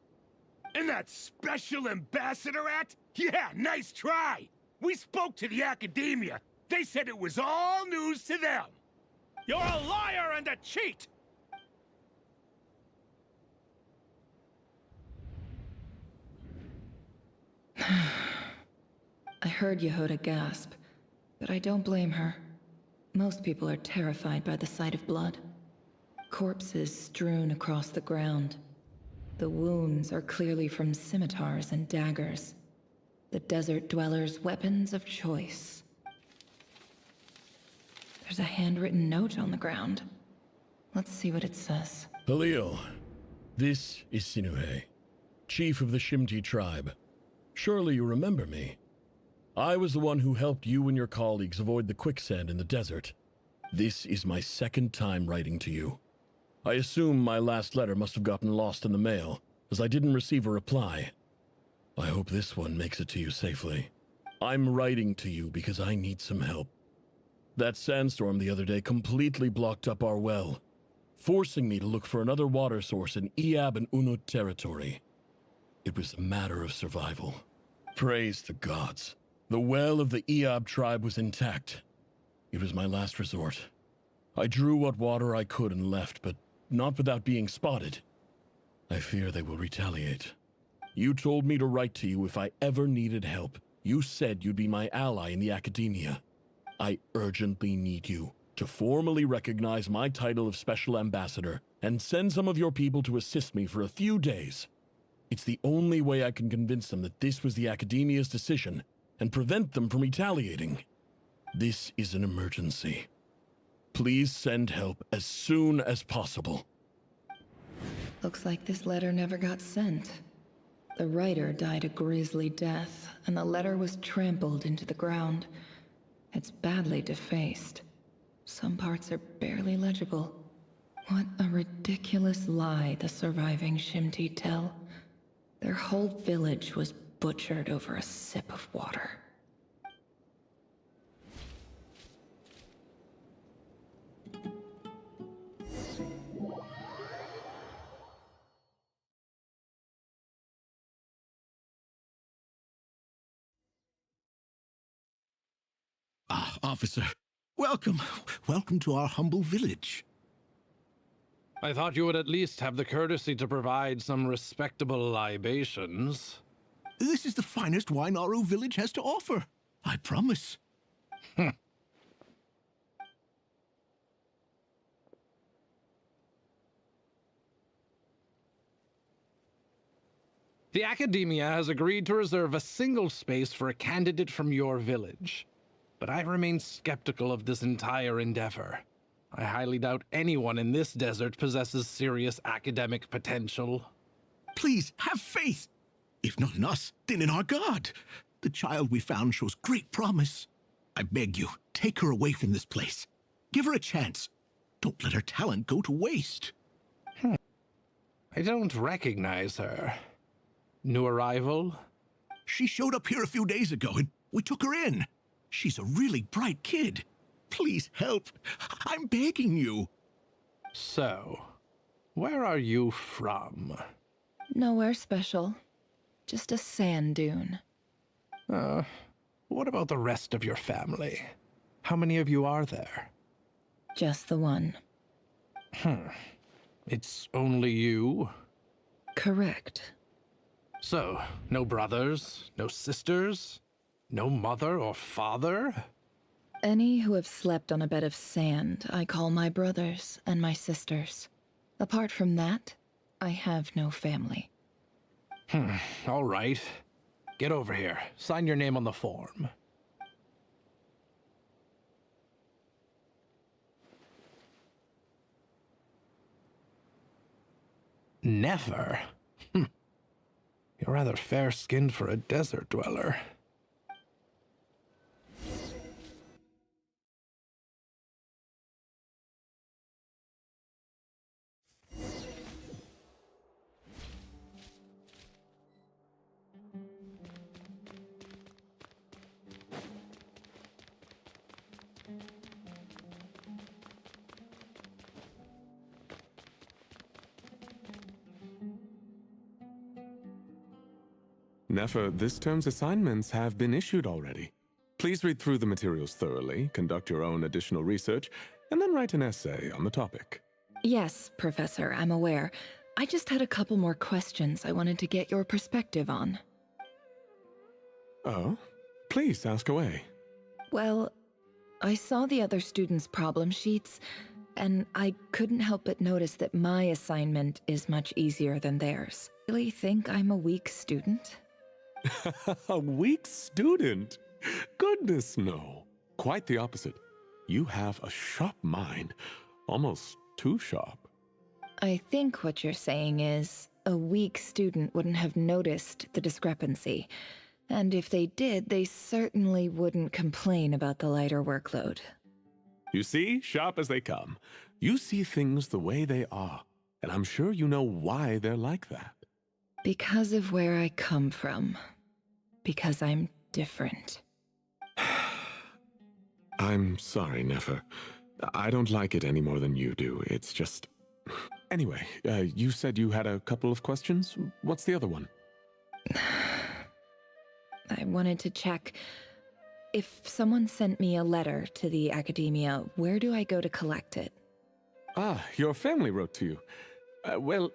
And that special ambassador act? Yeah, nice try. We spoke to the academia. They said it was all news to them. You're a liar and a cheat! I heard Yehuda gasp, but I don't blame her. Most people are terrified by the sight of blood. Corpses strewn across the ground. The wounds are clearly from scimitars and daggers. The desert dwellers' weapons of choice. There's a handwritten note on the ground. Let's see what it says. Halil, this is Sinuhe, chief of the Shimti tribe. Surely you remember me. I was the one who helped you and your colleagues avoid the quicksand in the desert. This is my second time writing to you. I assume my last letter must have gotten lost in the mail, as I didn't receive a reply. I hope this one makes it to you safely. I'm writing to you because I need some help. That sandstorm the other day completely blocked up our well, forcing me to look for another water source in Iab and Unut territory. It was a matter of survival. Praise the gods. The well of the Iab tribe was intact. It was my last resort. I drew what water I could and left, but not without being spotted. I fear they will retaliate. You told me to write to you if I ever needed help. You said you'd be my ally in the academia. I urgently need you to formally recognize my title of Special Ambassador and send some of your people to assist me for a few days. It's the only way I can convince them that this was the academia's decision and prevent them from retaliating. This is an emergency. Please send help as soon as possible. Looks like this letter never got sent. The writer died a grisly death, and the letter was trampled into the ground. It's badly defaced. Some parts are barely legible. What a ridiculous lie the surviving Shimti tell. Their whole village was butchered over a sip of water. Ah, officer. Welcome. Welcome to our humble village. I thought you would at least have the courtesy to provide some respectable libations. This is the finest wine our village has to offer. I promise. The Academia has agreed to reserve a single space for a candidate from your village. But I remain skeptical of this entire endeavor. I highly doubt anyone in this desert possesses serious academic potential. Please, have faith. If not in us, then in our God. The child we found shows great promise. I beg you, take her away from this place. Give her a chance. Don't let her talent go to waste. I don't recognize her. New arrival? She showed up here a few days ago, and we took her in. She's a really bright kid. Please help. I'm begging you. So, where are you from? Nowhere special. Just a sand dune. What about the rest of your family? How many of you are there? Just the one. It's only you? Correct. So, no brothers, no sisters, no mother or father? Any who have slept on a bed of sand, I call my brothers and my sisters. Apart from that, I have no family. All right. Get over here. Sign your name on the form. Nefer? You're rather fair-skinned for a desert dweller. Nefer, this term's assignments have been issued already. Please read through the materials thoroughly, conduct your own additional research, and then write an essay on the topic. Yes, Professor, I'm aware. I just had a couple more questions I wanted to get your perspective on. Oh? Please ask away. Well, I saw the other students' problem sheets, and I couldn't help but notice that my assignment is much easier than theirs. Really think I'm a weak student? A weak student? Goodness, no. Quite the opposite. You have a sharp mind. Almost too sharp. I think what you're saying is, a weak student wouldn't have noticed the discrepancy. And if they did, they certainly wouldn't complain about the lighter workload. You see, sharp as they come. You see things the way they are, and I'm sure you know why they're like that. Because of where I come from. Because I'm different. I'm sorry, Nefer. I don't like it any more than you do. It's just... Anyway, you said you had a couple of questions? What's the other one? I wanted to check. If someone sent me a letter to the Academia, where do I go to collect it? Ah, your family wrote to you. Well,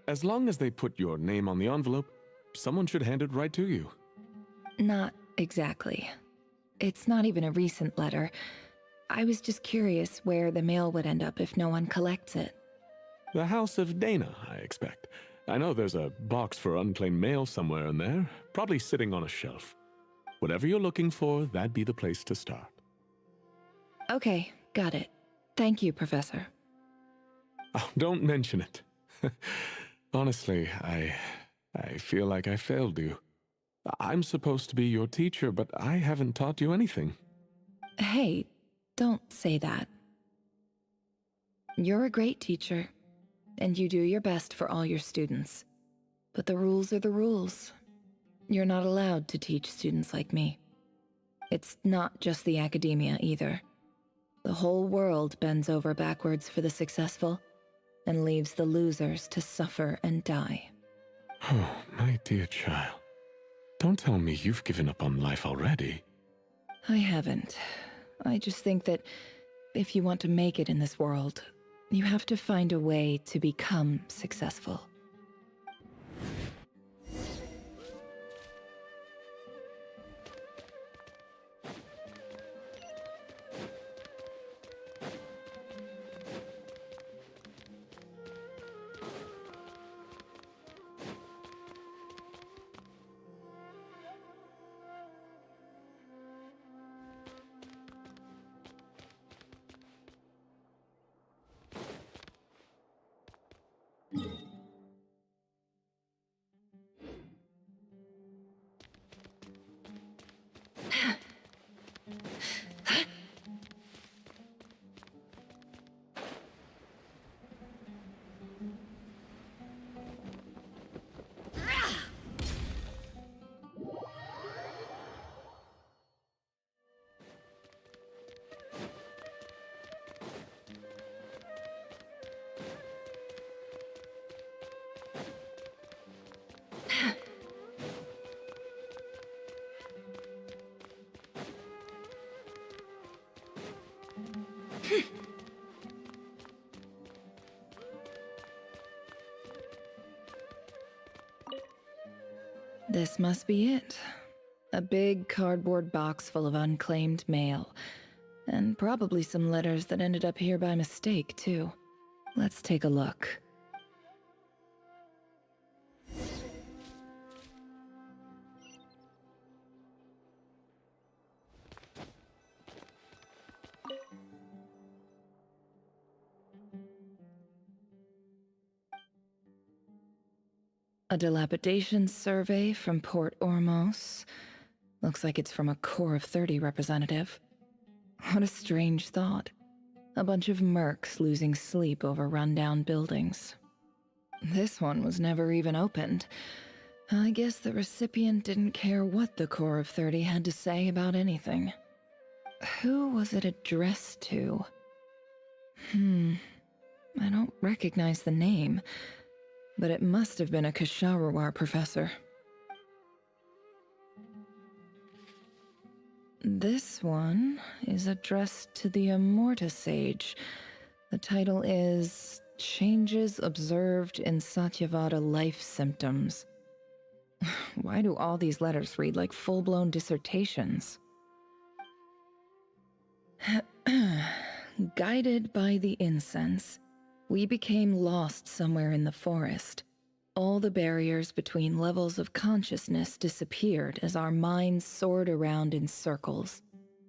as long as they put your name on the envelope, someone should hand it right to you. Not exactly. It's not even a recent letter. I was just curious where the mail would end up if no one collects it. The House of Dana, I expect. I know there's a box for unclaimed mail somewhere in there, probably sitting on a shelf. Whatever you're looking for, that'd be the place to start. Okay, got it. Thank you, Professor. Oh, don't mention it. Honestly, I feel like I failed you. I'm supposed to be your teacher, but I haven't taught you anything. Hey, don't say that. You're a great teacher, and you do your best for all your students. But the rules are the rules. You're not allowed to teach students like me. It's not just the academia either. The whole world bends over backwards for the successful, and leaves the losers to suffer and die. Oh, my dear child. Don't tell me you've given up on life already. I haven't. I just think that if you want to make it in this world, you have to find a way to become successful. This must be it. A big cardboard box full of unclaimed mail. And probably some letters that ended up here by mistake, too. Let's take a look. A dilapidation survey from Port Ormos. Looks like it's from a Core of 30 representative. What a strange thought. A bunch of mercs losing sleep over rundown buildings. This one was never even opened. I guess the recipient didn't care what the Core of 30 had to say about anything. Who was it addressed to? I don't recognize the name, but it must have been a Kasharawar professor. This one is addressed to the Immorta Sage. The title is Changes Observed in Satyavada Life Symptoms. Why do all these letters read like full-blown dissertations? Guided by the incense, we became lost somewhere in the forest. All the barriers between levels of consciousness disappeared as our minds soared around in circles,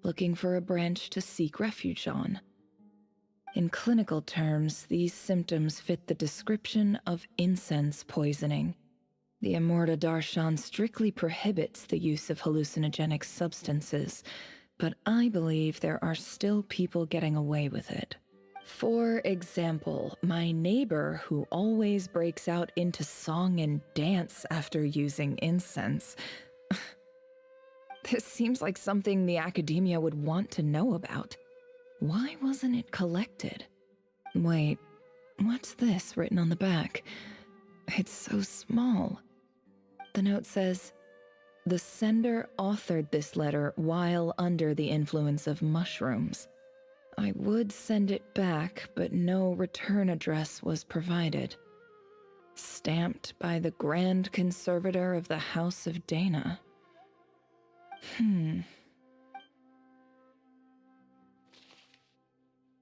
looking for a branch to seek refuge on. In clinical terms, these symptoms fit the description of incense poisoning. The Immorta Darshan strictly prohibits the use of hallucinogenic substances, but I believe there are still people getting away with it. For example, my neighbor who always breaks out into song and dance after using incense. This seems like something the academia would want to know about. Why wasn't it collected? Wait, what's this written on the back? It's so small. The note says, "The sender authored this letter while under the influence of mushrooms. I would send it back, but no return address was provided. Stamped by the Grand Conservator of the House of Dana."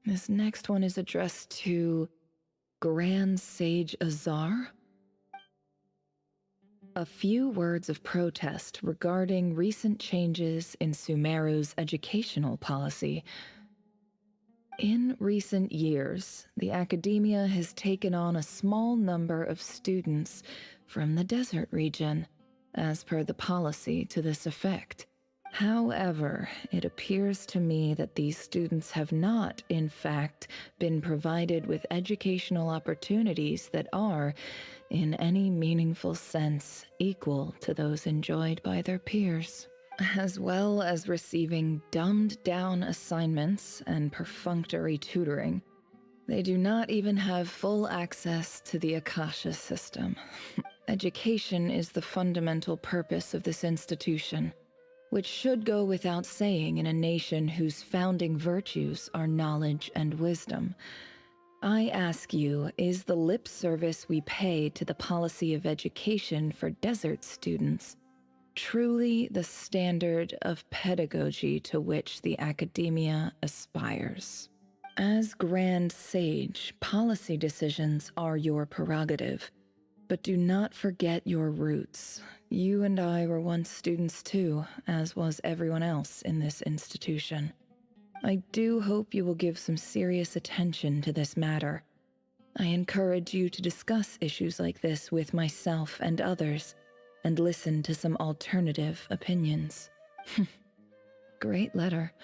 This next one is addressed to Grand Sage Azar. A few words of protest regarding recent changes in Sumeru's educational policy. In recent years, the academia has taken on a small number of students from the desert region, as per the policy to this effect. However, it appears to me that these students have not, in fact, been provided with educational opportunities that are, in any meaningful sense, equal to those enjoyed by their peers, as well as receiving dumbed-down assignments and perfunctory tutoring. They do not even have full access to the Akasha system. Education is the fundamental purpose of this institution, which should go without saying in a nation whose founding virtues are knowledge and wisdom. I ask you, is the lip service we pay to the policy of education for desert students truly the standard of pedagogy to which the academia aspires? As Grand Sage, policy decisions are your prerogative, but do not forget your roots. You and I were once students too, as was everyone else in this institution. I do hope you will give some serious attention to this matter. I encourage you to discuss issues like this with myself and others, and listen to some alternative opinions. Great letter.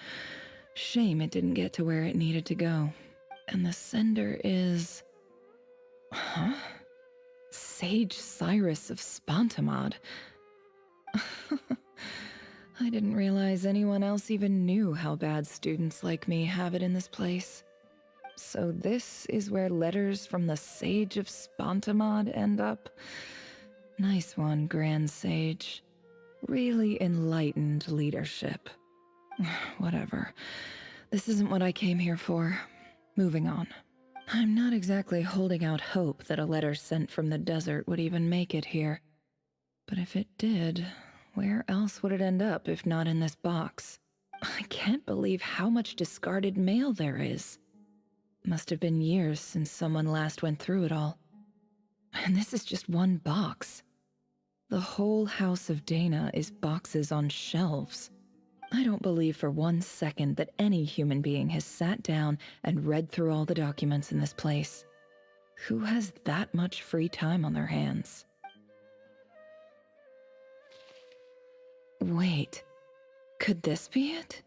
Shame it didn't get to where it needed to go. And the sender is... Huh? Sage Cyrus of Spontamod. I didn't realize anyone else even knew how bad students like me have it in this place. So this is where letters from the Sage of Spontamod end up? Nice one, Grand Sage. Really enlightened leadership. Whatever. This isn't what I came here for. Moving on. I'm not exactly holding out hope that a letter sent from the desert would even make it here. But if it did, where else would it end up if not in this box? I can't believe how much discarded mail there is. Must have been years since someone last went through it all. And this is just one box. The whole House of Dana is boxes on shelves. I don't believe for 1 second that any human being has sat down and read through all the documents in this place. Who has that much free time on their hands? Wait, could this be it?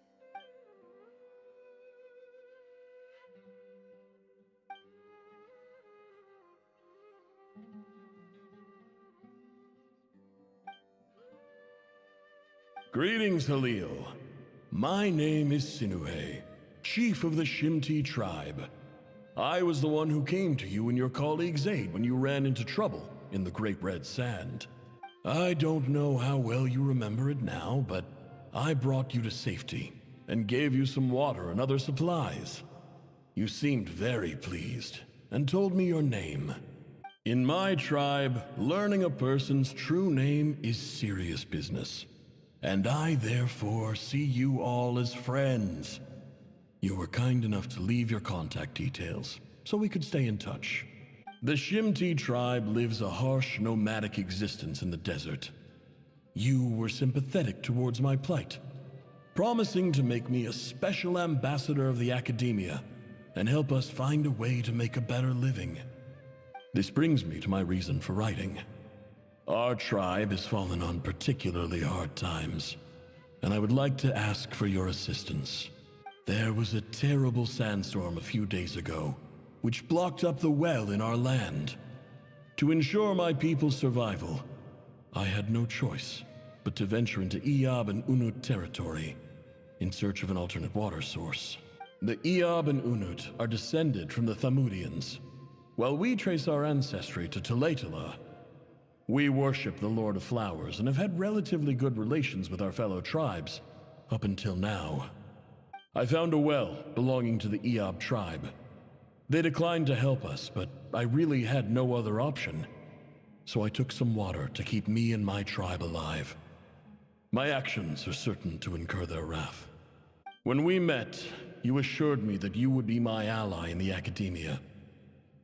Greetings, Halil. My name is Sinuhe, chief of the Shimti tribe. I was the one who came to you and your colleague's aid when you ran into trouble in the Great Red Sand. I don't know how well you remember it now, but I brought you to safety and gave you some water and other supplies. You seemed very pleased and told me your name. In my tribe, learning a person's true name is serious business. And I therefore see you all as friends. You were kind enough to leave your contact details, so we could stay in touch. The Shimti tribe lives a harsh, nomadic existence in the desert. You were sympathetic towards my plight, promising to make me a special ambassador of the academia and help us find a way to make a better living. This brings me to my reason for writing. Our tribe has fallen on particularly hard times, and I would like to ask for your assistance. There was a terrible sandstorm a few days ago, which blocked up the well in our land. To ensure my people's survival, I had no choice but to venture into Eob and Unut territory in search of an alternate water source. The Eob and Unut are descended from the Thamudians, while we trace our ancestry to Tulatala. We worship the Lord of Flowers and have had relatively good relations with our fellow tribes, up until now. I found a well belonging to the Eob tribe. They declined to help us, but I really had no other option. So I took some water to keep me and my tribe alive. My actions are certain to incur their wrath. When we met, you assured me that you would be my ally in the academia.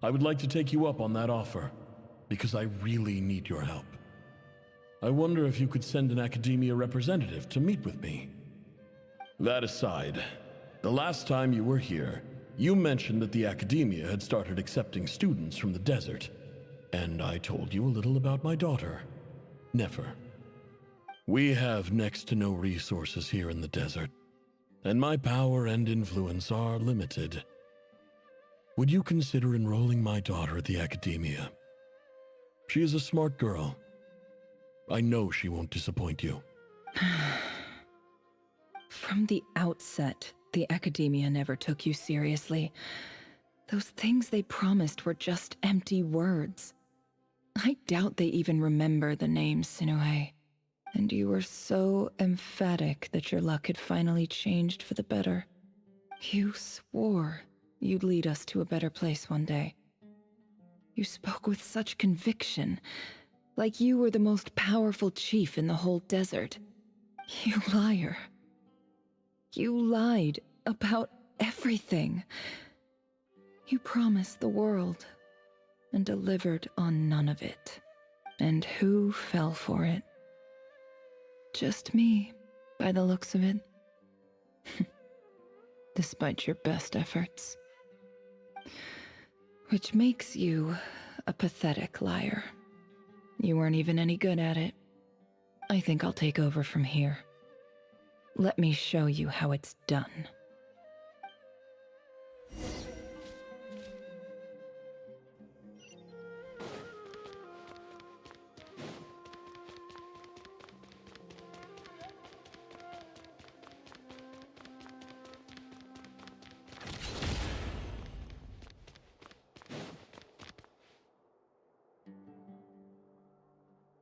I would like to take you up on that offer, because I really need your help. I wonder if you could send an academia representative to meet with me. That aside, the last time you were here, You mentioned that the academia had started accepting students from the desert, and I told you a little about my daughter, Nefer. We have next to no resources here in the desert, and my power and influence are limited. Would you consider enrolling my daughter at the academia? She is a smart girl. I know she won't disappoint you. From the outset, the academia never took you seriously. Those things they promised were just empty words. I doubt they even remember the name Sinuhe. And you were so emphatic that your luck had finally changed for the better. You swore you'd lead us to a better place one day. You spoke with such conviction, like you were the most powerful chief in the whole desert. You liar. You lied about everything. You promised the world and delivered on none of it. And who fell for it? Just me, by the looks of it. Despite your best efforts. Which makes you a pathetic liar. You weren't even any good at it. I think I'll take over from here. Let me show you how it's done.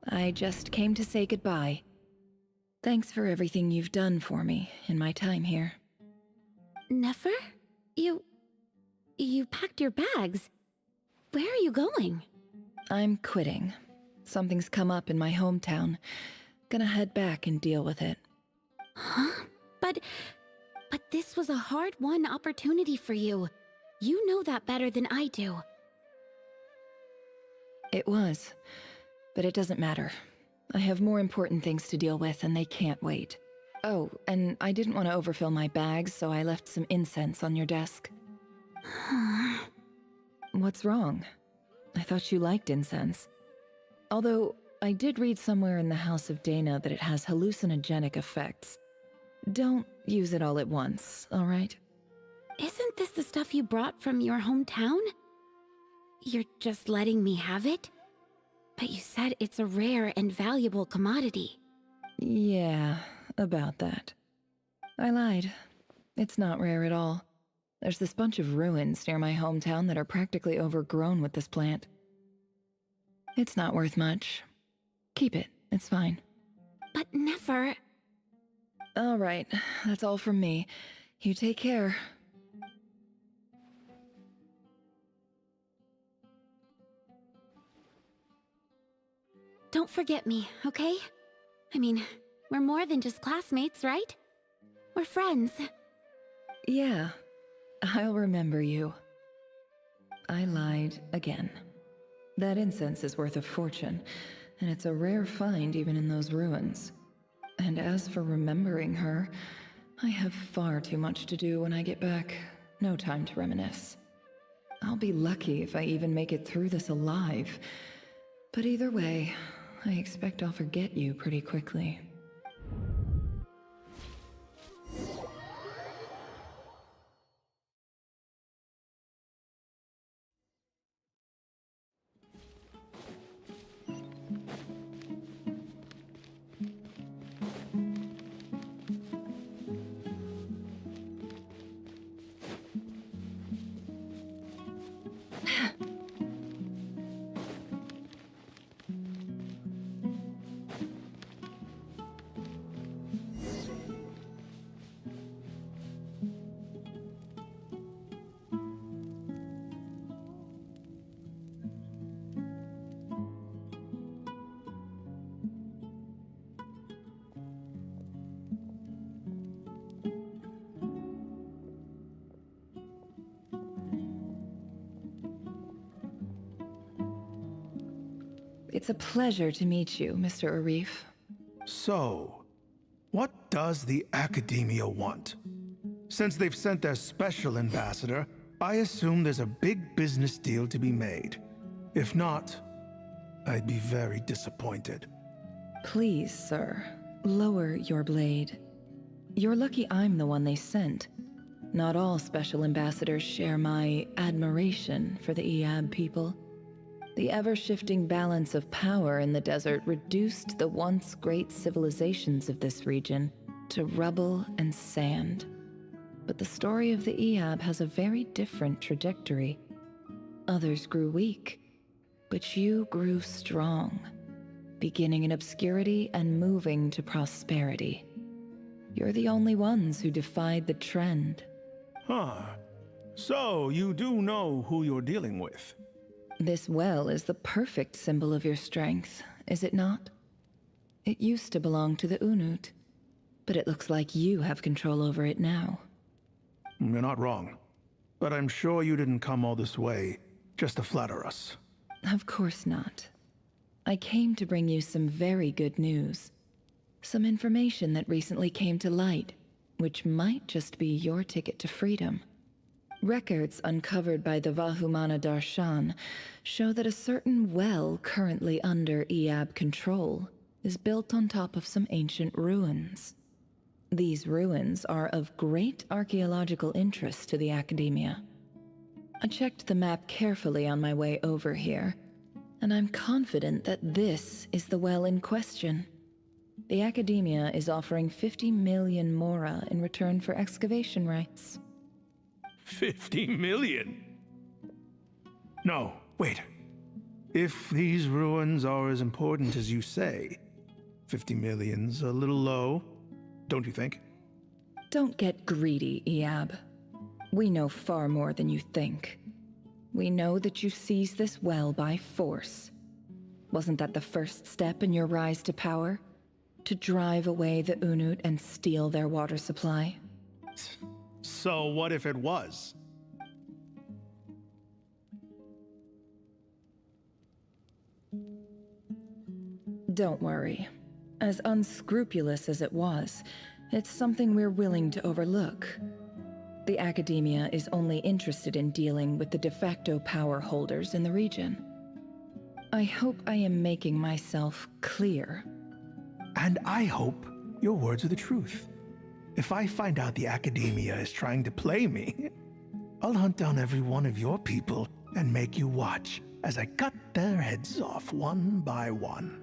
I just came to say goodbye. Thanks for everything you've done for me in my time here. Nefer? You packed your bags. Where are you going? I'm quitting. Something's come up in my hometown. Gonna head back and deal with it. Huh? But this was a hard-won opportunity for you. You know that better than I do. It was. But it doesn't matter. I have more important things to deal with, and they can't wait. Oh, and I didn't want to overfill my bags, so I left some incense on your desk. What's wrong? I thought you liked incense. Although, I did read somewhere in the House of Dana that it has hallucinogenic effects. Don't use it all at once, all right? Isn't this the stuff you brought from your hometown? You're just letting me have it? But you said it's a rare and valuable commodity. Yeah, about that. I lied. It's not rare at all. There's this bunch of ruins near my hometown that are practically overgrown with this plant. It's not worth much. Keep it, it's fine. But Nefer... All right, that's all from me. You take care. Don't forget me, okay? I mean, we're more than just classmates, right? We're friends. Yeah, I'll remember you. I lied again. That incense is worth a fortune, and it's a rare find even in those ruins. And as for remembering her, I have far too much to do when I get back. No time to reminisce. I'll be lucky if I even make it through this alive. But either way, I expect I'll forget you pretty quickly. It's a pleasure to meet you, Mr. Arif. So, what does the Academia want? Since they've sent their special ambassador, I assume there's a big business deal to be made. If not, I'd be very disappointed. Please, sir, lower your blade. You're lucky I'm the one they sent. Not all special ambassadors share my admiration for the Eab people. The ever-shifting balance of power in the desert reduced the once great civilizations of this region to rubble and sand. But the story of the Eab has a very different trajectory. Others grew weak, but you grew strong, beginning in obscurity and moving to prosperity. You're the only ones who defied the trend. Huh. So, you do know who you're dealing with? This well is the perfect symbol of your strength, is it not? It used to belong to the Unut, but it looks like you have control over it now. You're not wrong. But I'm sure you didn't come all this way just to flatter us. Of course not. I came to bring you some very good news. Some information that recently came to light, which might just be your ticket to freedom. Records uncovered by the Vahumana Darshan show that a certain well currently under Eab control is built on top of some ancient ruins. These ruins are of great archaeological interest to the Academia. I checked the map carefully on my way over here, and I'm confident that this is the well in question. The Academia is offering 50 million mora in return for excavation rights. 50 million? No, wait. If these ruins are as important as you say, 50 million's a little low, don't you think? Don't get greedy, Eab. We know far more than you think. We know that you seized this well by force. Wasn't that the first step in your rise to power? To drive away the Unut and steal their water supply? So what if it was? Don't worry. As unscrupulous as it was, it's something we're willing to overlook. The Academia is only interested in dealing with the de facto power holders in the region. I hope I am making myself clear. And I hope your words are the truth. If I find out the Academia is trying to play me, I'll hunt down every one of your people and make you watch as I cut their heads off one by one.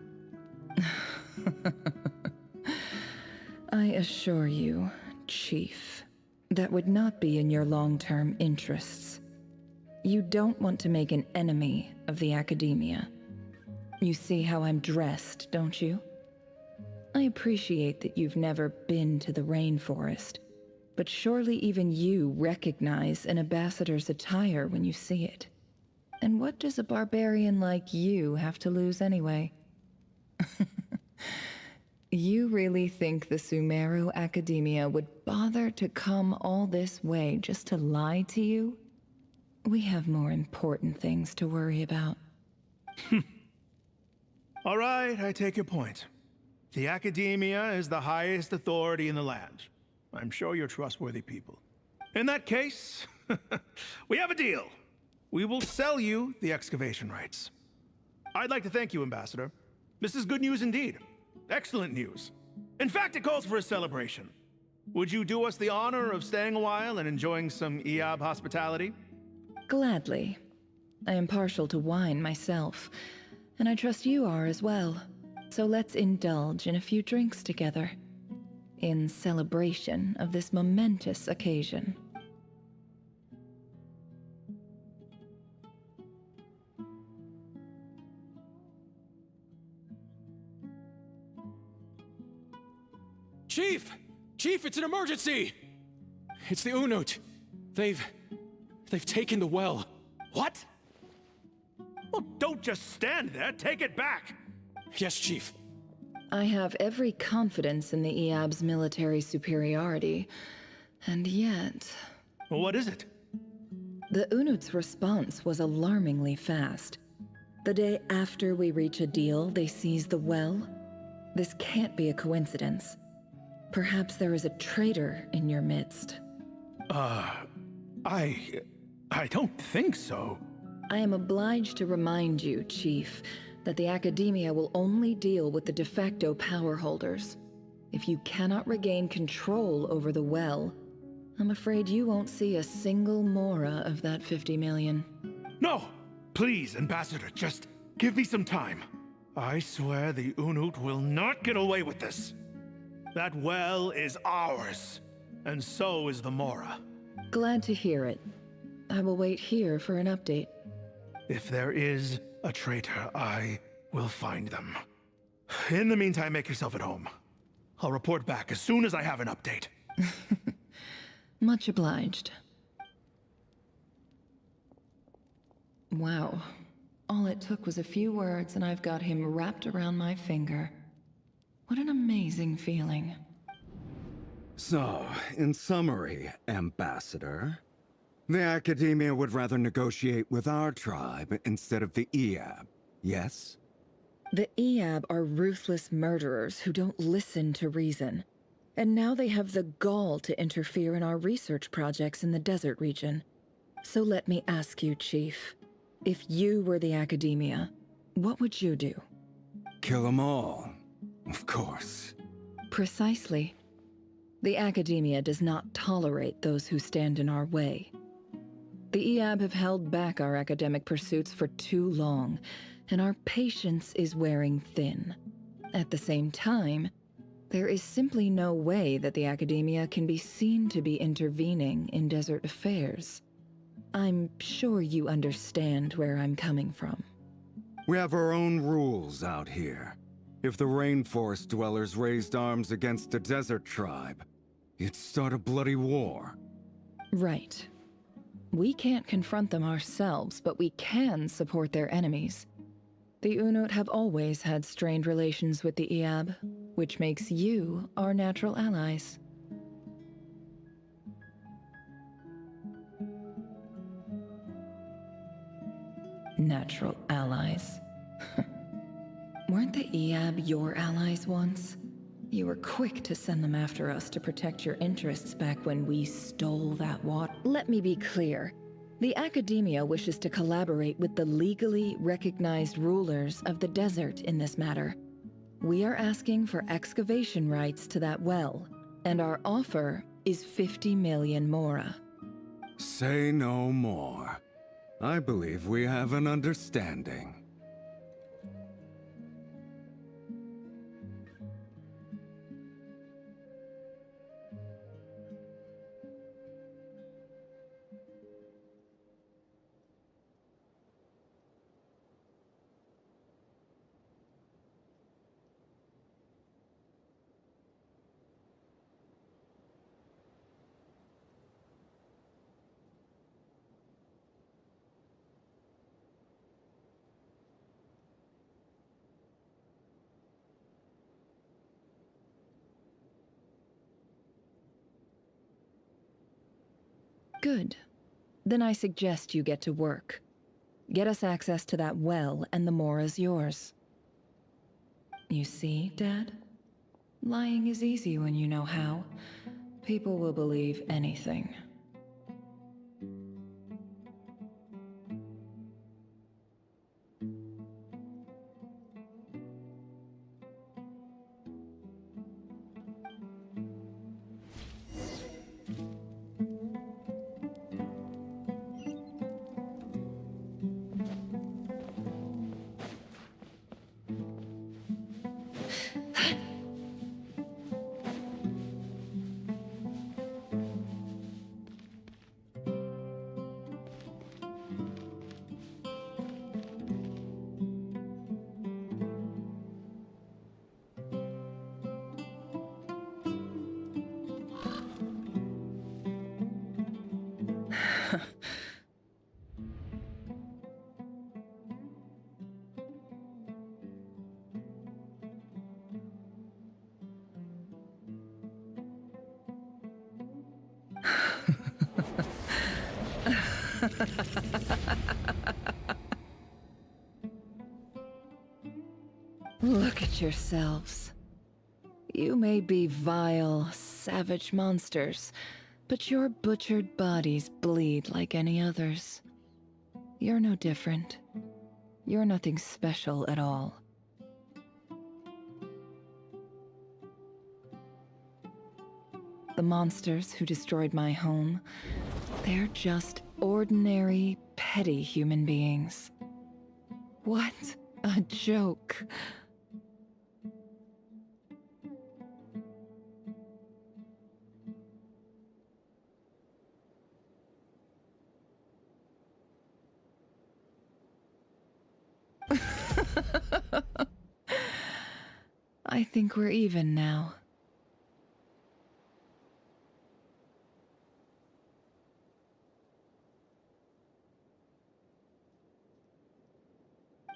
I assure you, Chief, that would not be in your long-term interests. You don't want to make an enemy of the Academia. You see how I'm dressed, don't you? I appreciate that you've never been to the rainforest, but surely even you recognize an ambassador's attire when you see it. And what does a barbarian like you have to lose anyway? You really think the Sumeru Academia would bother to come all this way just to lie to you? We have more important things to worry about. All right, I take your point. The Academia is the highest authority in the land. I'm sure you're trustworthy people. In that case, we have a deal. We will sell you the excavation rights. I'd like to thank you, Ambassador. This is good news indeed. Excellent news. In fact, it calls for a celebration. Would you do us the honor of staying a while and enjoying some Eab hospitality? Gladly. I am partial to wine myself, and I trust you are as well. So let's indulge in a few drinks together, in celebration of this momentous occasion. Chief! Chief, it's an emergency! It's the Unut. They've taken the well. What? Well, don't just stand there. Take it back. Yes, Chief. I have every confidence in the Eab's military superiority, and yet... What is it? The Unut's response was alarmingly fast. The day after we reach a deal, they seize the well. This can't be a coincidence. Perhaps there is a traitor in your midst. I don't think so. I am obliged to remind you, Chief, that the Academia will only deal with the de facto power holders. If you cannot regain control over the well, I'm afraid you won't see a single mora of that 50 million. No! Please, Ambassador, just give me some time. I swear the Unut will not get away with this. That well is ours, and so is the mora. Glad to hear it. I will wait here for an update. If there is a traitor, I will find them. In the meantime, make yourself at home. I'll report back as soon as I have an update. Much obliged. Wow. All it took was a few words and I've got him wrapped around my finger. What an amazing feeling. So, in summary, Ambassador, the Academia would rather negotiate with our tribe instead of the Eab, yes? The Eab are ruthless murderers who don't listen to reason. And now they have the gall to interfere in our research projects in the desert region. So let me ask you, Chief. If you were the Academia, what would you do? Kill them all, of course. Precisely. The Academia does not tolerate those who stand in our way. The Eab have held back our academic pursuits for too long, and our patience is wearing thin. At the same time, there is simply no way that the Academia can be seen to be intervening in desert affairs. I'm sure you understand where I'm coming from. We have our own rules out here. If the rainforest dwellers raised arms against a desert tribe, you'd start a bloody war. Right. We can't confront them ourselves, but we can support their enemies. The Unut have always had strained relations with the Eab, which makes you our natural allies. Natural allies. Weren't the Eab your allies once? You were quick to send them after us to protect your interests back when we stole that water. Let me be clear. The Academia wishes to collaborate with the legally recognized rulers of the desert in this matter. We are asking for excavation rights to that well, and our offer is 50 million mora. Say no more. I believe we have an understanding. Good. Then I suggest you get to work. Get us access to that well, and the mora's yours. You see, Dad? Lying is easy when you know how. People will believe anything. Look at yourselves. You may be vile, savage monsters, But your butchered bodies bleed like any others. You're no different. You're nothing special at all. The monsters who destroyed my home, they're just ordinary, petty human beings. What a joke. I think we're even now.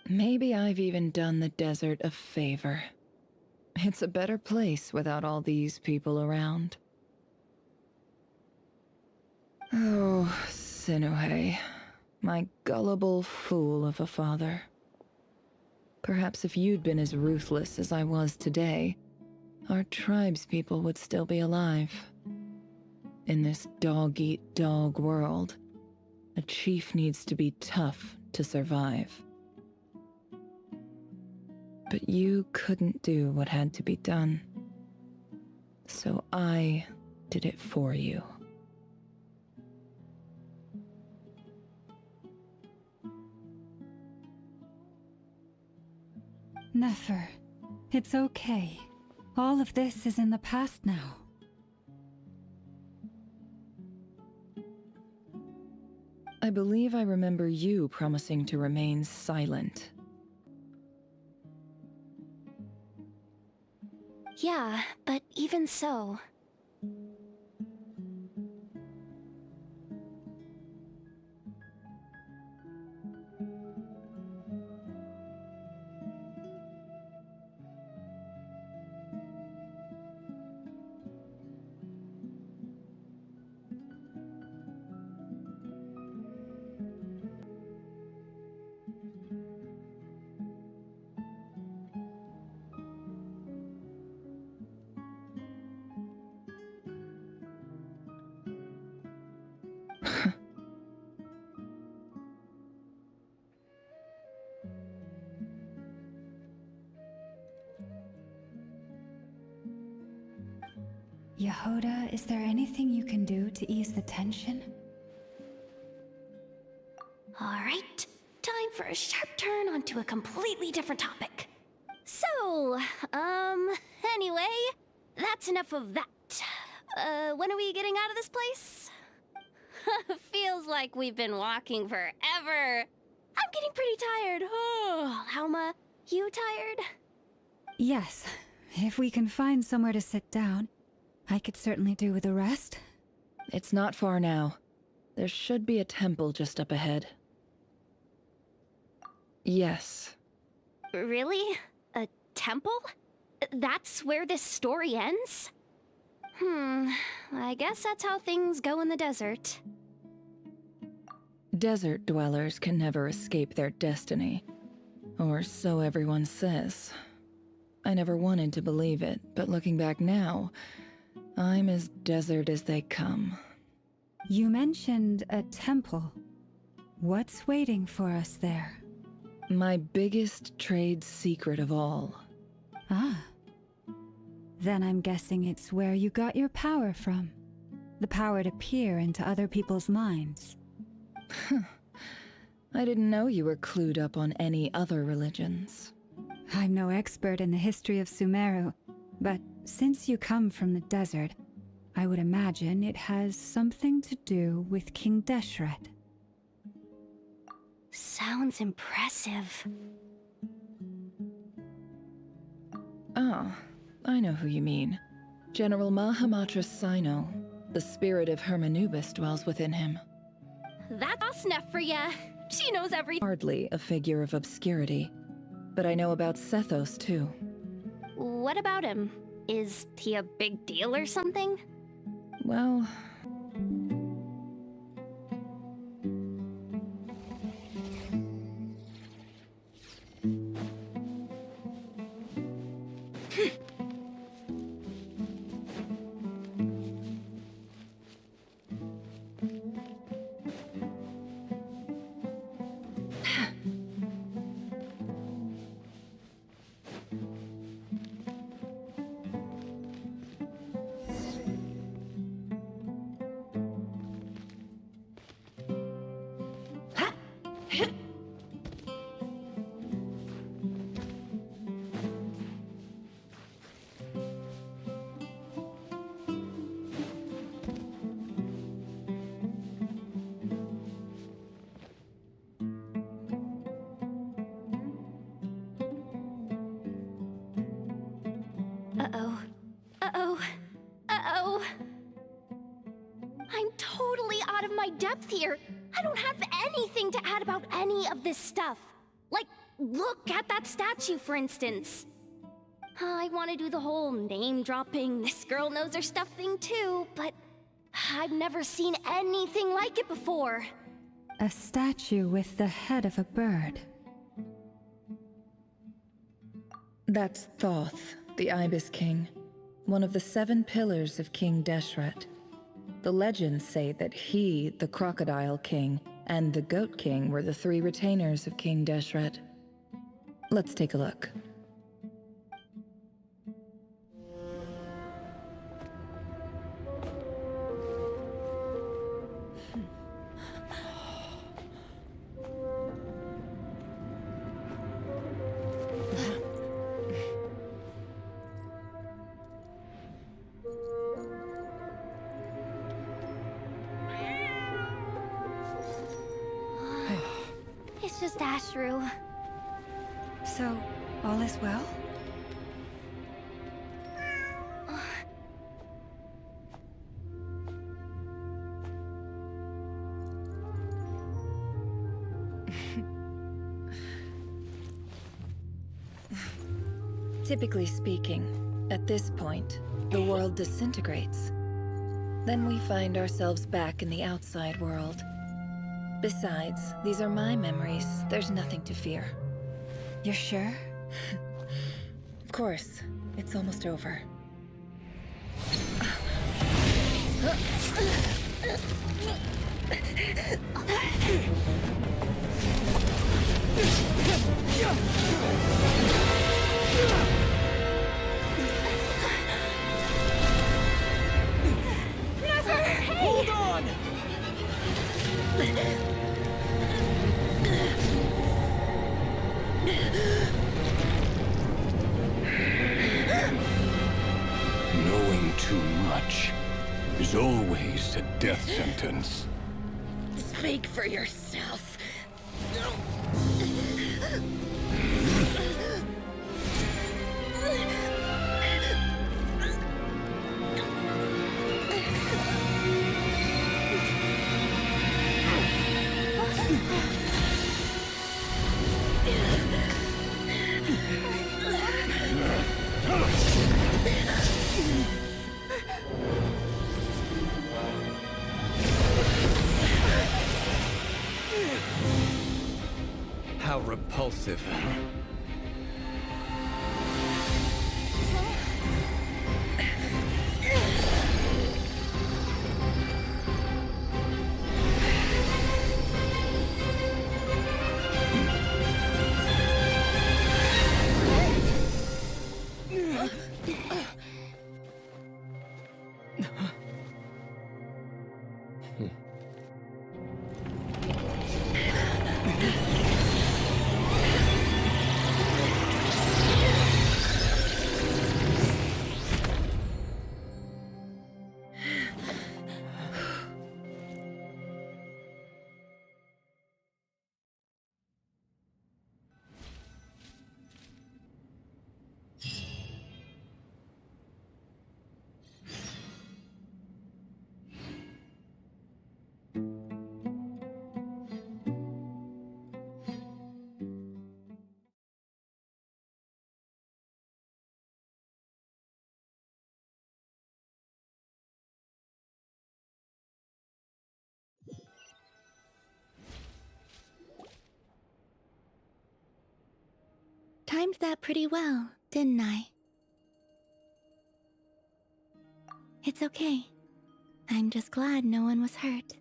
Maybe I've even done the desert a favor. It's a better place without all these people around. Oh, Sinuhe, my gullible fool of a father. Perhaps if you'd been as ruthless as I was today, our tribespeople would still be alive. In this dog-eat-dog world, a chief needs to be tough to survive. But you couldn't do what had to be done. So I did it for you. Nefer, it's okay. All of this is in the past now. I believe I remember you promising to remain silent. Yeah, but even so... Yehoda, is there anything you can do to ease the tension? Alright, time for a sharp turn onto a completely different topic. So, anyway, that's enough of that. When are we getting out of this place? Feels like we've been walking forever. I'm getting pretty tired. Oh, Lauma, you tired? Yes. If we can find somewhere to sit down, I could certainly do with a rest. It's not far now. There should be a temple just up ahead. Yes. Really? A temple? That's where this story ends? I guess that's how things go in the desert. Desert dwellers can never escape their destiny. Or so everyone says. I never wanted to believe it, but looking back now, I'm as desert as they come. You mentioned a temple. What's waiting for us there? My biggest trade secret of all. Ah. Then I'm guessing it's where you got your power from. The power to peer into other people's minds. I didn't know you were clued up on any other religions. I'm no expert in the history of Sumeru, but since you come from the desert, I would imagine it has something to do with King Deshret. Sounds impressive. Ah, I know who you mean. General Mahamatra Sino. The spirit of Hermanubis dwells within him. That's enough for ya. She knows everything. Hardly a figure of obscurity. But I know about Sethos, too. What about him? Is he a big deal or something? Well... Hello! I'm totally out of my depth here. I don't have anything to add about any of this stuff. Like, look at that statue, for instance. I want to do the whole name-dropping, this girl knows her stuff thing too, but I've never seen anything like it before. A statue with the head of a bird. That's Thoth, the Ibis King, one of the 7 pillars of King Deshret. The legends say that he, the Crocodile King, and the Goat King were the 3 retainers of King Deshret. Let's take a look. It's just Ashru. So, all is well? Typically speaking, at this point, the world disintegrates. Then we find ourselves back in the outside world. Besides, these are my memories. There's nothing to fear. You're sure? Of course. It's almost over. Nefer, hey! Hold on! Knowing too much is always a death sentence. Speak for yourself. How repulsive. Timed that pretty well, didn't I? It's okay. I'm just glad no one was hurt.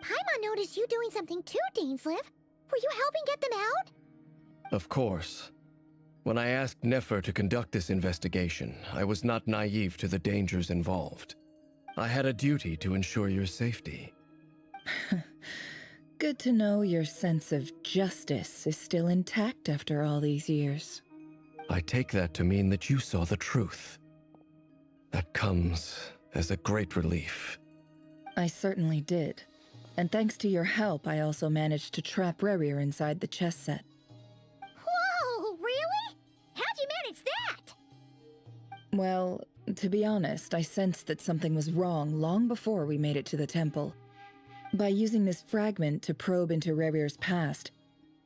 Paimon noticed you doing something too, Dainsleif. Were you helping get them out? Of course. When I asked Nefer to conduct this investigation, I was not naive to the dangers involved. I had a duty to ensure your safety. Good to know your sense of justice is still intact after all these years. I take that to mean that you saw the truth. That comes as a great relief. I certainly did. And thanks to your help, I also managed to trap Rerir inside the chess set. Whoa, really? How'd you manage that? Well, To be honest, I sensed that something was wrong long before we made it to the temple. By using this fragment to probe into Rerir's past,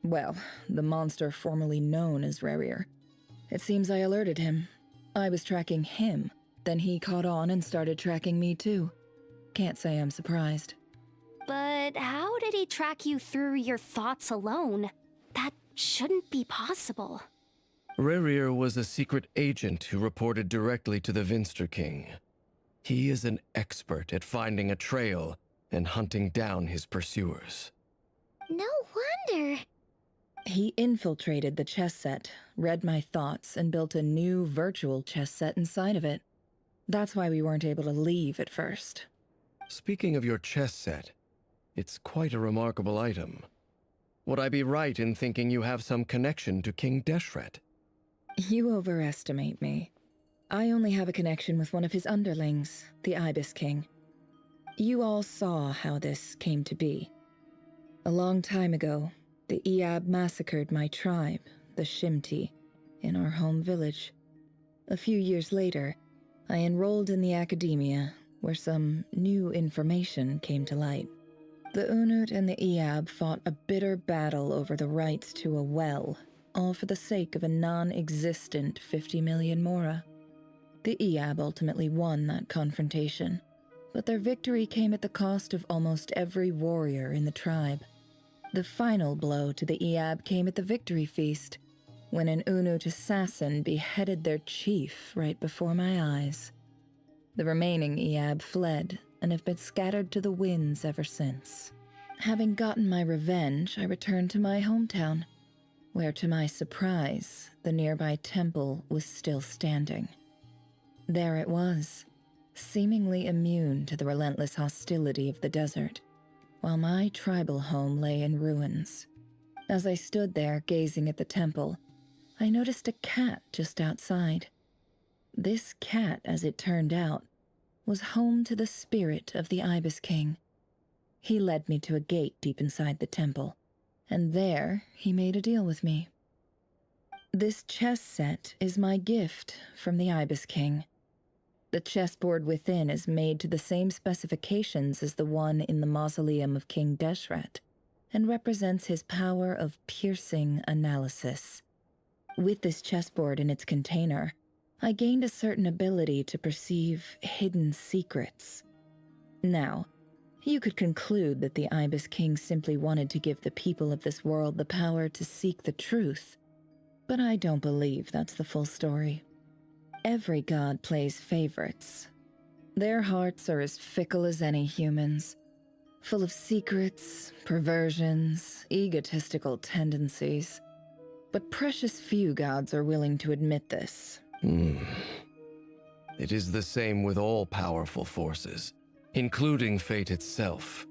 well, the monster formerly known as Rerir, it seems I alerted him. I was tracking him, then he caught on and started tracking me too. Can't say I'm surprised. But how did he track you through your thoughts alone? That shouldn't be possible. Rerir was a secret agent who reported directly to the Vinster King. He is an expert at finding a trail and hunting down his pursuers. No wonder. He infiltrated the chess set, read my thoughts, and built a new virtual chess set inside of it. That's why we weren't able to leave at first. Speaking of your chess set, it's quite a remarkable item. Would I be right in thinking you have some connection to King Deshret? You overestimate me. I only have a connection with one of his underlings, the Ibis King. You all saw how this came to be. A long time ago, the Iab massacred my tribe, the Shimti, in our home village. A few years later, I enrolled in the academia, where some new information came to light. The Unut and the Iab fought a bitter battle over the rights to a well, all for the sake of a non-existent 50 million mora. The Iab ultimately won that confrontation, but their victory came at the cost of almost every warrior in the tribe. The final blow to the Iab came at the victory feast, when an Unut assassin beheaded their chief right before my eyes. The remaining Iab fled and have been scattered to the winds ever since. Having gotten my revenge, I returned to my hometown, where to my surprise, the nearby temple was still standing. There it was, seemingly immune to the relentless hostility of the desert, while my tribal home lay in ruins. As I stood there gazing at the temple, I noticed a cat just outside. This cat, as it turned out, was home to the spirit of the Ibis King. He led me to a gate deep inside the temple, and there he made a deal with me. This chess set is my gift from the Ibis King. The chessboard within is made to the same specifications as the one in the mausoleum of King Deshret, and represents his power of piercing analysis. With this chessboard in its container, I gained a certain ability to perceive hidden secrets. Now, you could conclude that the Ibis King simply wanted to give the people of this world the power to seek the truth, but I don't believe that's the full story. Every god plays favorites. Their hearts are as fickle as any human's, full of secrets, perversions, egotistical tendencies. But precious few gods are willing to admit this. It is the same with all powerful forces, including fate itself.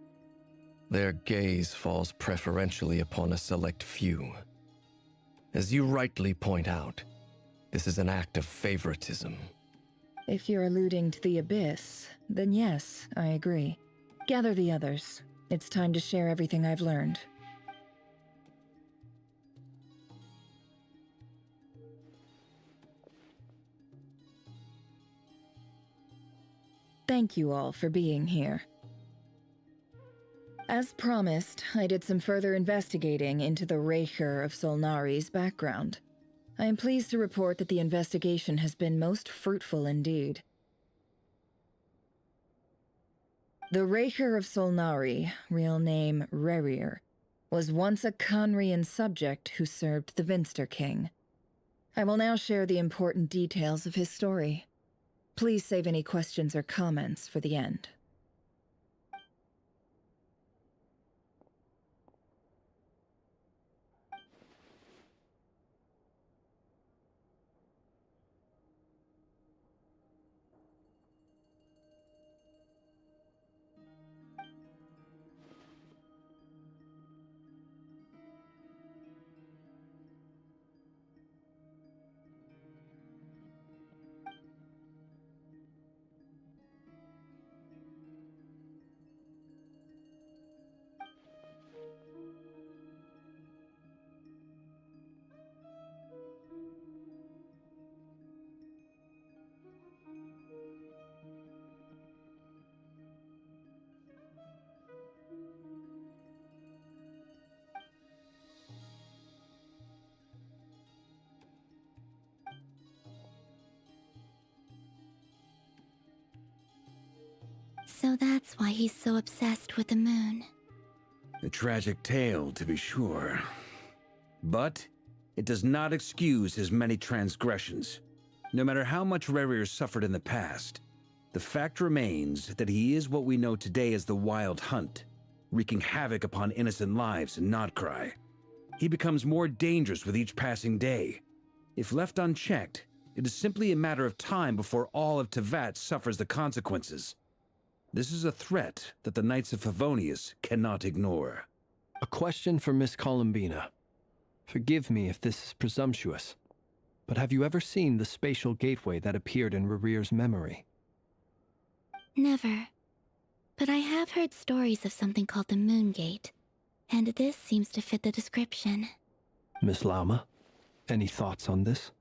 Their gaze falls preferentially upon a select few. As you rightly point out, this is an act of favoritism. If you're alluding to the Abyss, then yes, I agree. Gather the others. It's time to share everything I've learned. Thank you all for being here. As promised, I did some further investigating into the Recher of Solnari's background. I am pleased to report that the investigation has been most fruitful indeed. The Recher of Solnari, real name Rerir, was once a Khanrian subject who served the Vinster King. I will now share the important details of his story. Please save any questions or comments for the end. So that's why he's so obsessed with the moon. A tragic tale, to be sure. But it does not excuse his many transgressions. No matter how much Rerir suffered in the past, the fact remains that he is what we know today as the Wild Hunt, wreaking havoc upon innocent lives in Notcry. He becomes more dangerous with each passing day. If left unchecked, it is simply a matter of time before all of Tevat suffers the consequences. This is a threat that the Knights of Favonius cannot ignore. A question for Miss Columbina. Forgive me if this is presumptuous, but have you ever seen the spatial gateway that appeared in Rerir's memory? Never. But I have heard stories of something called the Moon Gate, and this seems to fit the description. Miss Lauma, any thoughts on this?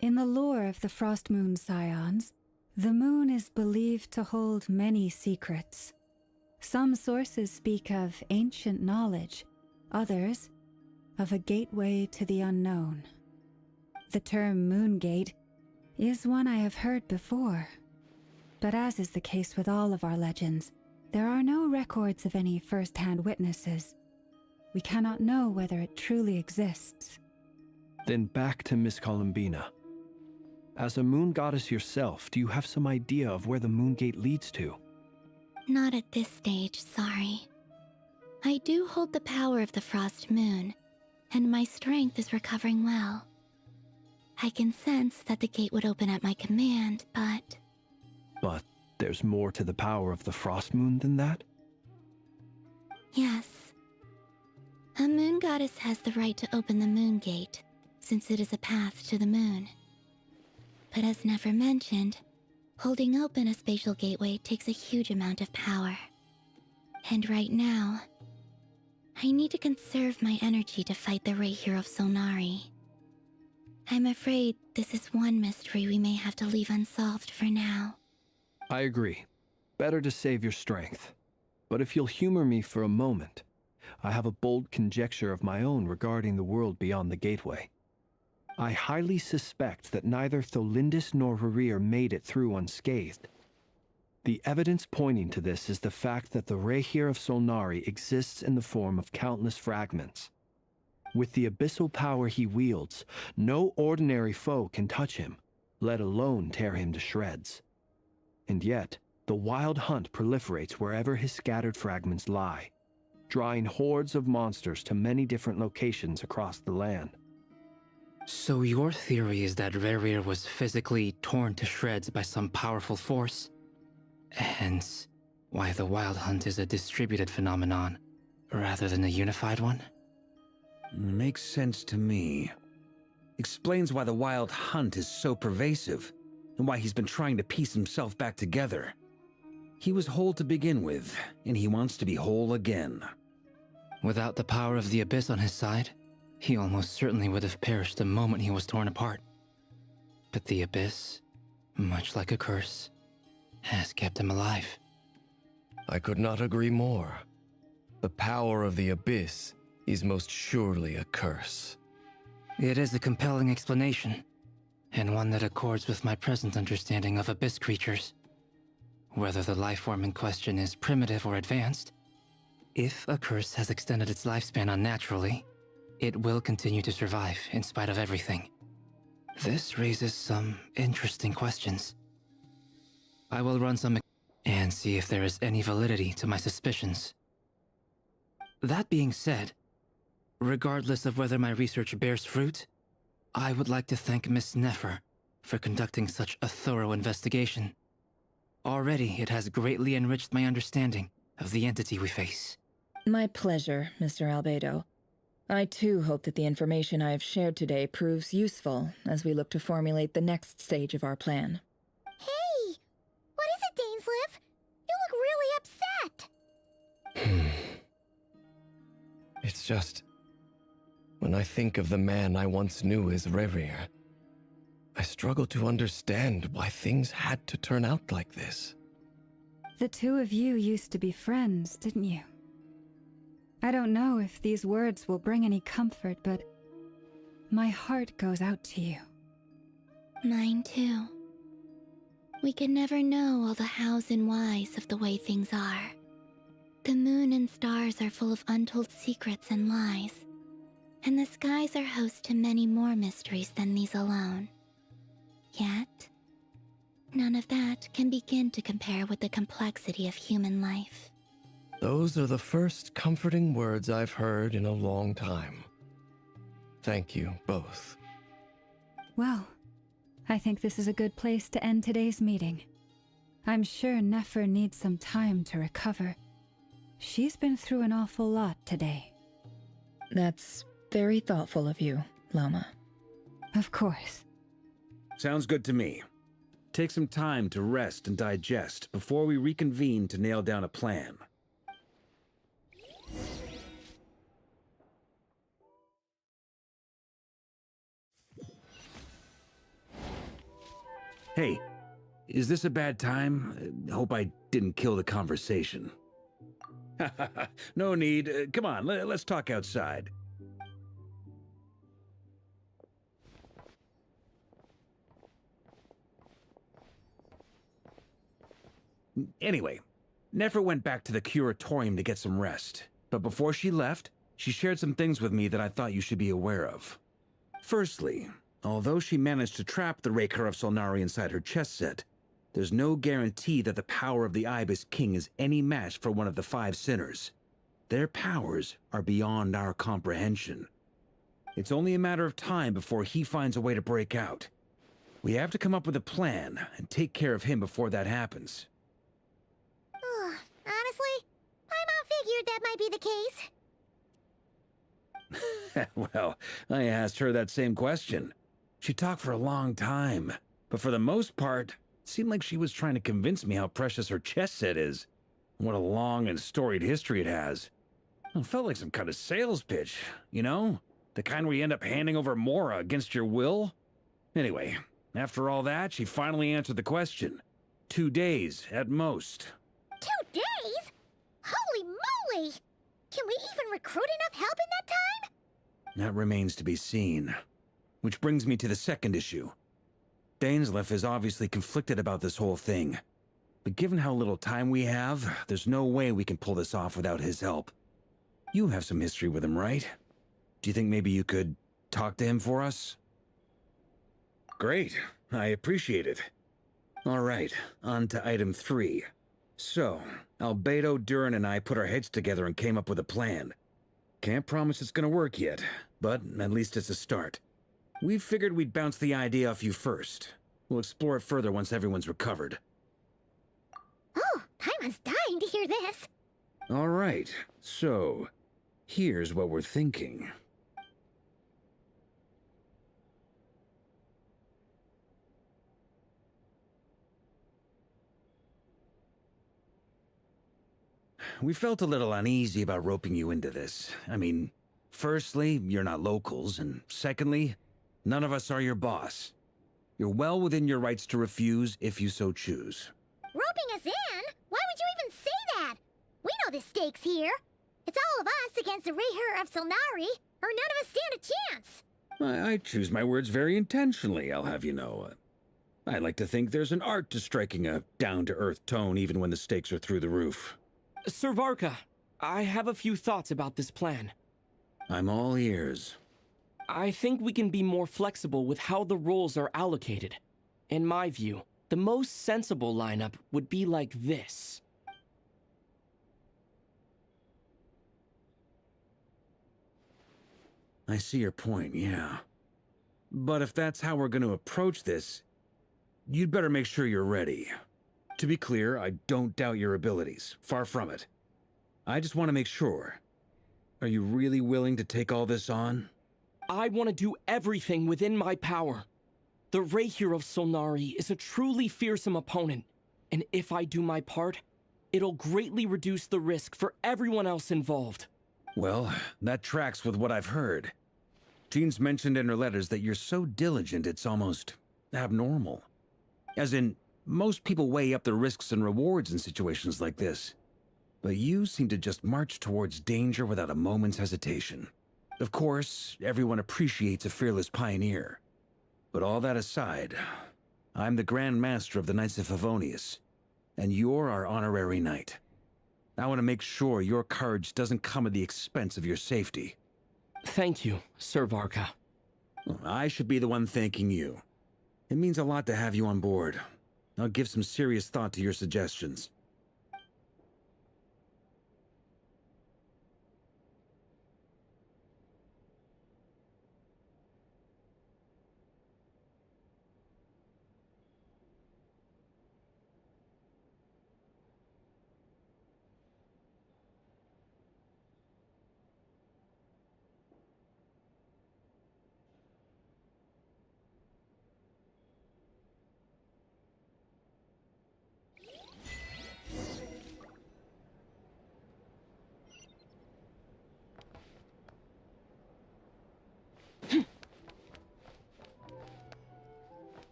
In the lore of the Frost Moon Scions, the moon is believed to hold many secrets. Some sources speak of ancient knowledge, others of a gateway to the unknown. The term Moon Gate is one I have heard before, but as is the case with all of our legends, there are no records of any first-hand witnesses. We cannot know whether it truly exists. Then back to Miss Columbina. As a moon goddess yourself, do you have some idea of where the Moon Gate leads to? Not at this stage, sorry. I do hold the power of the Frost Moon, and my strength is recovering well. I can sense that the gate would open at my command, but... But there's more to the power of the Frost Moon than that? Yes. A moon goddess has the right to open the Moon Gate, since it is a path to the moon. But as Nefer mentioned, holding open a spatial gateway takes a huge amount of power. And right now, I need to conserve my energy to fight the Rahier of Solnari. I'm afraid this is one mystery we may have to leave unsolved for now. I agree. Better to save your strength. But if you'll humor me for a moment, I have a bold conjecture of my own regarding the world beyond the gateway. I highly suspect that neither Tholindis nor Rerir made it through unscathed. The evidence pointing to this is the fact that the Rahier of Solnari exists in the form of countless fragments. With the abyssal power he wields, no ordinary foe can touch him, let alone tear him to shreds. And yet, the Wild Hunt proliferates wherever his scattered fragments lie, drawing hordes of monsters to many different locations across the land. So your theory is that Rerir was physically torn to shreds by some powerful force? Hence, why the Wild Hunt is a distributed phenomenon, rather than a unified one? Makes sense to me. Explains why the Wild Hunt is so pervasive, and why he's been trying to piece himself back together. He was whole to begin with, and he wants to be whole again. Without the power of the Abyss on his side, he almost certainly would have perished the moment he was torn apart. But the Abyss, much like a curse, has kept him alive. I could not agree more. The power of the Abyss is most surely a curse. It is a compelling explanation, and one that accords with my present understanding of Abyss creatures. Whether the life form in question is primitive or advanced, if a curse has extended its lifespan unnaturally, it will continue to survive in spite of everything. This raises some interesting questions. I will run some and see if there is any validity to my suspicions. That being said, regardless of whether my research bears fruit, I would like to thank Miss Nefer for conducting such a thorough investigation. Already, it has greatly enriched my understanding of the entity we face. My pleasure, Mr. Albedo. I too hope that the information I have shared today proves useful as we look to formulate the next stage of our plan. Hey! What is it, Dainsleif? You look really upset! It's just... when I think of the man I once knew as Rerir, I struggle to understand why things had to turn out like this. The two of you used to be friends, didn't you? I don't know if these words will bring any comfort, but my heart goes out to you. Mine too. We can never know all the hows and whys of the way things are. The moon and stars are full of untold secrets and lies, and the skies are host to many more mysteries than these alone. Yet, none of that can begin to compare with the complexity of human life. Those are the first comforting words I've heard in a long time. Thank you both. Well, I think this is a good place to end today's meeting. I'm sure Nefer needs some time to recover. She's been through an awful lot today. That's very thoughtful of you, Lauma. Of course. Sounds good to me. Take some time to rest and digest before we reconvene to nail down a plan. Hey, is this a bad time? Hope I didn't kill the conversation. No need. Come on, let's talk outside. Anyway, Nefer went back to the curatorium to get some rest. But before she left, she shared some things with me that I thought you should be aware of. Firstly, although she managed to trap the Raker of Solnari inside her chess set, there's no guarantee that the power of the Ibis King is any match for one of the 5 sinners. Their powers are beyond our comprehension. It's only a matter of time before he finds a way to break out. We have to come up with a plan and take care of him before that happens. Honestly, my mom figured that might be the case. Well, I asked her that same question. She talked for a long time, but for the most part, it seemed like she was trying to convince me how precious her chess set is. What a long and storied history it has. It felt like some kind of sales pitch, you know? The kind where you end up handing over Mora against your will? Anyway, after all that, she finally answered the question. 2 days, at most. 2 days? Holy moly! Can we even recruit enough help in that time? That remains to be seen. Which brings me to the second issue. Dainsleif is obviously conflicted about this whole thing. But given how little time we have, there's no way we can pull this off without his help. You have some history with him, right? Do you think maybe you could talk to him for us? Great. I appreciate it. All right, on to item 3. So, Albedo, Durin, and I put our heads together and came up with a plan. Can't promise it's gonna work yet, but at least it's a start. We figured we'd bounce the idea off you first. We'll explore it further once everyone's recovered. Oh, Paimon's dying to hear this. All right, so here's what we're thinking. We felt a little uneasy about roping you into this. I mean, firstly, you're not locals, and secondly, none of us are your boss. You're well within your rights to refuse if you so choose. Roping us in? Why would you even say that? We know the stakes here. It's all of us against the Reher of Solnari, or none of us stand a chance. I choose my words very intentionally, I'll have you know. I like to think there's an art to striking a down-to-earth tone even when the stakes are through the roof. Sir Varka, I have a few thoughts about this plan. I'm all ears. I think we can be more flexible with how the roles are allocated. In my view, the most sensible lineup would be like this. I see your point, yeah. But if that's how we're going to approach this, you'd better make sure you're ready. To be clear, I don't doubt your abilities. Far from it. I just want to make sure. Are you really willing to take all this on? I want to do everything within my power. The Reher of Solnari is a truly fearsome opponent, and if I do my part, it'll greatly reduce the risk for everyone else involved. Well, that tracks with what I've heard. Jean's mentioned in her letters that you're so diligent it's almost abnormal. As in, most people weigh up the risks and rewards in situations like this. But you seem to just march towards danger without a moment's hesitation. Of course, everyone appreciates a fearless pioneer. But all that aside, I'm the Grand Master of the Knights of Favonius, and you're our honorary knight. I want to make sure your courage doesn't come at the expense of your safety. Thank you, Sir Varka. I should be the one thanking you. It means a lot to have you on board. I'll give some serious thought to your suggestions.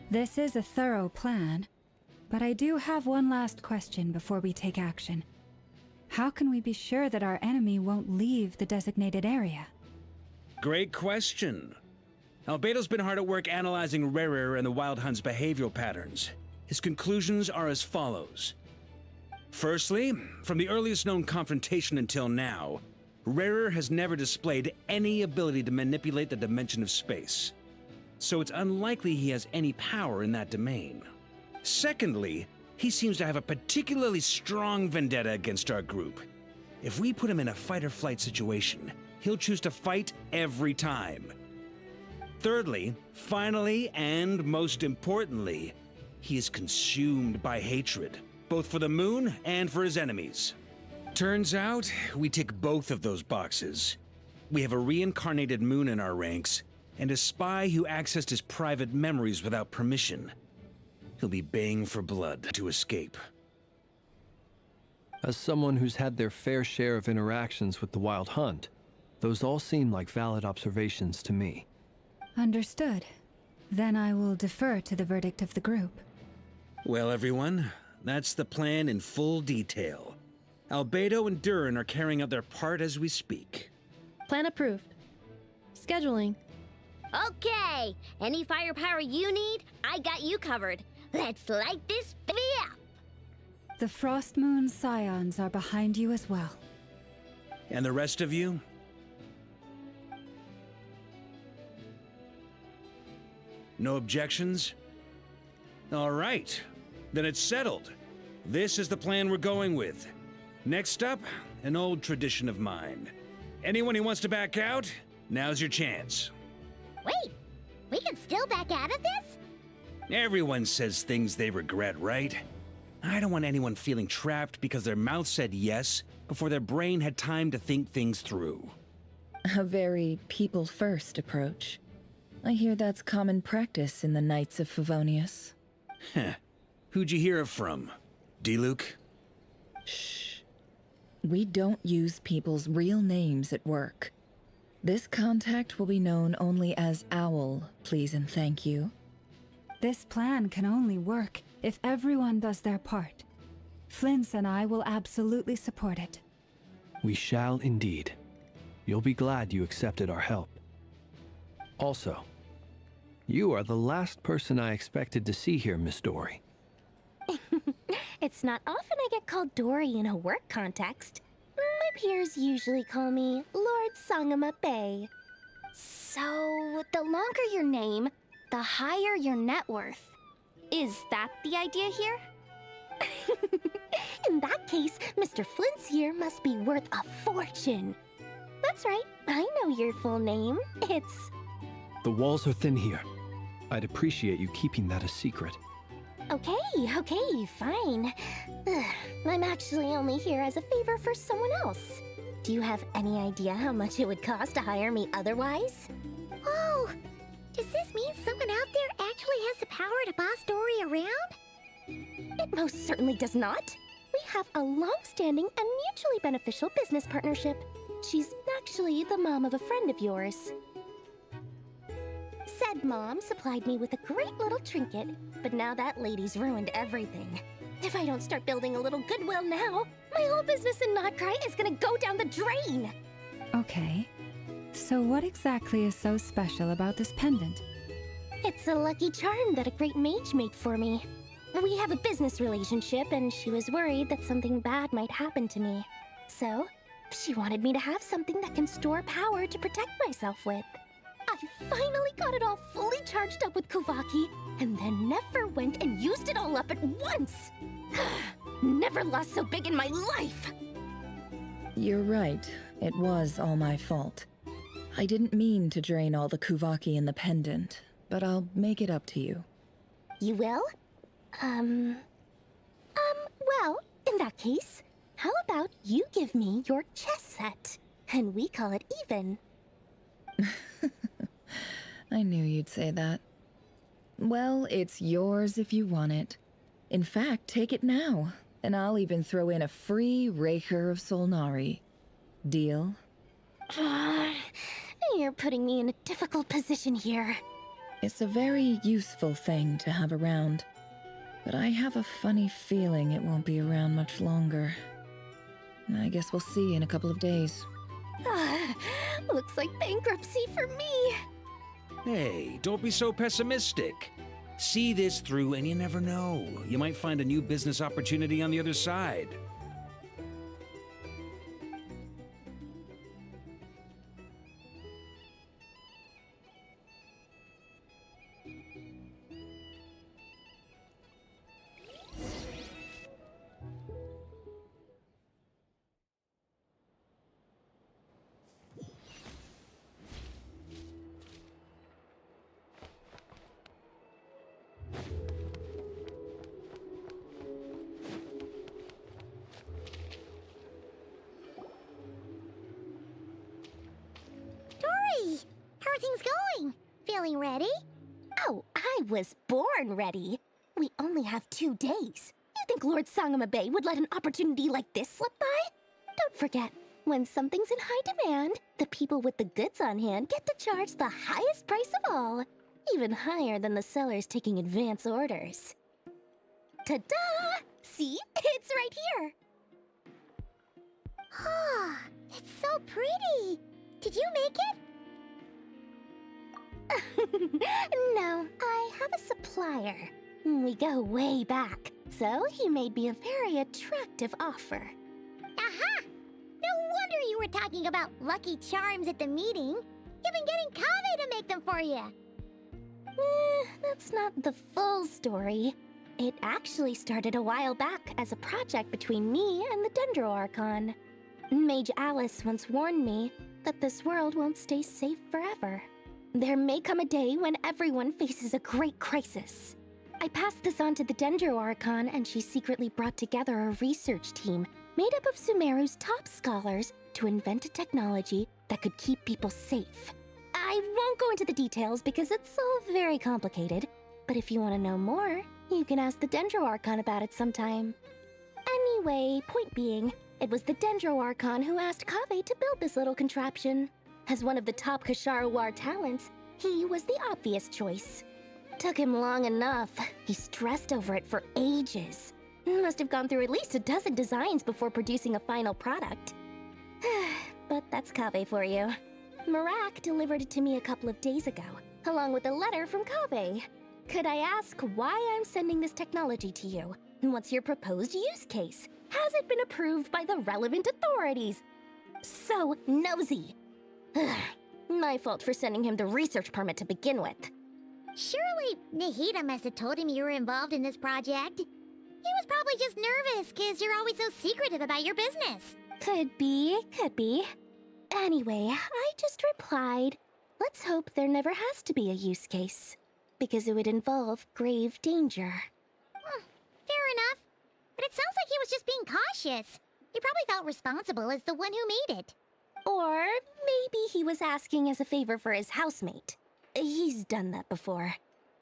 This is a thorough plan, but I do have one last question before we take action. How can we be sure that our enemy won't leave the designated area? Great question. Albedo's been hard at work analyzing Rerir and the Wild Hunt's behavioral patterns. His conclusions are as follows. Firstly, from the earliest known confrontation until now, Rerir has never displayed any ability to manipulate the dimension of space. So it's unlikely he has any power in that domain. Secondly, he seems to have a particularly strong vendetta against our group. If we put him in a fight-or-flight situation, he'll choose to fight every time. Thirdly, finally, and most importantly, he is consumed by hatred, both for the moon and for his enemies. Turns out, we tick both of those boxes. We have a reincarnated moon in our ranks, and a spy who accessed his private memories without permission. He'll be baying for blood to escape. As someone who's had their fair share of interactions with the Wild Hunt, those all seem like valid observations to me. Understood. Then I will defer to the verdict of the group. Well, everyone, that's the plan in full detail. Albedo and Durin are carrying out their part as we speak. Plan approved. Scheduling. Okay, any firepower you need, I got you covered. Let's light this baby up. The Frost Moon Scions are behind you as well. And the rest of you? No objections? All right, then it's settled. This is the plan we're going with. Next up, an old tradition of mine. Anyone who wants to back out, now's your chance. Wait, we can still back out of this? Everyone says things they regret, right? I don't want anyone feeling trapped because their mouth said yes before their brain had time to think things through. A very people-first approach. I hear that's common practice in the Knights of Favonius. Heh. Who'd you hear it from? D-Luke? Shh. We don't use people's real names at work. This contact will be known only as Owl, please and thank you. This plan can only work if everyone does their part. Flins and I will absolutely support it. We shall indeed. You'll be glad you accepted our help. Also, you are the last person I expected to see here, Miss Dory. It's not often I get called Dory in a work context. My peers usually call me Lord Sangama Bay. So, the longer your name, the higher your net worth. Is that the idea here? In that case, Mr. Flint's here must be worth a fortune. That's right, I know your full name. It's... The walls are thin here. I'd appreciate you keeping that a secret. Okay, fine. I'm actually only here as a favor for someone else. Do you have any idea how much it would cost to hire me otherwise? Oh, does this mean someone out there actually has the power to boss Dory around? It most certainly does not. We have a long-standing and mutually beneficial business partnership. She's actually the mom of a friend of yours. Said mom supplied me with a great little trinket, but now that lady's ruined everything. If I don't start building a little goodwill now, my whole business in Notcry is gonna go down the drain! Okay. So what exactly is so special about this pendant? It's a lucky charm that a great mage made for me. We have a business relationship, and she was worried that something bad might happen to me. So, she wanted me to have something that can store power to protect myself with. I finally got it all fully charged up with Kuvaki, and then Nefer went and used it all up at once! Never lost so big in my life! You're right. It was all my fault. I didn't mean to drain all the Kuvaki in the pendant, but I'll make it up to you. You will? Well, in that case, how about you give me your chess set, and we call it even? I knew you'd say that. Well, it's yours if you want it. In fact, take it now, and I'll even throw in a free Raker of Solnari. Deal? You're putting me in a difficult position here. It's a very useful thing to have around, but I have a funny feeling it won't be around much longer. I guess we'll see in a couple of days. Looks like bankruptcy for me. Hey, don't be so pessimistic. See this through and you never know. You might find a new business opportunity on the other side. Dory! How are things going? Feeling ready? Oh, I was born ready. We only have 2 days. You think Lord Sangamabe would let an opportunity like this slip by? Don't forget, when something's in high demand, the people with the goods on hand get to charge the highest price of all. Even higher than the sellers taking advance orders. Ta-da! See? It's right here! Ah, it's so pretty! Did you make it? No, I have a supplier. We go way back, so he made me a very attractive offer. Aha! No wonder you were talking about lucky charms at the meeting. You've been getting Kave to make them for you. That's not the full story. It actually started a while back as a project between me and the Dendro Archon. Mage Alice once warned me that this world won't stay safe forever. There may come a day when everyone faces a great crisis. I passed this on to the Dendro Archon, and she secretly brought together a research team made up of Sumeru's top scholars to invent a technology that could keep people safe. I won't go into the details because it's all very complicated, but if you want to know more, you can ask the Dendro Archon about it sometime. Anyway, point being, it was the Dendro Archon who asked Kave to build this little contraption. As one of the top Kashara War talents, he was the obvious choice. Took him long enough. He stressed over it for ages. Must have gone through at least a dozen designs before producing a final product. But that's Kave for you. Marak delivered it to me a couple of days ago, along with a letter from Kave. Could I ask why I'm sending this technology to you? And what's your proposed use case? Has it been approved by the relevant authorities? So nosy. My fault for sending him the research permit to begin with. Surely Nahida must have told him you were involved in this project. He was probably just nervous because you're always so secretive about your business. Could be, could be. Anyway, I just replied, let's hope there never has to be a use case, because it would involve grave danger. Fair enough. But it sounds like he was just being cautious. He probably felt responsible as the one who made it. Or maybe he was asking as a favor for his housemate. He's done that before.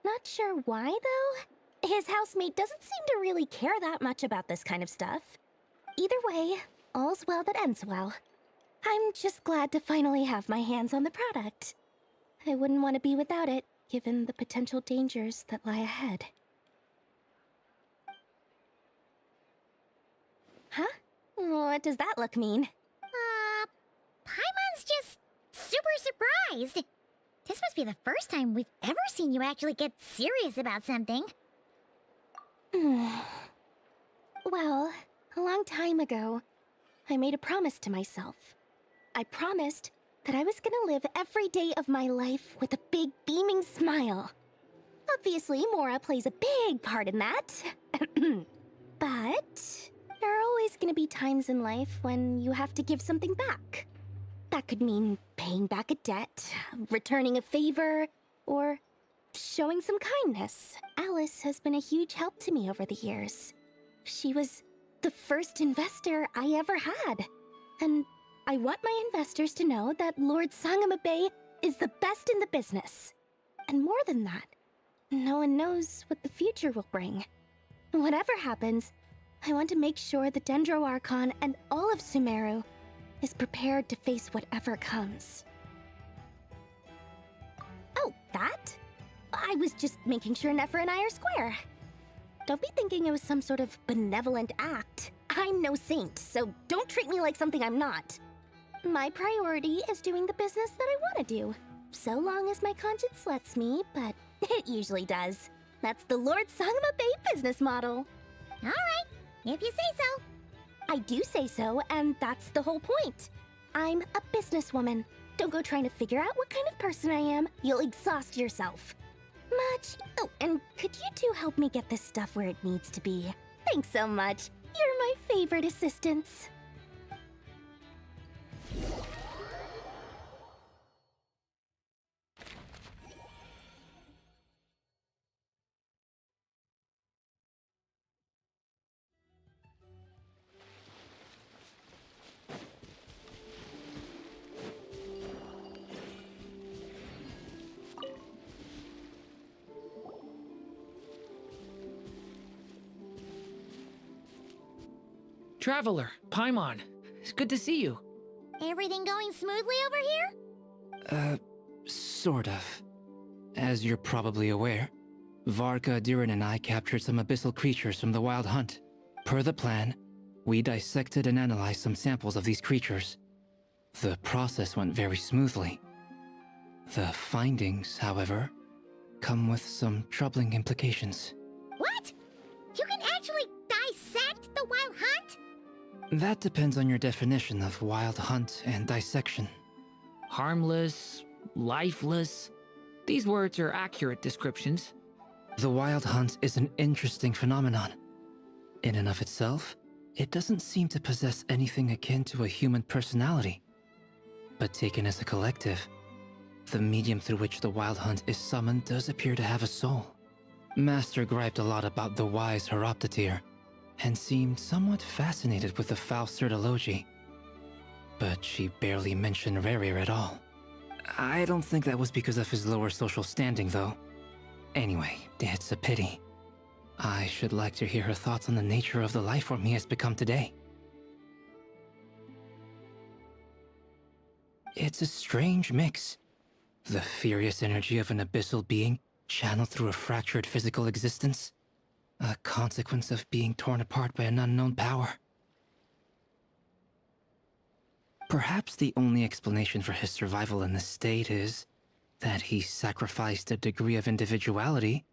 Not sure why, though. His housemate doesn't seem to really care that much about this kind of stuff. Either way, all's well that ends well. I'm just glad to finally have my hands on the product. I wouldn't want to be without it, given the potential dangers that lie ahead. What does that look mean? Paimon's just super surprised. This must be the first time we've ever seen you actually get serious about something. Well, a long time ago, I made a promise to myself. I promised that I was gonna live every day of my life with a big beaming smile. Obviously, Mora plays a big part in that. But there are always gonna be times in life when you have to give something back. That could mean paying back a debt, returning a favor, or showing some kindness. Alice has been a huge help to me over the years. She was the first investor I ever had. And I want my investors to know that Lord Sangama Bay is the best in the business. And more than that, no one knows what the future will bring. Whatever happens, I want to make sure the Dendro Archon and all of Sumeru is prepared to face whatever comes. Oh, that? I was just making sure Nefer and I are square. Don't be thinking it was some sort of benevolent act. I'm no saint, so don't treat me like something I'm not. My priority is doing the business that I want to do. So long as my conscience lets me, but it usually does. That's the Lord Sangama Bay business model. Alright, if you say so. I do say so, and that's the whole point. I'm a businesswoman. Don't go trying to figure out what kind of person I am. You'll exhaust yourself. Much. Oh, and could you two help me get this stuff where it needs to be? Thanks so much. You're my favorite assistants. Traveler, Paimon, it's good to see you. Everything going smoothly over here? Sort of. As you're probably aware, Varka, Diren, and I captured some abyssal creatures from the Wild Hunt. Per the plan, we dissected and analyzed some samples of these creatures. The process went very smoothly. The findings, however, come with some troubling implications. What? You can actually dissect the Wild Hunt? That depends on your definition of Wild Hunt and dissection. Harmless, lifeless. These words are accurate descriptions. The Wild Hunt is an interesting phenomenon. In and of itself, it doesn't seem to possess anything akin to a human personality. But taken as a collective, the medium through which the Wild Hunt is summoned does appear to have a soul. Master griped a lot about the wise Horoptotire, and seemed somewhat fascinated with the foul Certology. But she barely mentioned Rerir at all. I don't think that was because of his lower social standing, though. Anyway, it's a pity. I should like to hear her thoughts on the nature of the lifeform he has become today. It's a strange mix. The furious energy of an abyssal being channeled through a fractured physical existence. A consequence of being torn apart by an unknown power. Perhaps the only explanation for his survival in this state is that he sacrificed a degree of individuality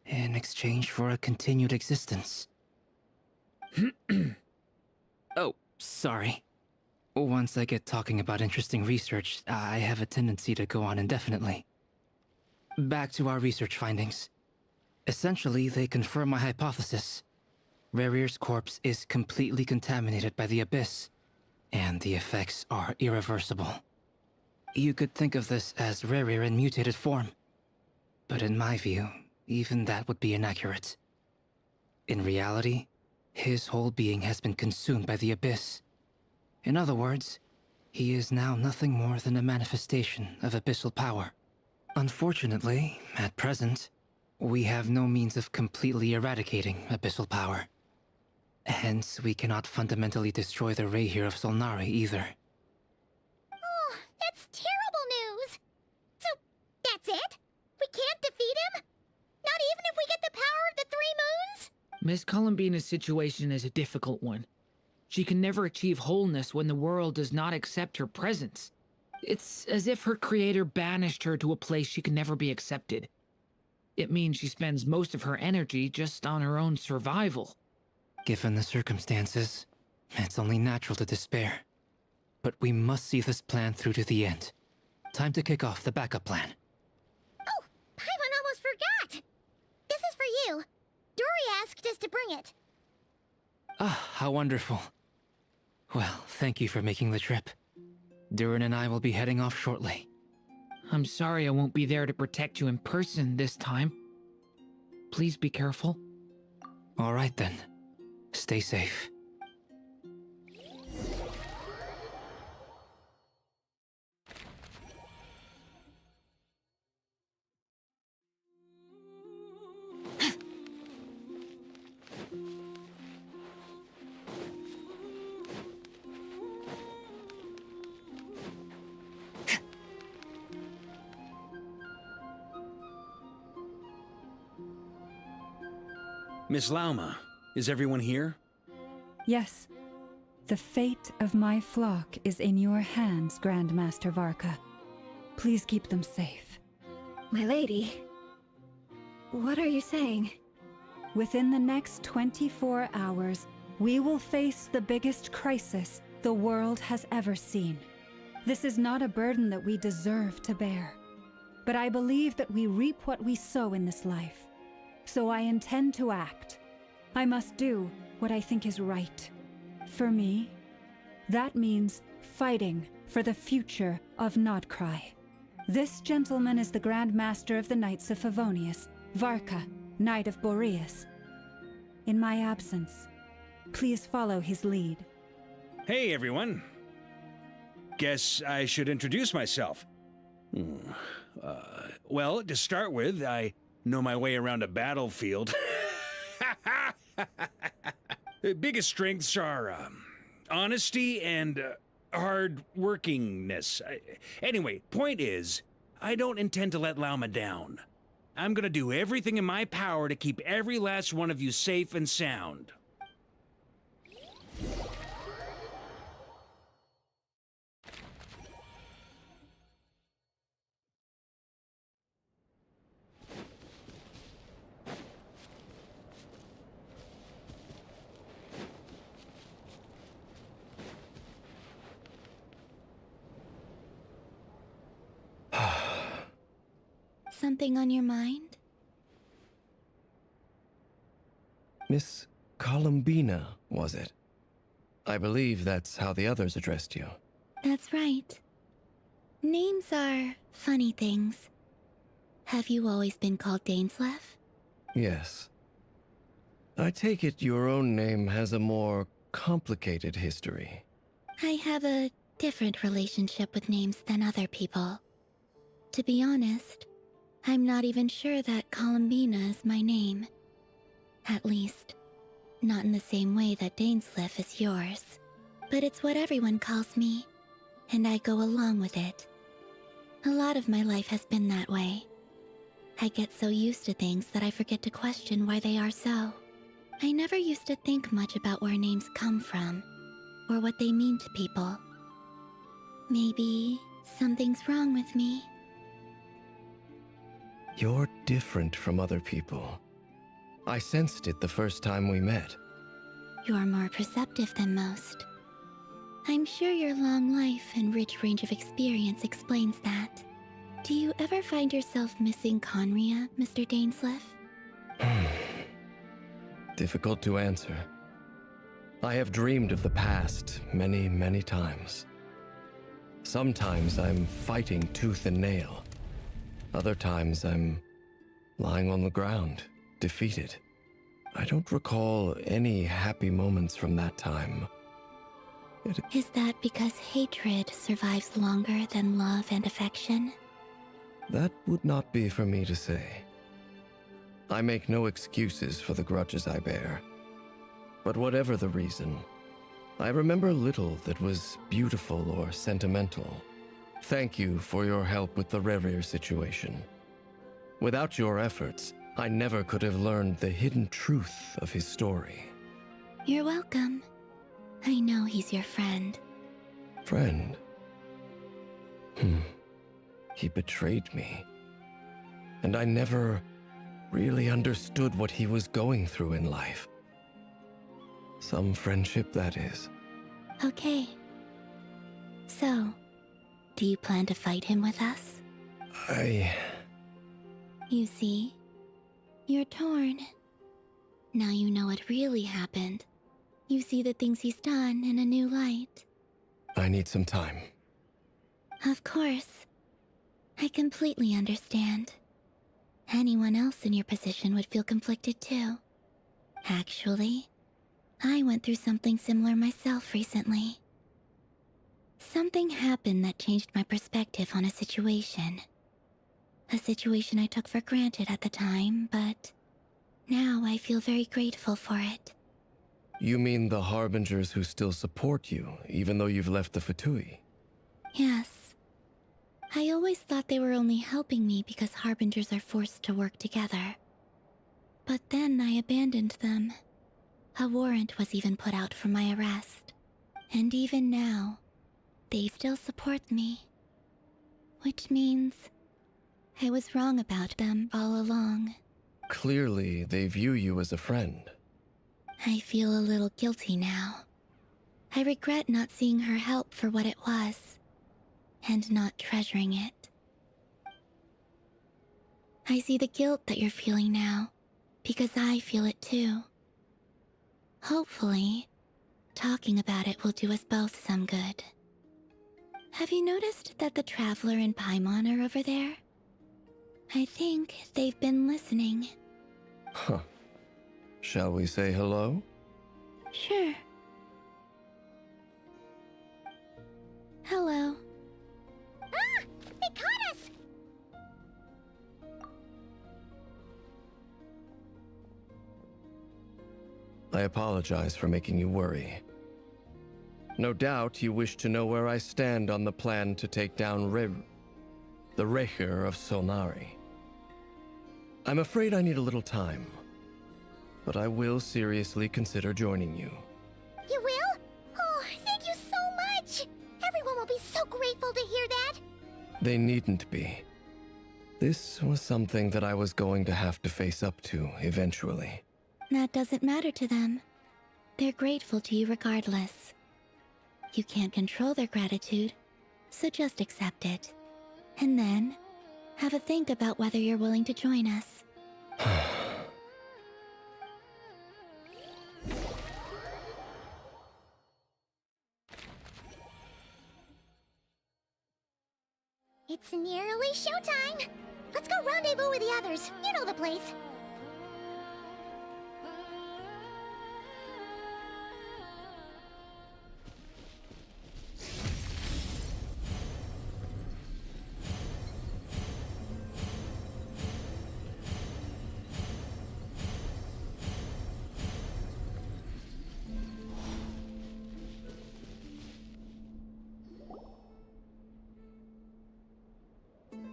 in exchange for a continued existence. Oh, sorry. Once I get talking about interesting research, I have a tendency to go on indefinitely. Back to our research findings. Essentially, they confirm my hypothesis. Rerir's corpse is completely contaminated by the Abyss, and the effects are irreversible. You could think of this as Rerir in mutated form. But in my view, even that would be inaccurate. In reality, his whole being has been consumed by the Abyss. In other words, he is now nothing more than a manifestation of abyssal power. Unfortunately, at present, we have no means of completely eradicating abyssal power. Hence, we cannot fundamentally destroy the Reihir of Solnari either. Oh, that's terrible news! So, that's it? We can't defeat him? Not even if we get the power of the Three Moons? Miss Columbina's situation is a difficult one. She can never achieve wholeness when the world does not accept her presence. It's as if her creator banished her to a place she can never be accepted. It means she spends most of her energy just on her own survival. Given the circumstances, it's only natural to despair. But we must see this plan through to the end. Time to kick off the backup plan. Oh, Paimon almost forgot! This is for you. Dory asked us to bring it. Ah, how wonderful. Well, thank you for making the trip. Durin and I will be heading off shortly. I'm sorry I won't be there to protect you in person this time. Please be careful. All right then. Stay safe. Miss Lauma, is everyone here? Yes. The fate of my flock is in your hands, Grandmaster Varka. Please keep them safe. My lady, what are you saying? Within the next 24 hours, we will face the biggest crisis the world has ever seen. This is not a burden that we deserve to bear, but I believe that we reap what we sow in this life. So I intend to act. I must do what I think is right. For me, that means fighting for the future of Nodcry. This gentleman is the Grand Master of the Knights of Favonius, Varka, Knight of Boreas. In my absence, please follow his lead. Hey, everyone. Guess I should introduce myself. Well, to start with, I know my way around a battlefield. The biggest strengths are honesty and hard workingness. Anyway, point is, I don't intend to let Lauma down. I'm gonna do everything in my power to keep every last one of you safe and sound. Something on your mind? Miss Columbina, was it? I believe that's how the others addressed you. That's right. Names are funny things. Have you always been called Dainsleif? Yes. I take it your own name has a more complicated history. I have a different relationship with names than other people. To be honest, I'm not even sure that Columbina is my name. At least, not in the same way that Dainsleif is yours. But it's what everyone calls me, and I go along with it. A lot of my life has been that way. I get so used to things that I forget to question why they are so. I never used to think much about where names come from, or what they mean to people. Maybe something's wrong with me. You're different from other people. I sensed it the first time we met. You're more perceptive than most. I'm sure your long life and rich range of experience explains that. Do you ever find yourself missing Conria, Mr. Dainsleif? Difficult to answer. I have dreamed of the past many, many times. Sometimes I'm fighting tooth and nail. Other times I'm lying on the ground, defeated. I don't recall any happy moments from that time. Is that because hatred survives longer than love and affection? That would not be for me to say. I make no excuses for the grudges I bear. But whatever the reason, I remember little that was beautiful or sentimental. Thank you for your help with the Rerir situation. Without your efforts, I never could have learned the hidden truth of his story. You're welcome. I know he's your friend. Friend? He betrayed me. And I never really understood what he was going through in life. Some friendship, that is. Okay. So, do you plan to fight him with us? You see, you're torn. Now you know what really happened. You see the things he's done in a new light. I need some time. Of course. I completely understand. Anyone else in your position would feel conflicted too. Actually, I went through something similar myself recently. Something happened that changed my perspective on a situation. A situation I took for granted at the time, but now I feel very grateful for it. You mean the Harbingers who still support you, even though you've left the Fatui? Yes. I always thought they were only helping me because Harbingers are forced to work together. But then I abandoned them. A warrant was even put out for my arrest. And even now, they still support me. Which means I was wrong about them all along. Clearly, they view you as a friend. I feel a little guilty now. I regret not seeing her help for what it was, and not treasuring it. I see the guilt that you're feeling now, because I feel it too. Hopefully, talking about it will do us both some good. Have you noticed that the Traveler and Paimon are over there? I think they've been listening. Huh. Shall we say hello? Sure. Hello. Ah! They caught us! I apologize for making you worry. No doubt you wish to know where I stand on the plan to take down the Recher of Solnari. I'm afraid I need a little time, but I will seriously consider joining you. You will? Oh, thank you so much! Everyone will be so grateful to hear that! They needn't be. This was something that I was going to have to face up to eventually. That doesn't matter to them. They're grateful to you regardless. You can't control their gratitude, so just accept it. And then, have a think about whether you're willing to join us. It's nearly showtime! Let's go rendezvous with the others. You know the place.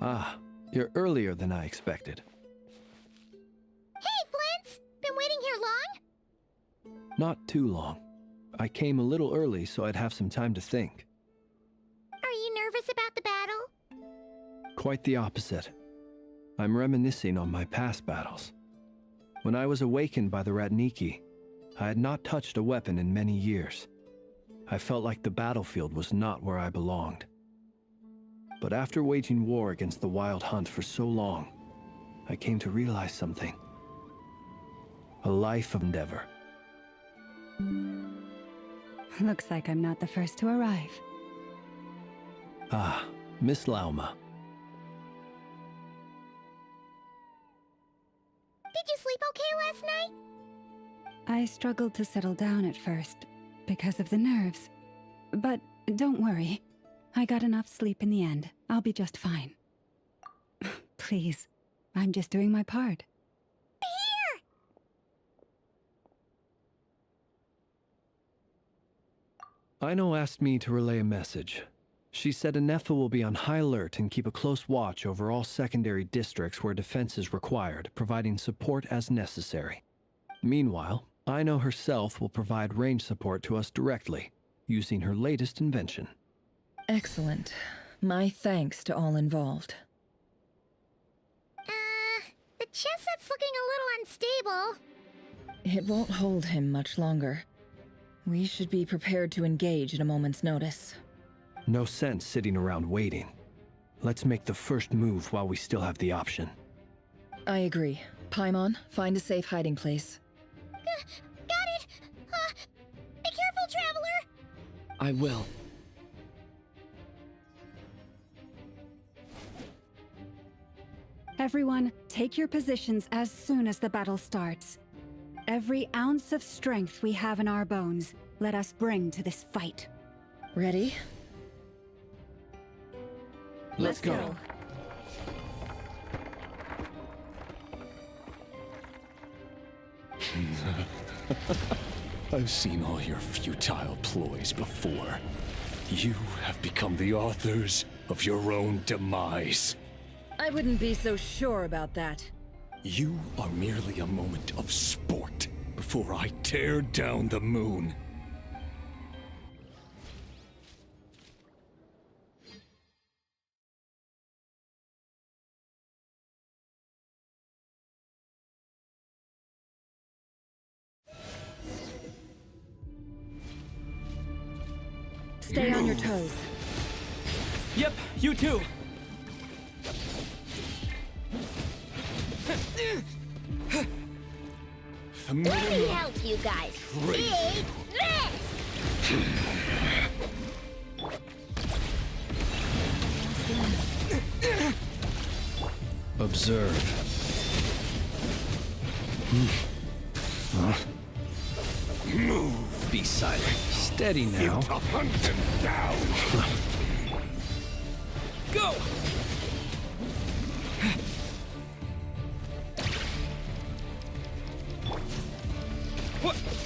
Ah, you're earlier than I expected. Hey, Flins! Been waiting here long? Not too long. I came a little early so I'd have some time to think. Are you nervous about the battle? Quite the opposite. I'm reminiscing on my past battles. When I was awakened by the Ratniki, I had not touched a weapon in many years. I felt like the battlefield was not where I belonged. But after waging war against the Wild Hunt for so long, I came to realize something. A life of endeavor. Looks like I'm not the first to arrive. Ah, Miss Lauma. Did you sleep okay last night? I struggled to settle down at first, because of the nerves. But don't worry. I got enough sleep in the end. I'll be just fine. Please, I'm just doing my part. Here! Aino asked me to relay a message. She said a nefer will be on high alert and keep a close watch over all secondary districts where defense is required, providing support as necessary. Meanwhile, Aino herself will provide range support to us directly, using her latest invention. Excellent. My thanks to all involved. The chestnut's looking a little unstable. It won't hold him much longer. We should be prepared to engage at a moment's notice. No sense sitting around waiting. Let's make the first move while we still have the option. I agree. Paimon, find a safe hiding place. Got it! Be careful, Traveler! I will. Everyone, take your positions as soon as the battle starts. Every ounce of strength we have in our bones, let us bring to this fight. Ready? Let's go. I've seen all your futile ploys before. You have become the authors of your own demise. I wouldn't be so sure about that. You are merely a moment of sport before I tear down the moon. Stay on your toes. Yep, you too. Let me help you guys. Eat this! Observe. Move. Be silent. Steady now. Hunt them down. Go!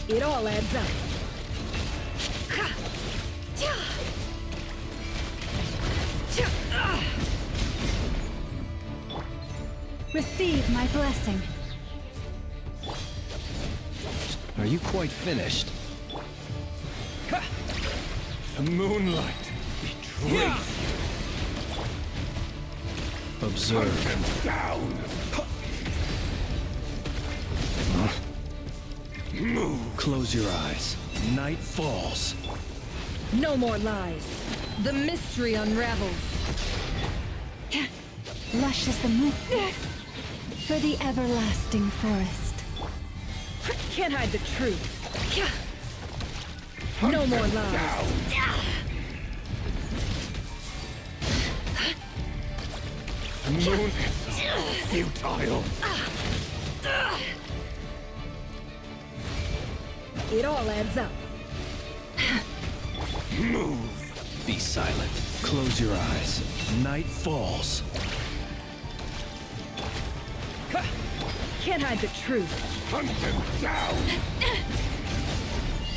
It all adds up. Receive my blessing. Are you quite finished? The moonlight betrays you. Observe. Hunt them down. Move. Close your eyes. Night falls. No more lies. The mystery unravels. Lush as the moon. For the everlasting forest. Can't hide the truth. No more lies. The moon is futile. It all adds up. Move. Be silent. Close your eyes. Night falls. Can't hide the truth. Hunt them down.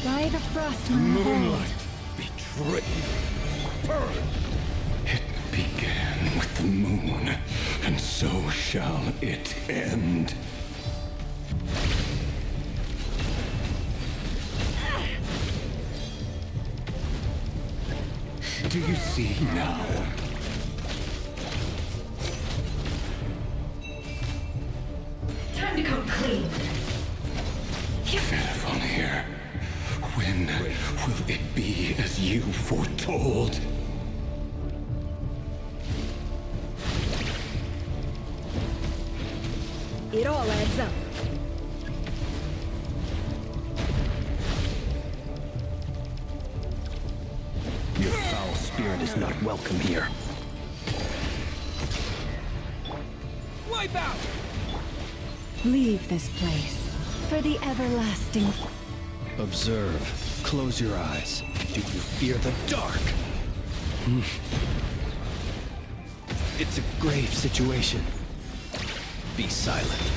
By the frost moon. Moonlight betrayed. Burn. It began with the moon, and so shall it end. Do you see now? Time to come clean. Fairphone here. When will it be as you foretold? It all adds up. Your foul spirit is not welcome here. Wipe out! Leave this place. For the everlasting. Observe. Close your eyes. Do you fear the dark? It's a grave situation. Be silent.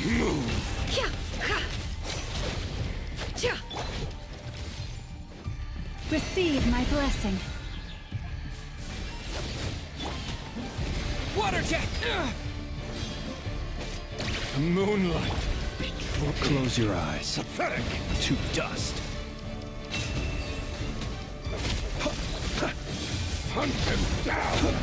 Move. Receive my blessing. Water jet! Moonlight. Close your eyes. Pathetic. To dust. Hunt him down.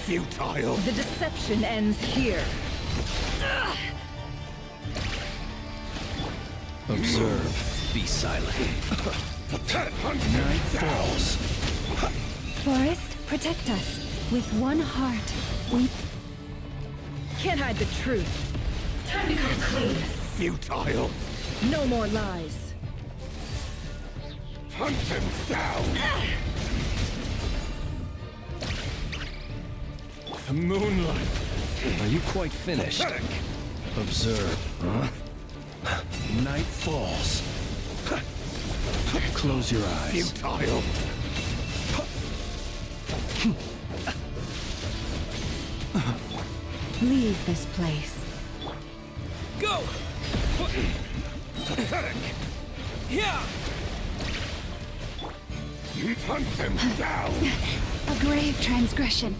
Futile. The deception ends here. Observe. Be silent. Night falls. Forest, protect us. With one heart, we can't hide the truth. Time to come clean. Futile. No more lies. Hunt him down. The moonlight. Are you quite finished? Pathetic. Observe. Huh? Night falls. Close your eyes. Futile. leave this place. Go! Pathetic. Yeah. Hunt him down. A grave transgression.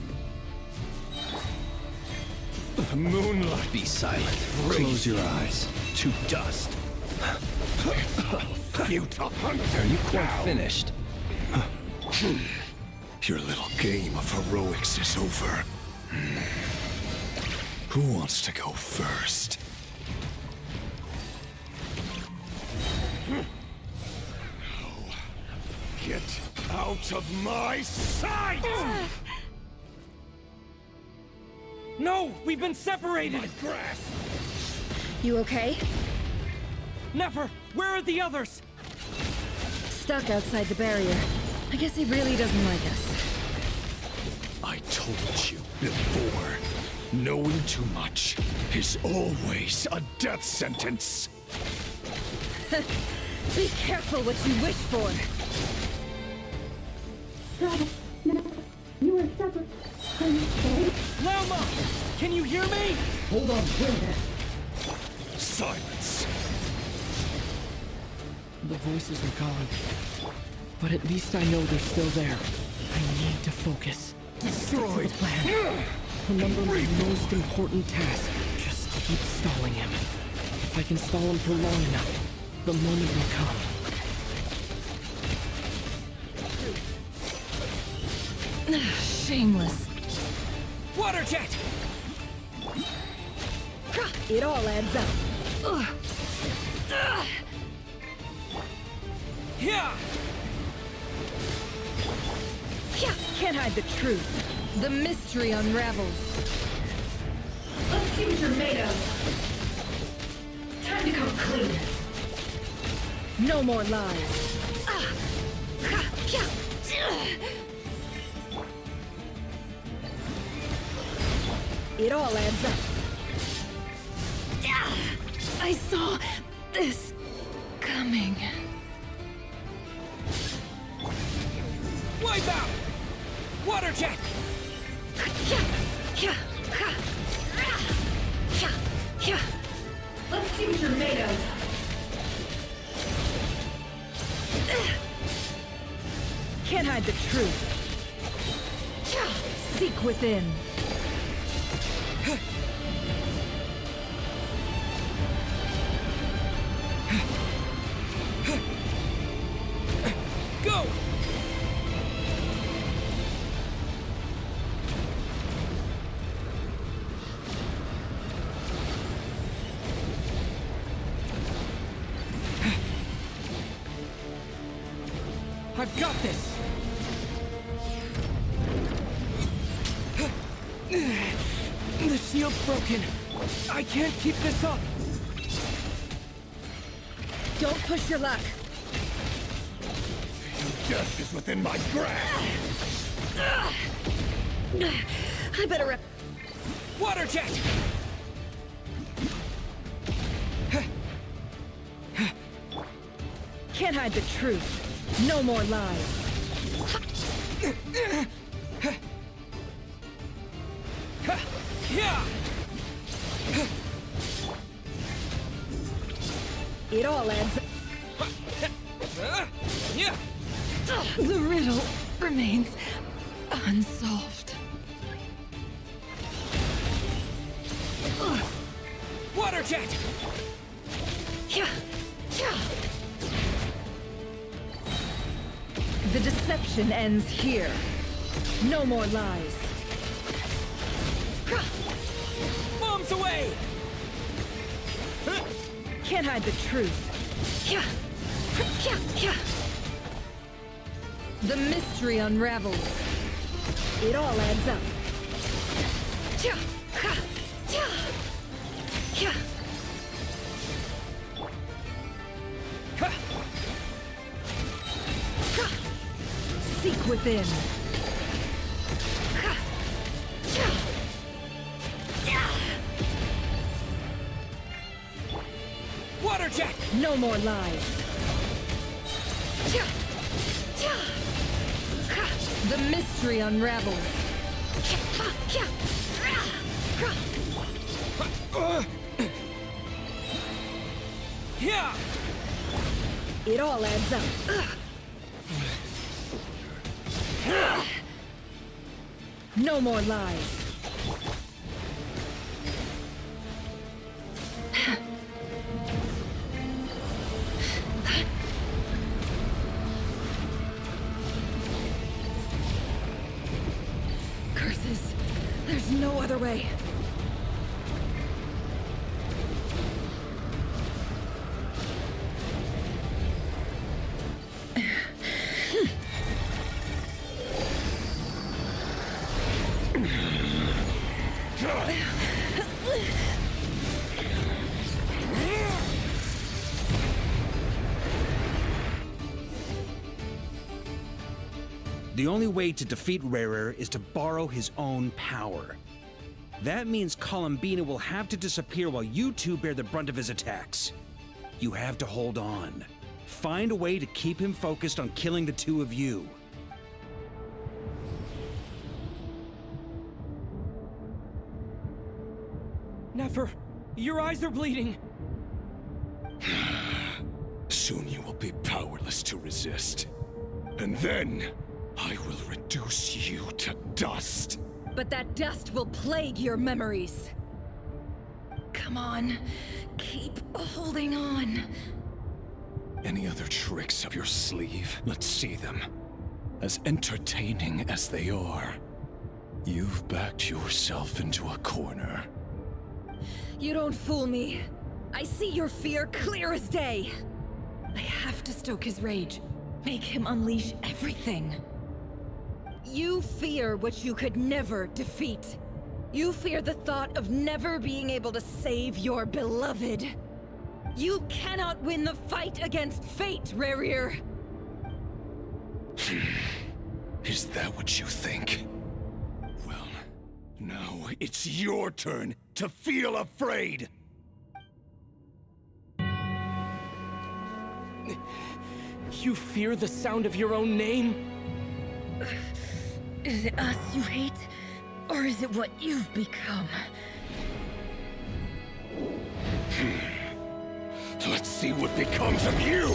The moonlight. Be silent. Close your eyes. To dust. Futile. Are you quite finished? Your little game of heroics is over. Who wants to go first? Get out of my sight! No! We've been separated! My grasp! You okay? Nefer! Where are the others? Stuck outside the barrier. I guess he really doesn't like us. I told you before. Knowing too much is always a death sentence. Be careful what you wish for. You are separate. Lauma! Can you hear me? Hold on, wait. Silence. The voices are gone. But at least I know they're still there. I need to focus. Destroyed. Plan. Remember my most important task. Just keep stalling him. If I can stall him for long enough, the moment will come. Shameless. Water jet! It all adds up. Yeah! Can't hide the truth. The mystery unravels. Let's see what you're made of. Time to come clean. No more lies. It all adds up. I saw this coming. Wipe out! Water jet! Let's see what you're made of. Can't hide the truth. Seek within. Go! I've got this! The shield's broken. I can't keep this up. Don't push your luck. Death is within my grasp! I better Water jet! Can't hide the truth. No more lies. It all adds up. Yeah. The riddle remains unsolved. jet! The deception ends here. No more lies. Bombs away! Can't hide the truth. The mystery unravels. It all adds up. Seek within. Water jet! No more lies. The mystery unravels. It all adds up. No more lies. Curses. There's no other way. The only way to defeat Rarer is to borrow his own power. That means Columbina will have to disappear while you two bear the brunt of his attacks. You have to hold on. Find a way to keep him focused on killing the two of you. Nefer, your eyes are bleeding. Soon you will be powerless to resist. And then, I will reduce you to dust. But that dust will plague your memories. Come on, keep holding on. Any other tricks up your sleeve? Let's see them. As entertaining as they are, you've backed yourself into a corner. You don't fool me. I see your fear clear as day. I have to stoke his rage. Make him unleash everything. You fear what you could never defeat. You fear the thought of never being able to save your beloved. You cannot win the fight against fate, Rarir. Is that what you think? Well, now it's your turn to feel afraid! You fear the sound of your own name? Is it us you hate? Or is it what you've become? Let's see what becomes of you!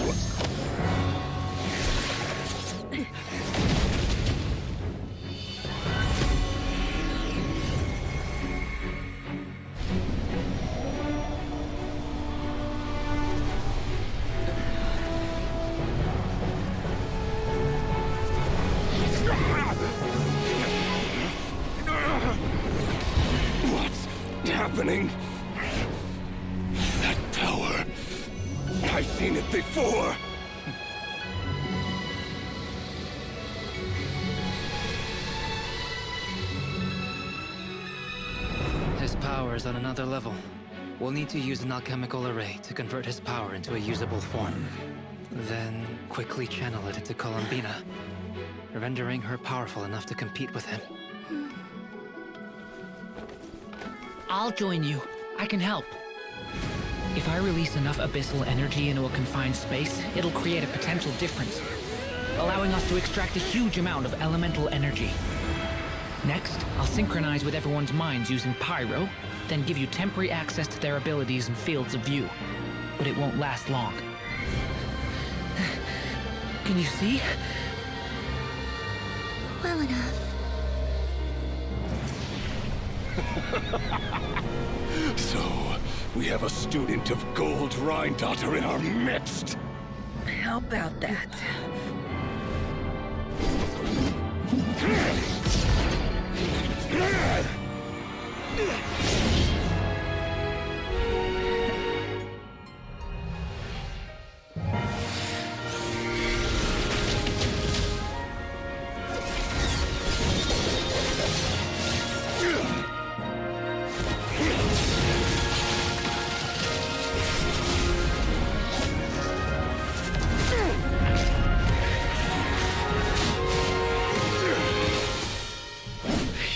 What's happening? That power. I've seen it before. His power is on another level. We'll need to use an alchemical array to convert his power into a usable form. Then quickly channel it into Columbina, rendering her powerful enough to compete with him. I'll join you. I can help. If I release enough abyssal energy into a confined space, it'll create a potential difference, allowing us to extract a huge amount of elemental energy. Next, I'll synchronize with everyone's minds using pyro, then give you temporary access to their abilities and fields of view. But it won't last long. Can you see? Well enough. So, We have a student of Gold Rhine-Daughter in our midst! How about that?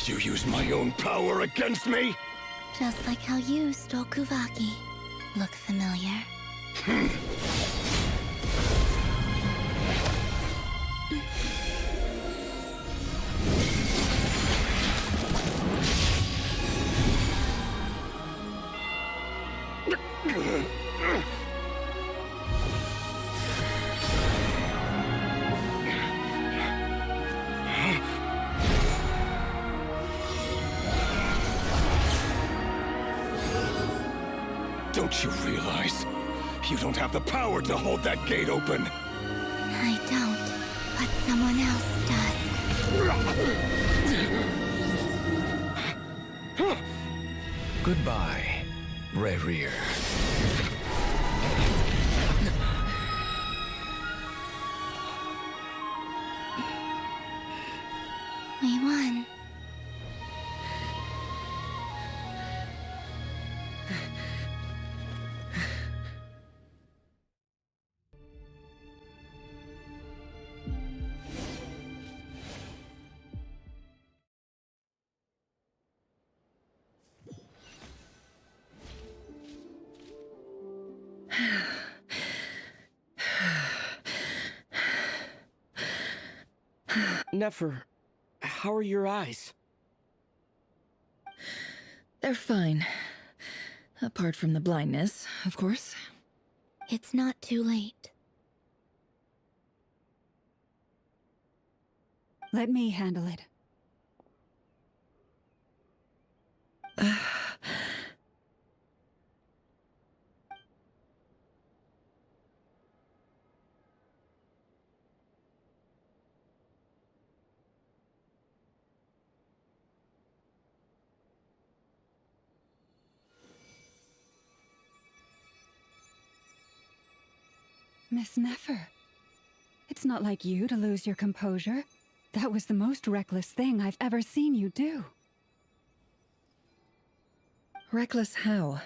You use my own power against me? Just like how you stole Kuvaki. Look familiar? Don't you realize? You don't have the power to hold that gate open! I don't, but someone else does. Goodbye, Rerir. We won. Nefer, how are your eyes? They're fine. Apart from the blindness, of course. It's not too late. Let me handle it. Miss Nefer, it's not like you to lose your composure. That was the most reckless thing I've ever seen you do. Reckless how?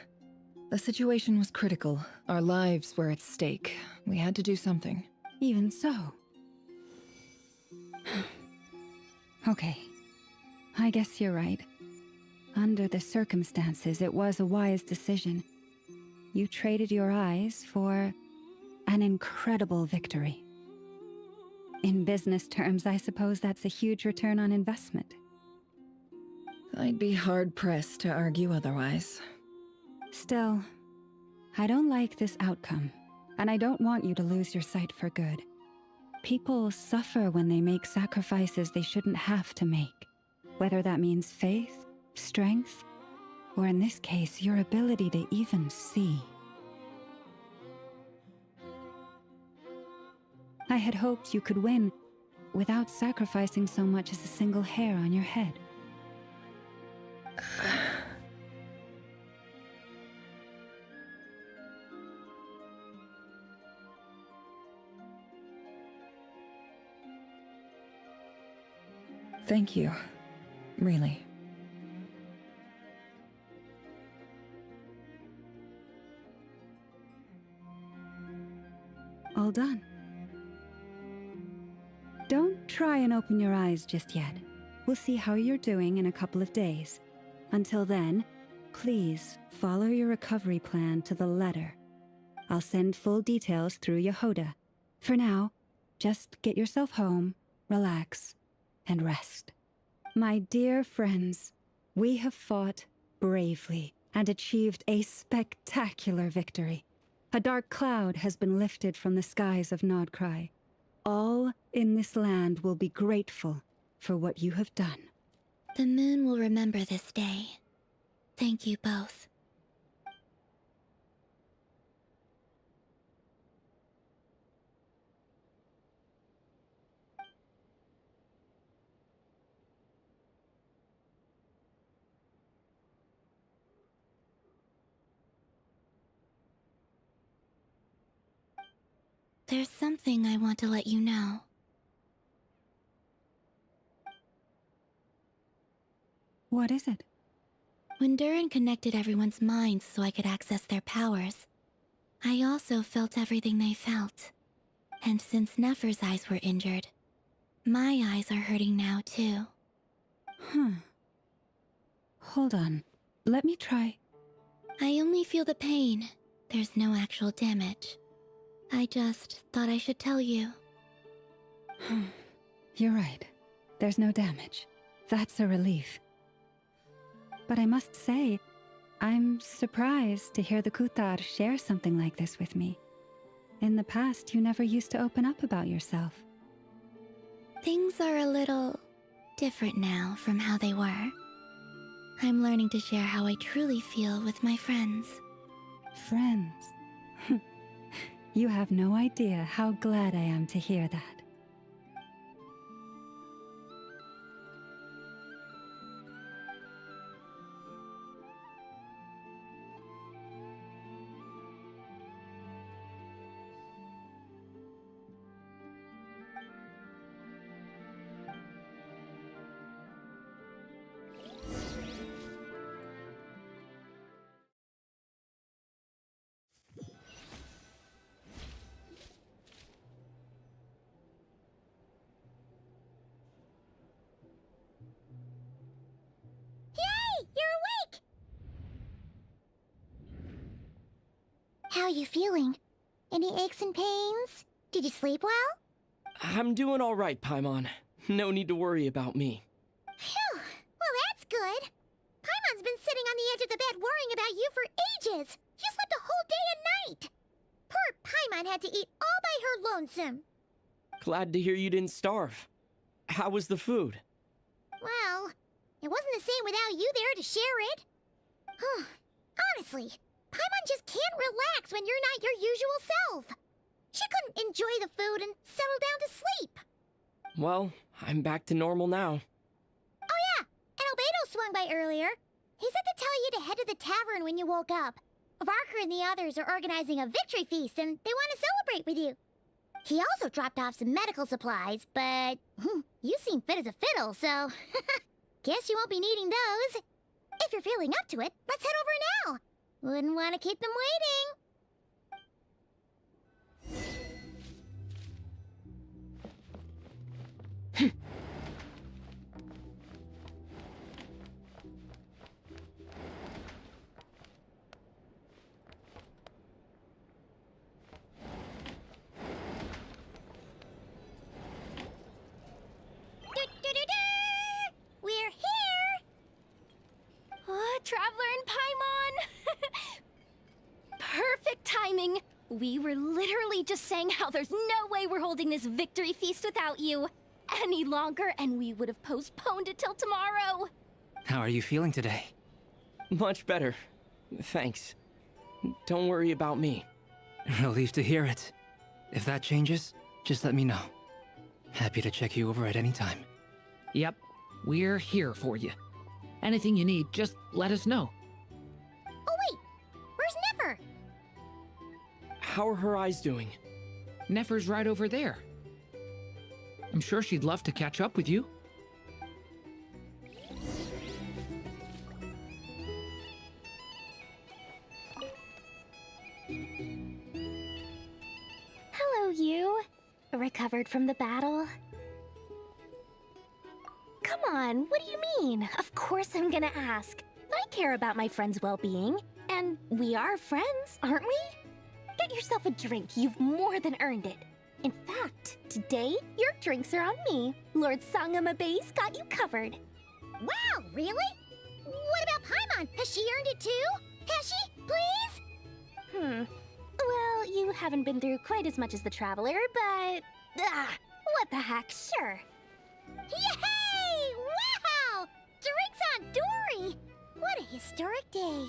The situation was critical. Our lives were at stake. We had to do something. Even so. Okay. I guess you're right. Under the circumstances, it was a wise decision. You traded your eyes for an incredible victory. In business terms, I suppose that's a huge return on investment. I'd be hard-pressed to argue otherwise. Still, I don't like this outcome, and I don't want you to lose your sight for good. People suffer when they make sacrifices they shouldn't have to make, whether that means faith, strength, or in this case, your ability to even see. I had hoped you could win without sacrificing so much as a single hair on your head. Thank you. Really. All done. Don't try and open your eyes just yet. We'll see how you're doing in a couple of days. Until then, please follow your recovery plan to the letter. I'll send full details through Yehoda. For now, just get yourself home, relax, and rest. My dear friends, we have fought bravely and achieved a spectacular victory. A dark cloud has been lifted from the skies of Nodcry. All in this land will be grateful for what you have done. The moon will remember this day. Thank you both. There's something I want to let you know. What is it? When Durin connected everyone's minds so I could access their powers, I also felt everything they felt. And since Nefer's eyes were injured, my eyes are hurting now too. Hold on. Let me try. I only feel the pain. There's no actual damage. I just thought I should tell you. You're right. There's no damage. That's a relief. But I must say, I'm surprised to hear the Kutar share something like this with me. In the past, you never used to open up about yourself. Things are a little different now from how they were. I'm learning to share how I truly feel with my friends. Friends? You have no idea how glad I am to hear that. How are you feeling? Any aches and pains? Did you sleep well? I'm doing all right, Paimon. No need to worry about me. Phew! Well, that's good. Paimon's been sitting on the edge of the bed worrying about you for ages. You slept a whole day and night. Poor Paimon had to eat all by her lonesome. Glad to hear you didn't starve. How was the food? Well, it wasn't the same without you there to share it. Honestly, Paimon just can't relax when you're not your usual self. She couldn't enjoy the food and settle down to sleep. Well, I'm back to normal now. Oh yeah, and Albedo swung by earlier. He said to tell you to head to the tavern when you woke up. Varka and the others are organizing a victory feast and they want to celebrate with you. He also dropped off some medical supplies, but you seem fit as a fiddle, so guess you won't be needing those. If you're feeling up to it, let's head over now. Wouldn't want to keep them waiting. We're here! Oh, Traveler and Paimon! Perfect timing! We were literally just saying how there's no way we're holding this victory feast without you any longer, and we would have postponed it till tomorrow. How are you feeling today? Much better. Thanks. Don't worry about me. Relieved to hear it. If that changes, just let me know. Happy to check you over at any time. Yep, we're here for you. Anything you need, just let us know. Oh wait, where's Nefer? How are her eyes doing? Nefer's right over there. I'm sure she'd love to catch up with you. Hello, you. Recovered from the battle? Come on, what do you mean? Of course I'm gonna ask. I care about my friend's well-being. And we are friends, aren't we? Get yourself a drink. You've more than earned it. In fact, today, your drinks are on me. Lord Sangama Base got you covered. Wow, really? What about Paimon? Has she earned it too? Has she? Please? Well, you haven't been through quite as much as the Traveler, but... what the heck, sure. Yay! Wow! Drinks on Dory! What a historic day.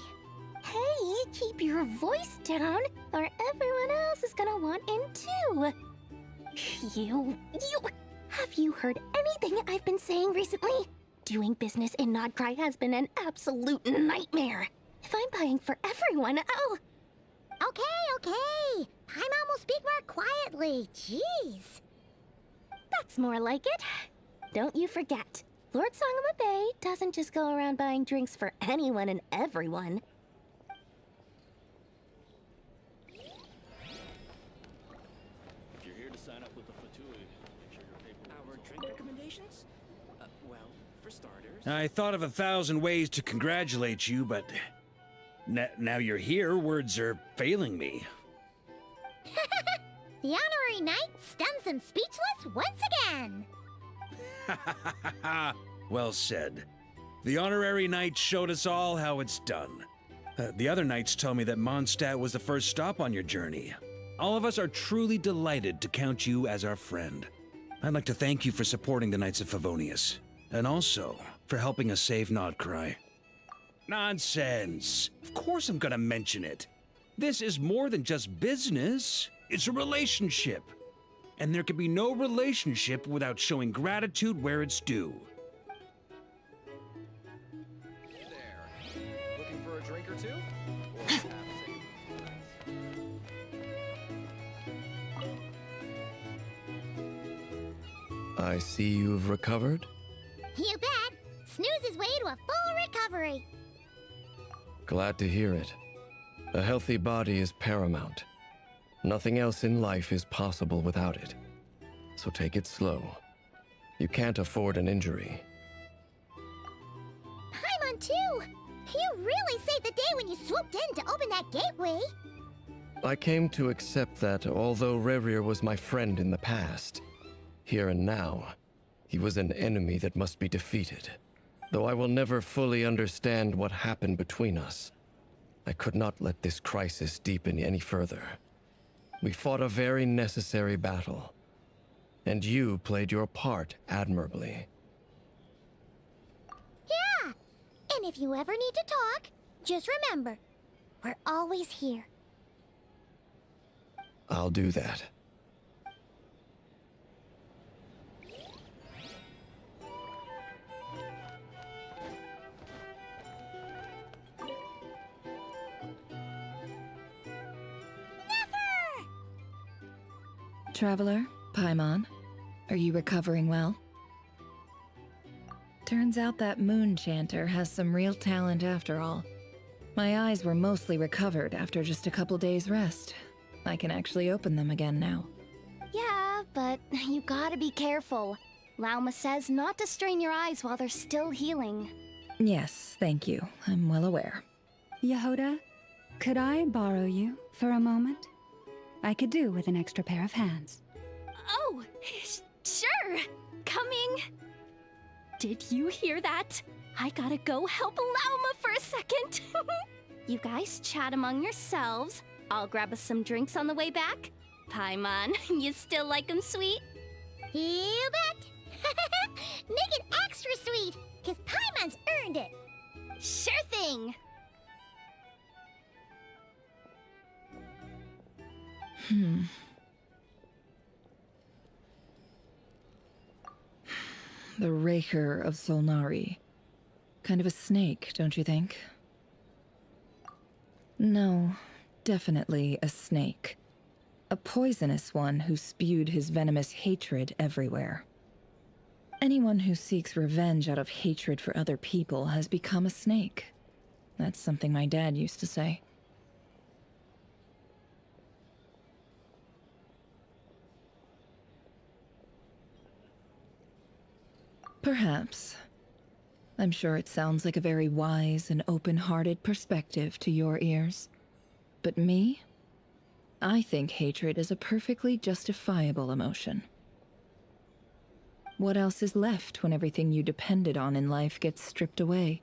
Hey, keep your voice down, or everyone else is gonna want in too. Have you heard anything I've been saying recently? Doing business in Nodcry has been an absolute nightmare. If I'm buying for everyone, I'll Okay. Paimon will speak more quietly. Jeez. That's more like it. Don't you forget, Lord Sangama Bay doesn't just go around buying drinks for anyone and everyone. If you're here to sign up with the Fatui, make sure your paperwork. Our drink recommendations? Well, for starters... I thought of 1,000 ways to congratulate you, but now you're here, words are failing me. The honorary knight stuns them speechless once again. Well said. The honorary knight showed us all how it's done. The other knights tell me that Mondstadt was the first stop on your journey. All of us are truly delighted to count you as our friend. I'd like to thank you for supporting the Knights of Favonius, and also for helping us save Nodcry. Nonsense! Of course I'm gonna mention it. This is more than just business. It's a relationship. And there can be no relationship without showing gratitude where it's due. There. Looking for a drink or two? I see you've recovered. You bet. Snooze his way to a full recovery. Glad to hear it. A healthy body is paramount. Nothing else in life is possible without it. So take it slow. You can't afford an injury. Paimon too! You really saved the day when you swooped in to open that gateway. I came to accept that although Rerir was my friend in the past, here and now, he was an enemy that must be defeated. Though I will never fully understand what happened between us, I could not let this crisis deepen any further. We fought a very necessary battle, and you played your part admirably. Yeah! And if you ever need to talk, just remember, we're always here. I'll do that. Traveler, Paimon, are you recovering well? Turns out that moon chanter has some real talent after all. My eyes were mostly recovered after just a couple days rest. I can actually open them again now. Yeah, but you gotta be careful. Lauma says not to strain your eyes while they're still healing. Yes, thank you. I'm well aware. Yehoda, could I borrow you for a moment? I could do with an extra pair of hands. Oh, sure. Coming. Did you hear that? I gotta go help Lauma for a second. You guys chat among yourselves. I'll grab us some drinks on the way back. Paimon, you still like 'em sweet? You bet! Make it extra sweet, because Paimon's earned it! Sure thing! The Raker of Solnari. Kind of a snake, don't you think? No, definitely a snake. A poisonous one who spewed his venomous hatred everywhere. Anyone who seeks revenge out of hatred for other people has become a snake. That's something my dad used to say. Perhaps. I'm sure it sounds like a very wise and open-hearted perspective to your ears. But me? I think hatred is a perfectly justifiable emotion. What else is left when everything you depended on in life gets stripped away?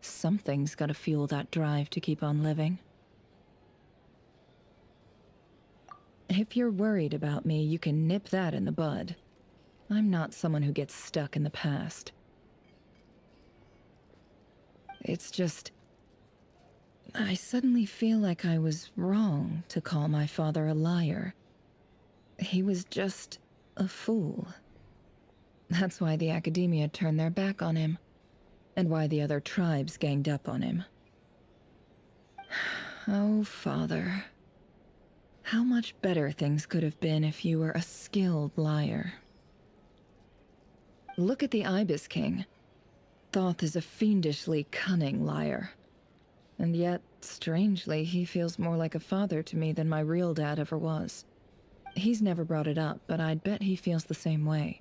Something's gotta fuel that drive to keep on living. If you're worried about me, you can nip that in the bud. I'm not someone who gets stuck in the past. It's just... I suddenly feel like I was wrong to call my father a liar. He was just a fool. That's why the Academia turned their back on him, and why the other tribes ganged up on him. Oh, Father, How much better things could have been if you were a skilled liar. Look at the Ibis King. Thoth is a fiendishly cunning liar. And yet, strangely, he feels more like a father to me than my real dad ever was. He's never brought it up, but I'd bet he feels the same way.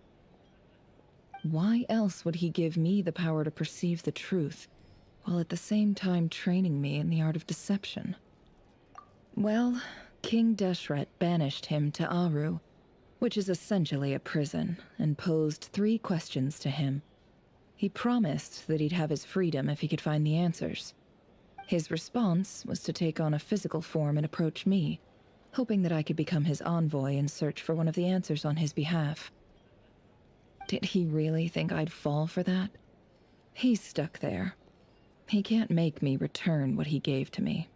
Why else would he give me the power to perceive the truth, while at the same time training me in the art of deception? Well, King Deshret banished him to Aru, which is essentially a prison, and posed 3 questions to him. He promised that he'd have his freedom if he could find the answers. His response was to take on a physical form and approach me, hoping that I could become his envoy and search for one of the answers on his behalf. Did he really think I'd fall for that? He's stuck there. He can't make me return what he gave to me.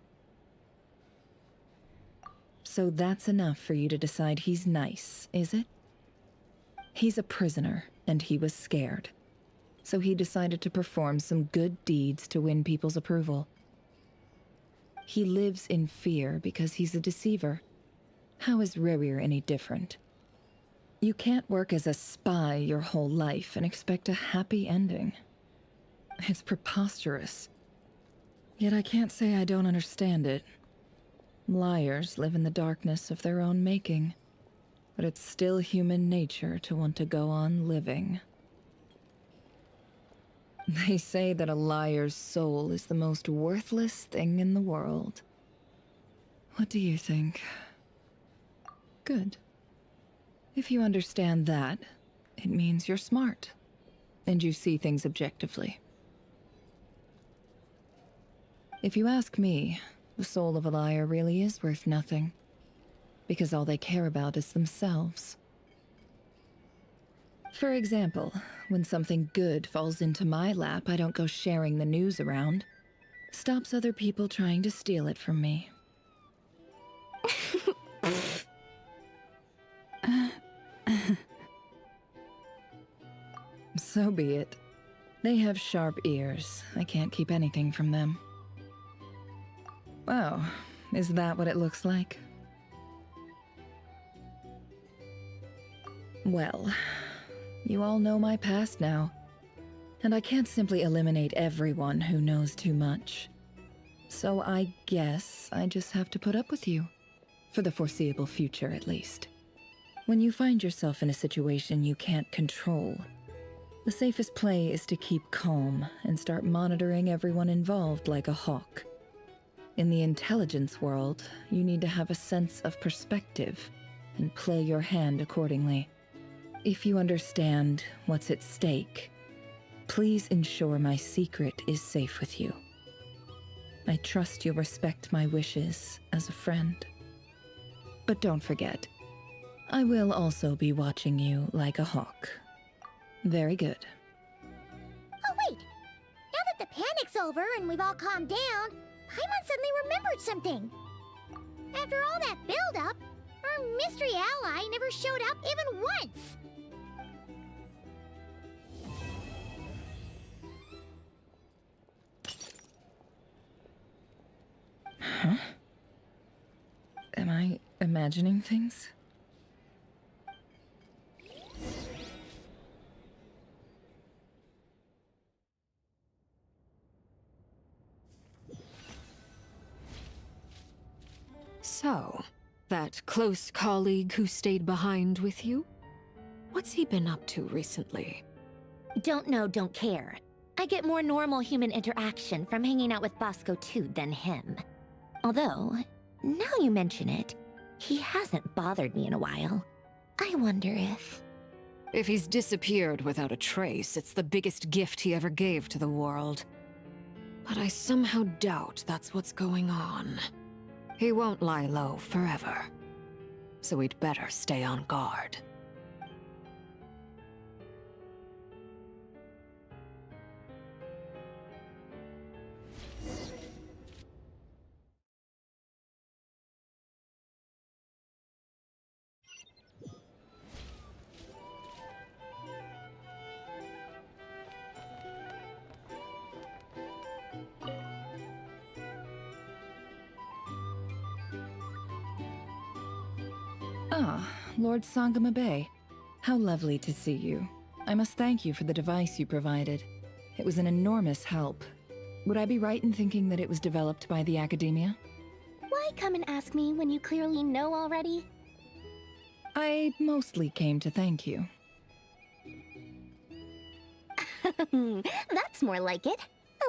So that's enough for you to decide he's nice, is it? He's a prisoner, and he was scared. So he decided to perform some good deeds to win people's approval. He lives in fear because he's a deceiver. How is Rerir any different? You can't work as a spy your whole life and expect a happy ending. It's preposterous. Yet I can't say I don't understand it. Liars live in the darkness of their own making, but it's still human nature to want to go on living. They say that a liar's soul is the most worthless thing in the world. What do you think? Good. If you understand that, it means you're smart, and you see things objectively. If you ask me, the soul of a liar really is worth nothing, because all they care about is themselves. For example, when something good falls into my lap, I don't go sharing the news around. Stops other people trying to steal it from me. So be it. They have sharp ears. I can't keep anything from them. Oh, is that what it looks like? Well, you all know my past now, and I can't simply eliminate everyone who knows too much. So I guess I just have to put up with you, for the foreseeable future at least. When you find yourself in a situation you can't control, the safest play is to keep calm and start monitoring everyone involved like a hawk. In the intelligence world, you need to have a sense of perspective and play your hand accordingly. If you understand what's at stake, please ensure my secret is safe with you. I trust you'll respect my wishes as a friend. But don't forget, I will also be watching you like a hawk. Very good. Oh wait! Now that the panic's over and we've all calmed down, Paimon suddenly remembered something. After all that build-up, our mystery ally never showed up even once! Huh? Am I imagining things? So, that close colleague who stayed behind with you? What's he been up to recently? Don't know, don't care. I get more normal human interaction from hanging out with Bosco too than him. Although, now you mention it, he hasn't bothered me in a while. I wonder if... If he's disappeared without a trace, it's the biggest gift he ever gave to the world. But I somehow doubt that's what's going on. He won't lie low forever. So we'd better stay on guard. Ah, Lord Sangama Bay. How lovely to see you. I must thank you for the device you provided. It was an enormous help. Would I be right in thinking that it was developed by the Academia? Why come and ask me when you clearly know already? I mostly came to thank you. That's more like it.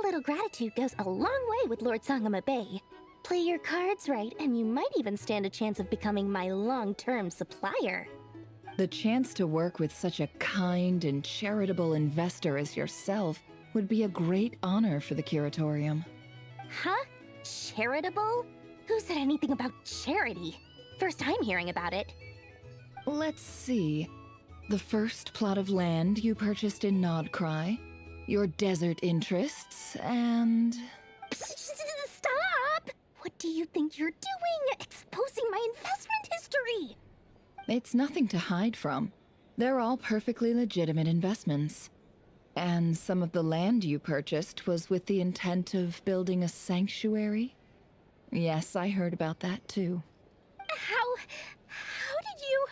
A little gratitude goes a long way with Lord Sangama Bay. Play your cards right, and you might even stand a chance of becoming my long-term supplier. The chance to work with such a kind and charitable investor as yourself would be a great honor for the Curatorium. Huh? Charitable? Who said anything about charity? First time hearing about it. Let's see. The first plot of land you purchased in Nodcry, your desert interests, and... Stop! What do you think you're doing? Exposing my investment history! It's nothing to hide from. They're all perfectly legitimate investments. And some of the land you purchased was with the intent of building a sanctuary? Yes, I heard about that too. How did you...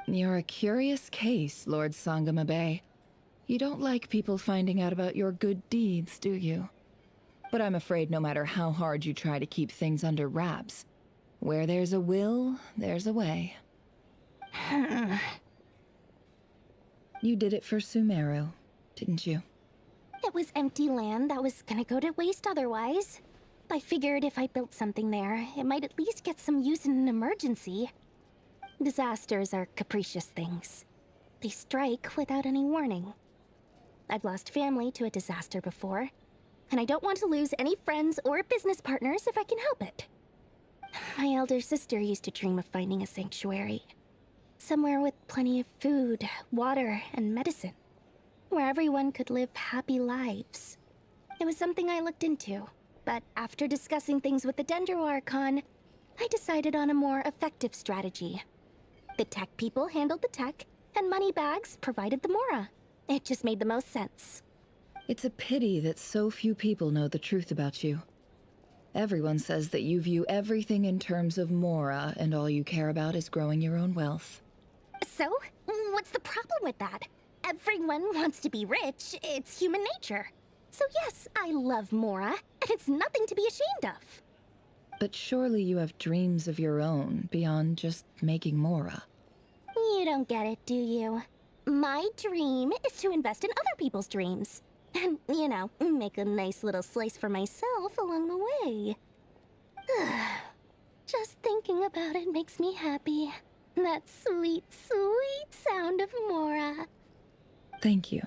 You're a curious case, Lord Sangama Bay. You don't like people finding out about your good deeds, do you? But I'm afraid no matter how hard you try to keep things under wraps, where there's a will, there's a way. You did it for Sumeru, didn't you? It was empty land that was gonna go to waste otherwise. I figured if I built something there, it might at least get some use in an emergency. Disasters are capricious things. They strike without any warning. I've lost family to a disaster before, and I don't want to lose any friends or business partners if I can help it. My elder sister used to dream of finding a sanctuary. Somewhere with plenty of food, water, and medicine. Where everyone could live happy lives. It was something I looked into, but after discussing things with the Dendro Archon, I decided on a more effective strategy. The tech people handled the tech, and Moneybags provided the Mora. It just made the most sense. It's a pity that so few people know the truth about you. Everyone says that you view everything in terms of Mora, and all you care about is growing your own wealth. So, what's the problem with that? Everyone wants to be rich. It's human nature. So yes, I love Mora, and it's nothing to be ashamed of. But surely you have dreams of your own beyond just making Mora. You don't get it, do you? My dream is to invest in other people's dreams. And, you know, make a nice little slice for myself along the way. Just thinking about it makes me happy. That sweet, sweet sound of Mora. Thank you.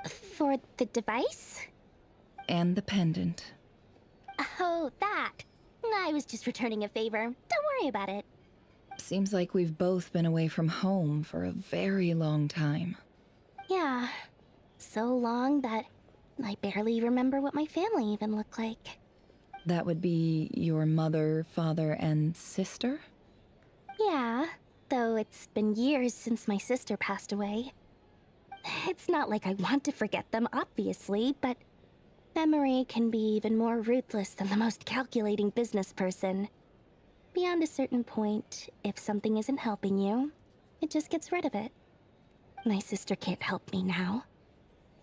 For the device? And the pendant. Oh, that. I was just returning a favor. Don't worry about it. Seems like we've both been away from home for a very long time. Yeah. So long that I barely remember what my family even looked like. That would be your mother, father, and sister? Yeah, though it's been years since my sister passed away. It's not like I want to forget them, obviously, but memory can be even more ruthless than the most calculating business person. Beyond a certain point, if something isn't helping you, it just gets rid of it. My sister can't help me now.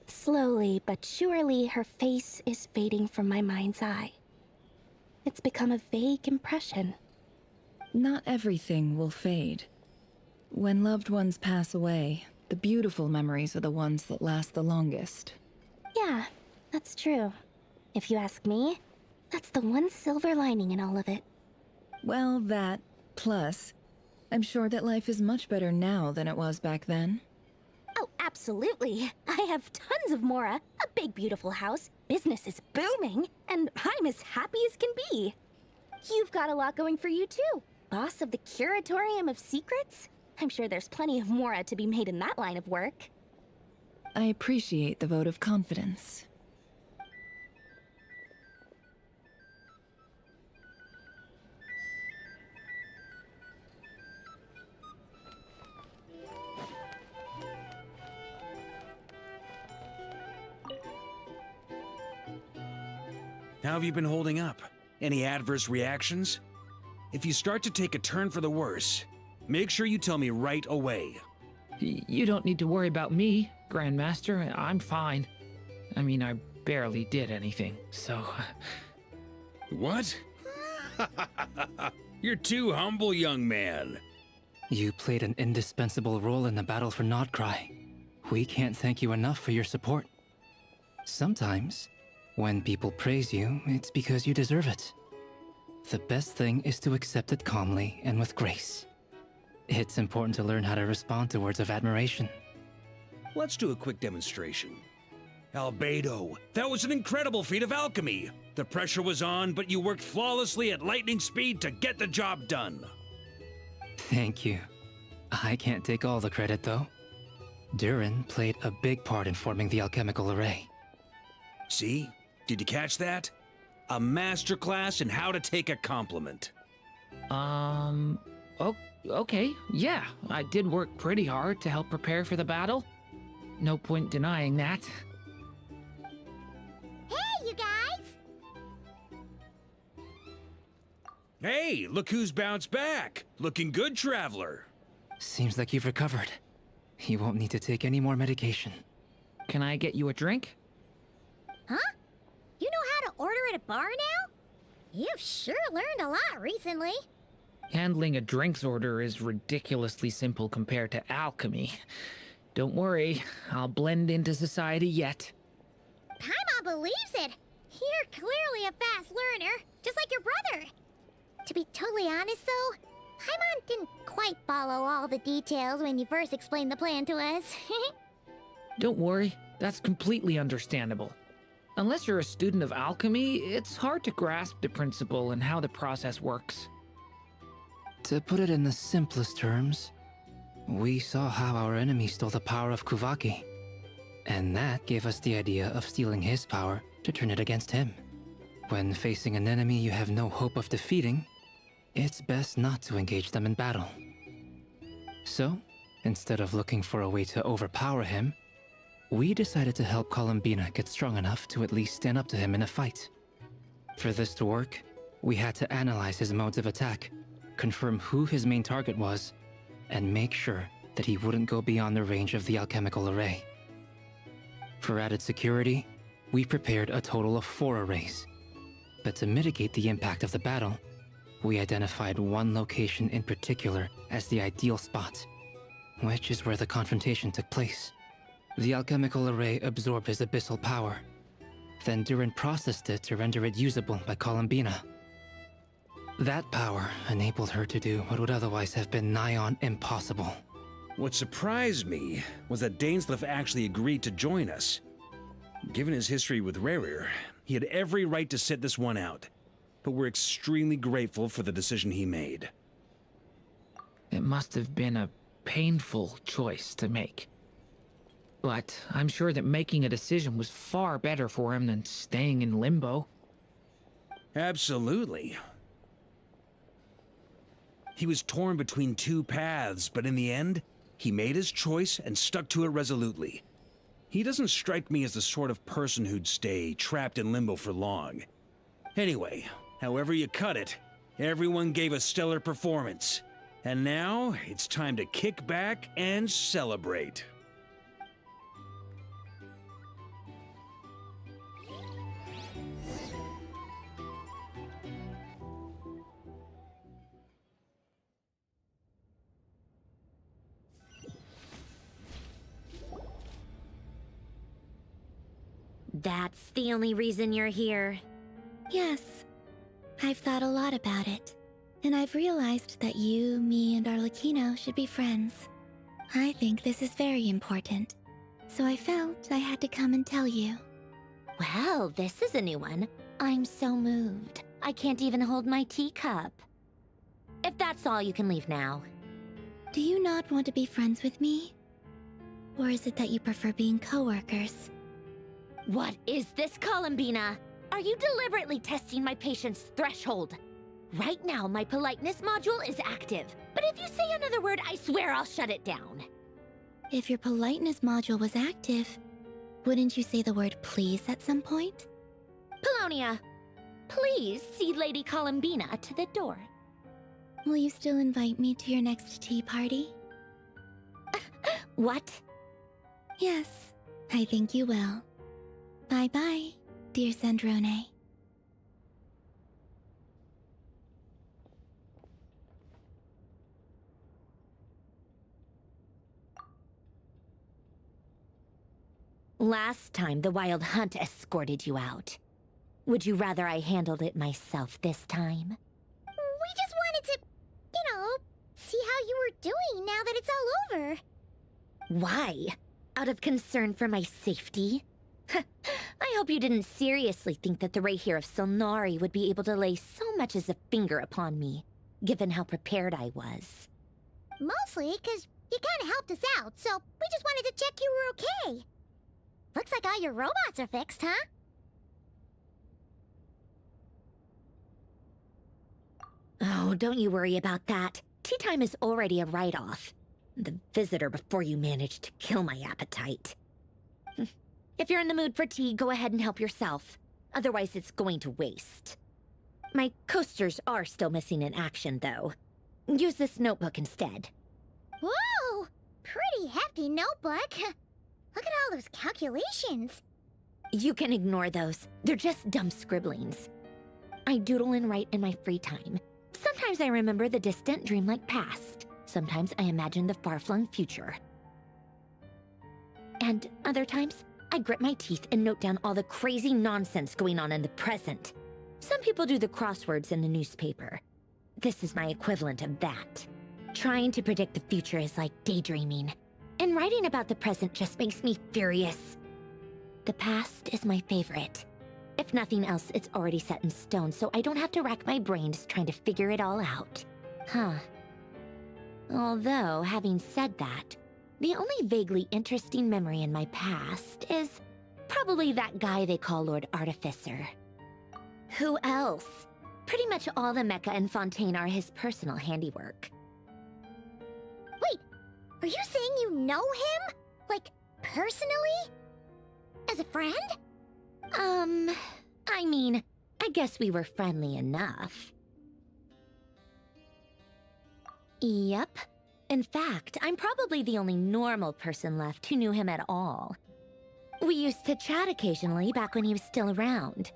Slowly but surely, her face is fading from my mind's eye. It's become a vague impression. Not everything will fade. When loved ones pass away, the beautiful memories are the ones that last the longest. Yeah, that's true. If you ask me, that's the one silver lining in all of it. Well, that, plus, I'm sure that life is much better now than it was back then. Oh, absolutely. I have tons of Mora, a big beautiful house, business is booming, and I'm as happy as can be. You've got a lot going for you too. Boss of the Curatorium of Secrets? I'm sure there's plenty of Mora to be made in that line of work. I appreciate the vote of confidence. How have you been holding up? Any adverse reactions? If you start to take a turn for the worse, Make sure you tell me right away. You don't need to worry about me, Grandmaster. I'm fine. I mean, I barely did anything, so... What? You're too humble, young man. You played an indispensable role in the battle for Nodcry. We can't thank you enough for your support. Sometimes, when people praise you, it's because you deserve it. The best thing is to accept it calmly and with grace. It's important to learn how to respond to words of admiration. Let's do a quick demonstration. Albedo, that was an incredible feat of alchemy. The pressure was on, but you worked flawlessly at lightning speed to get the job done. Thank you. I can't take all the credit, though. Durin played a big part in forming the alchemical array. See? Did you catch that? A masterclass in how to take a compliment. Okay, yeah. I did work pretty hard to help prepare for the battle. No point denying that. Hey, you guys! Hey, look who's bounced back. Looking good, traveler. Seems like you've recovered. You won't need to take any more medication. Can I get you a drink? Huh? You know how to order at a bar now? You've sure learned a lot recently. Handling a drinks order is ridiculously simple compared to alchemy. Don't worry, I'll blend into society yet. Paimon believes it. You're clearly a fast learner, just like your brother. To be totally honest, though, Paimon didn't quite follow all the details when you first explained the plan to us. Don't worry, that's completely understandable. Unless you're a student of alchemy, it's hard to grasp the principle and how the process works. To put it in the simplest terms, we saw how our enemy stole the power of Kuvaki. And that gave us the idea of stealing his power to turn it against him. When facing an enemy you have no hope of defeating, it's best not to engage them in battle. So, instead of looking for a way to overpower him, we decided to help Columbina get strong enough to at least stand up to him in a fight. For this to work, we had to analyze his modes of attack, confirm who his main target was, and make sure that he wouldn't go beyond the range of the alchemical array. For added security, we prepared a total of 4 arrays. But to mitigate the impact of the battle, we identified one location in particular as the ideal spot, which is where the confrontation took place. The alchemical array absorbed his abyssal power. Then Durin processed it to render it usable by Columbina. That power enabled her to do what would otherwise have been nigh on impossible. What surprised me was that Dainsleif actually agreed to join us. Given his history with Rerir, he had every right to sit this one out. But we're extremely grateful for the decision he made. It must have been a painful choice to make. But I'm sure that making a decision was far better for him than staying in limbo. Absolutely. He was torn between 2 paths, but in the end, he made his choice and stuck to it resolutely. He doesn't strike me as the sort of person who'd stay trapped in limbo for long. Anyway, however you cut it, everyone gave a stellar performance. And now, it's time to kick back and celebrate. That's the only reason you're here. Yes. I've thought a lot about it. And I've realized that you, me, and Arlecchino should be friends. I think this is very important. So I felt I had to come and tell you. Well, this is a new one. I'm so moved. I can't even hold my teacup. If that's all, you can leave now. Do you not want to be friends with me? Or is it that you prefer being co-workers? What is this, Columbina? Are you deliberately testing my patience threshold? Right now, my politeness module is active. But if you say another word, I swear I'll shut it down. If your politeness module was active, wouldn't you say the word please at some point? Polonia, please see Lady Columbina to the door. Will you still invite me to your next tea party? What? Yes, I think you will. Bye-bye, dear Sandrone. Last time, the Wild Hunt escorted you out. Would you rather I handled it myself this time? We just wanted to, see how you were doing now that it's all over. Why? Out of concern for my safety? I hope you didn't seriously think that the Rayhir of Solnari would be able to lay so much as a finger upon me, given how prepared I was. Mostly because you kind of helped us out, so we just wanted to check you were okay. Looks like all your robots are fixed, huh? Oh, don't you worry about that. Tea time is already a write-off. The visitor before you managed to kill my appetite. If you're in the mood for tea, go ahead and help yourself. Otherwise, it's going to waste. My coasters are still missing in action, though. Use this notebook instead. Whoa! Pretty hefty notebook. Look at all those calculations. You can ignore those. They're just dumb scribblings. I doodle and write in my free time. Sometimes I remember the distant, dreamlike past. Sometimes I imagine the far-flung future. And other times, I grit my teeth and note down all the crazy nonsense going on in the present. Some people do the crosswords in the newspaper. This is my equivalent of that. Trying to predict the future is like daydreaming, and writing about the present just makes me furious. The past is my favorite. If nothing else, it's already set in stone, so I don't have to rack my brains trying to figure it all out. Huh. Although, having said that, the only vaguely interesting memory in my past is probably that guy they call Lord Artificer. Who else? Pretty much all the mecha and Fontaine are his personal handiwork. Wait, are you saying you know him? Like, personally? As a friend? I mean, I guess we were friendly enough. Yep. In fact, I'm probably the only normal person left who knew him at all. We used to chat occasionally back when he was still around.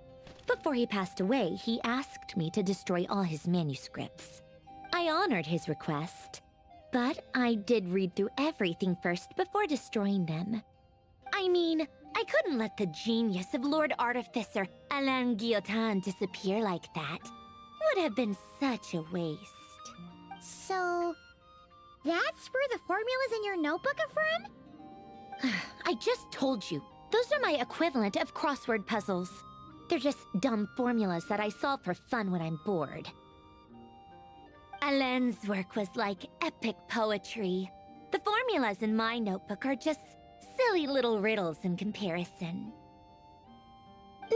Before he passed away, he asked me to destroy all his manuscripts. I honored his request, but I did read through everything first before destroying them. I mean, I couldn't let the genius of Lord Artificer Alain Guillotin disappear like that. Would have been such a waste. So, that's where the formulas in your notebook are from? I just told you. Those are my equivalent of crossword puzzles. They're just dumb formulas that I solve for fun when I'm bored. Alain's work was like epic poetry. The formulas in my notebook are just silly little riddles in comparison.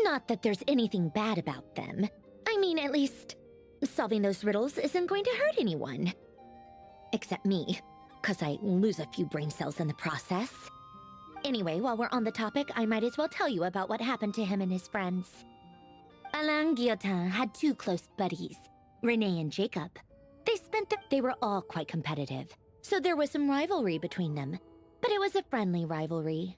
Not that there's anything bad about them. I mean, at least, solving those riddles isn't going to hurt anyone. Except me, 'cause I lose a few brain cells in the process. Anyway, while we're on the topic, I might as well tell you about what happened to him and his friends. Alain Guillotin had two close buddies, Renee and Jacob. They were all quite competitive, so there was some rivalry between them, but it was a friendly rivalry.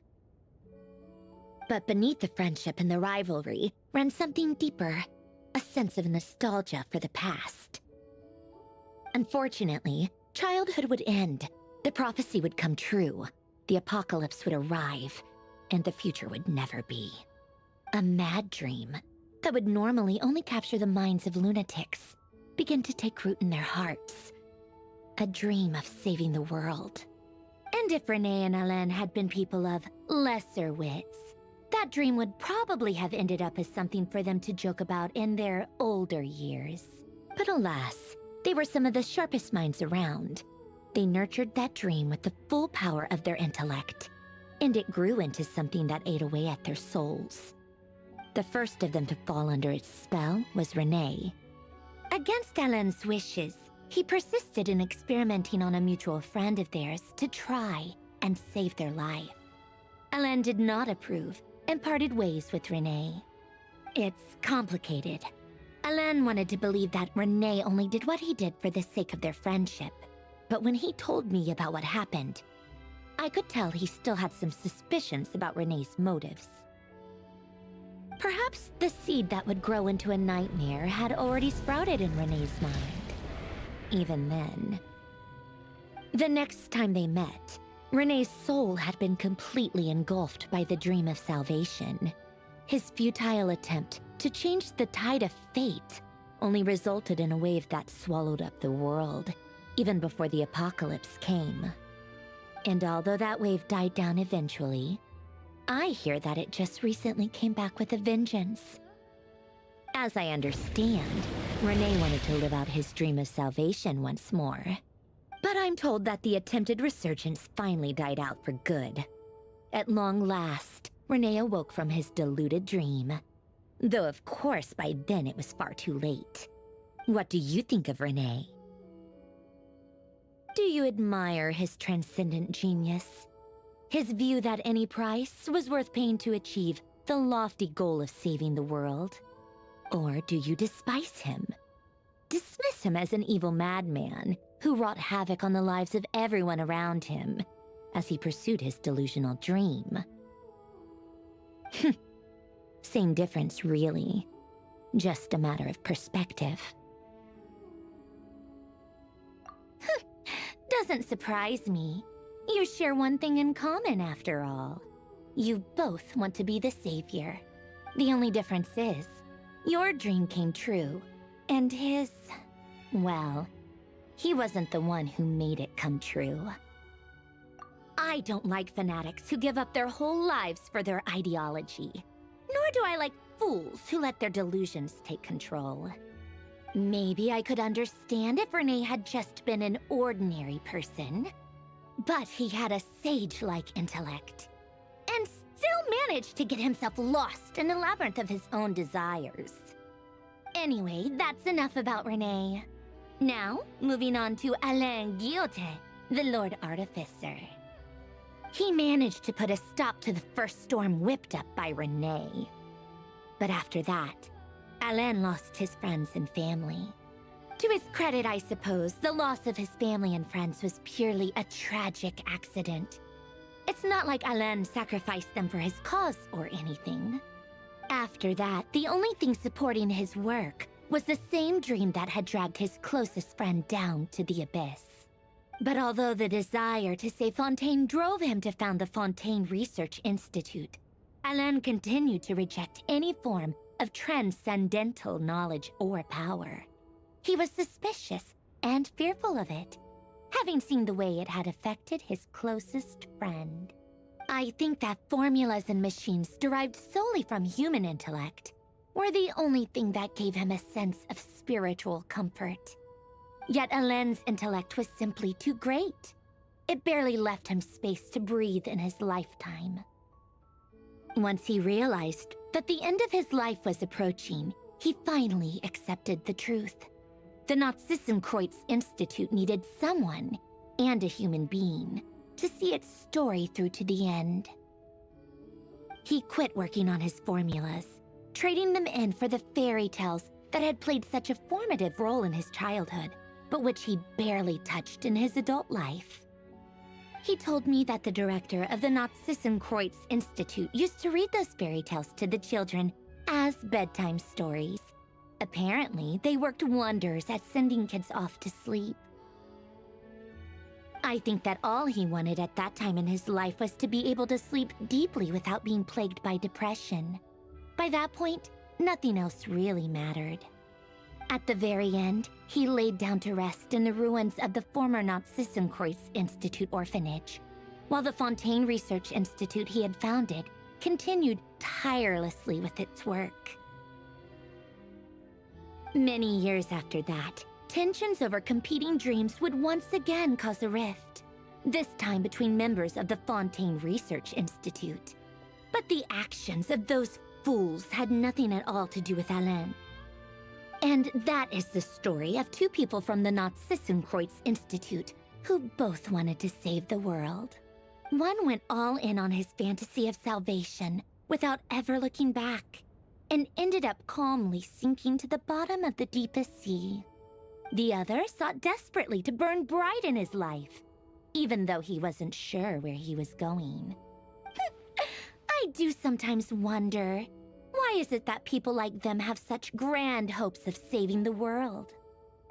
But beneath the friendship and the rivalry ran something deeper, a sense of nostalgia for the past. Unfortunately, childhood would end, the prophecy would come true, the apocalypse would arrive, and the future would never be. A mad dream that would normally only capture the minds of lunatics began to take root in their hearts. A dream of saving the world. And if Renee and Alain had been people of lesser wits, that dream would probably have ended up as something for them to joke about in their older years. But alas, they were some of the sharpest minds around. They nurtured that dream with the full power of their intellect, and it grew into something that ate away at their souls. The first of them to fall under its spell was Renee. Against Alain's wishes, he persisted in experimenting on a mutual friend of theirs to try and save their life. Alain did not approve and parted ways with Renee. It's complicated. Alain wanted to believe that Renee only did what he did for the sake of their friendship. But when he told me about what happened, I could tell he still had some suspicions about Renee's motives. Perhaps the seed that would grow into a nightmare had already sprouted in Renee's mind. Even then. The next time they met, Renee's soul had been completely engulfed by the dream of salvation. His futile attempt to change the tide of fate only resulted in a wave that swallowed up the world, even before the apocalypse came. And although that wave died down eventually, I hear that it just recently came back with a vengeance. As I understand, Renee wanted to live out his dream of salvation once more. But I'm told that the attempted resurgence finally died out for good. At long last, Renee awoke from his deluded dream. Though of course by then it was far too late. What do you think of Renee? Do you admire his transcendent genius? His view that any price was worth paying to achieve the lofty goal of saving the world? Or do you despise him? Dismiss him as an evil madman who wrought havoc on the lives of everyone around him as he pursued his delusional dream? Same difference, really. Just a matter of perspective. Doesn't surprise me. You share one thing in common, after all. You both want to be the savior. The only difference is, your dream came true, and his... well, he wasn't the one who made it come true. I don't like fanatics who give up their whole lives for their ideology. Nor do I like fools who let their delusions take control. Maybe I could understand if Renee had just been an ordinary person. But he had a sage-like intellect, and still managed to get himself lost in the labyrinth of his own desires. Anyway, that's enough about Renee. Now, moving on to Alain Guillotin, the Lord Artificer. He managed to put a stop to the first storm whipped up by Renee. But after that, Alain lost his friends and family. To his credit, I suppose, the loss of his family and friends was purely a tragic accident. It's not like Alain sacrificed them for his cause or anything. After that, the only thing supporting his work was the same dream that had dragged his closest friend down to the abyss. But although the desire to save Fontaine drove him to found the Fontaine Research Institute, Alain continued to reject any form of transcendental knowledge or power. He was suspicious and fearful of it, having seen the way it had affected his closest friend. I think that formulas and machines derived solely from human intellect were the only thing that gave him a sense of spiritual comfort. Yet Alain's intellect was simply too great. It barely left him space to breathe in his lifetime. Once he realized that the end of his life was approaching, he finally accepted the truth. The Nazissenkreuz Institute needed someone, and a human being, to see its story through to the end. He quit working on his formulas, trading them in for the fairy tales that had played such a formative role in his childhood, but which he barely touched in his adult life. He told me that the director of the Nazissenkreuz Institute used to read those fairy tales to the children as bedtime stories. Apparently, they worked wonders at sending kids off to sleep. I think that all he wanted at that time in his life was to be able to sleep deeply without being plagued by depression. By that point, nothing else really mattered. At the very end, he laid down to rest in the ruins of the former Nazissenkreuz Institute orphanage, while the Fontaine Research Institute he had founded continued tirelessly with its work. Many years after that, tensions over competing dreams would once again cause a rift, this time between members of the Fontaine Research Institute. But the actions of those fools had nothing at all to do with Alain. And that is the story of two people from the Nazissenkreuz Institute who both wanted to save the world. One went all in on his fantasy of salvation without ever looking back. and ended up calmly sinking to the bottom of the deepest sea. The other sought desperately to burn bright in his life, even though he wasn't sure where he was going. I do sometimes wonder, why is it that people like them have such grand hopes of saving the world?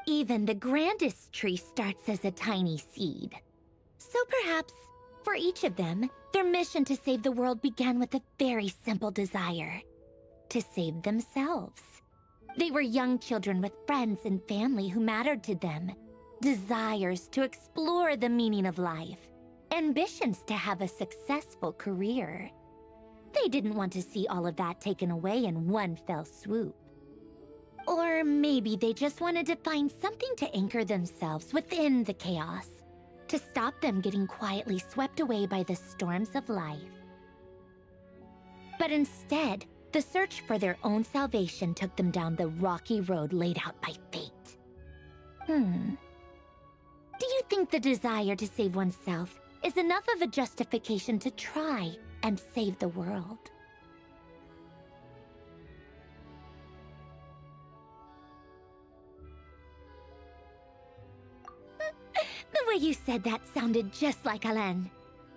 Even the grandest tree starts as a tiny seed. So perhaps, for each of them, their mission to save the world began with a very simple desire: to save themselves. They were young children with friends and family who mattered to them, desires to explore the meaning of life, ambitions to have a successful career. They didn't want to see all of that taken away in one fell swoop. Or maybe they just wanted to find something to anchor themselves within the chaos, to stop them getting quietly swept away by the storms of life. But instead, the search for their own salvation took them down the rocky road laid out by fate. Do you think the desire to save oneself is enough of a justification to try and save the world? The way you said that sounded just like Alain.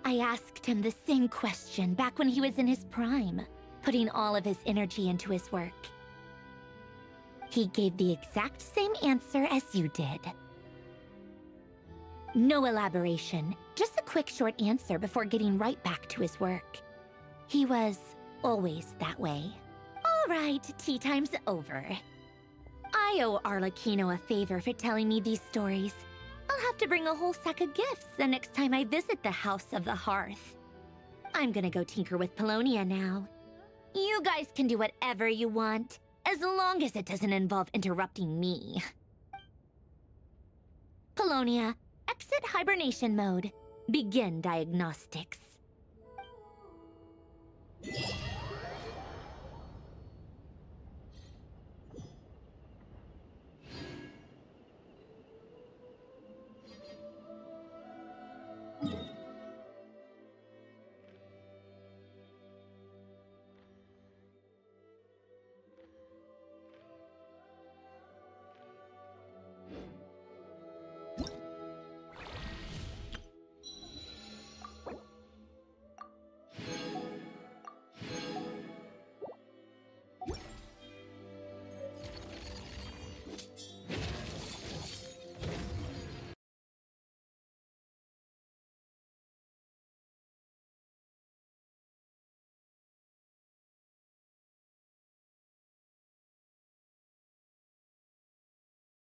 I asked him the same question back when he was in his prime, putting all of his energy into his work. He gave the exact same answer as you did. No elaboration, just a quick short answer before getting right back to his work. He was always that way. All right, tea time's over. I owe Arlecchino a favor for telling me these stories. I'll have to bring a whole sack of gifts the next time I visit the House of the Hearth. I'm gonna go tinker with Polonia now. You guys can do whatever you want, as long as it doesn't involve interrupting me. Polonia, exit hibernation mode. Begin diagnostics.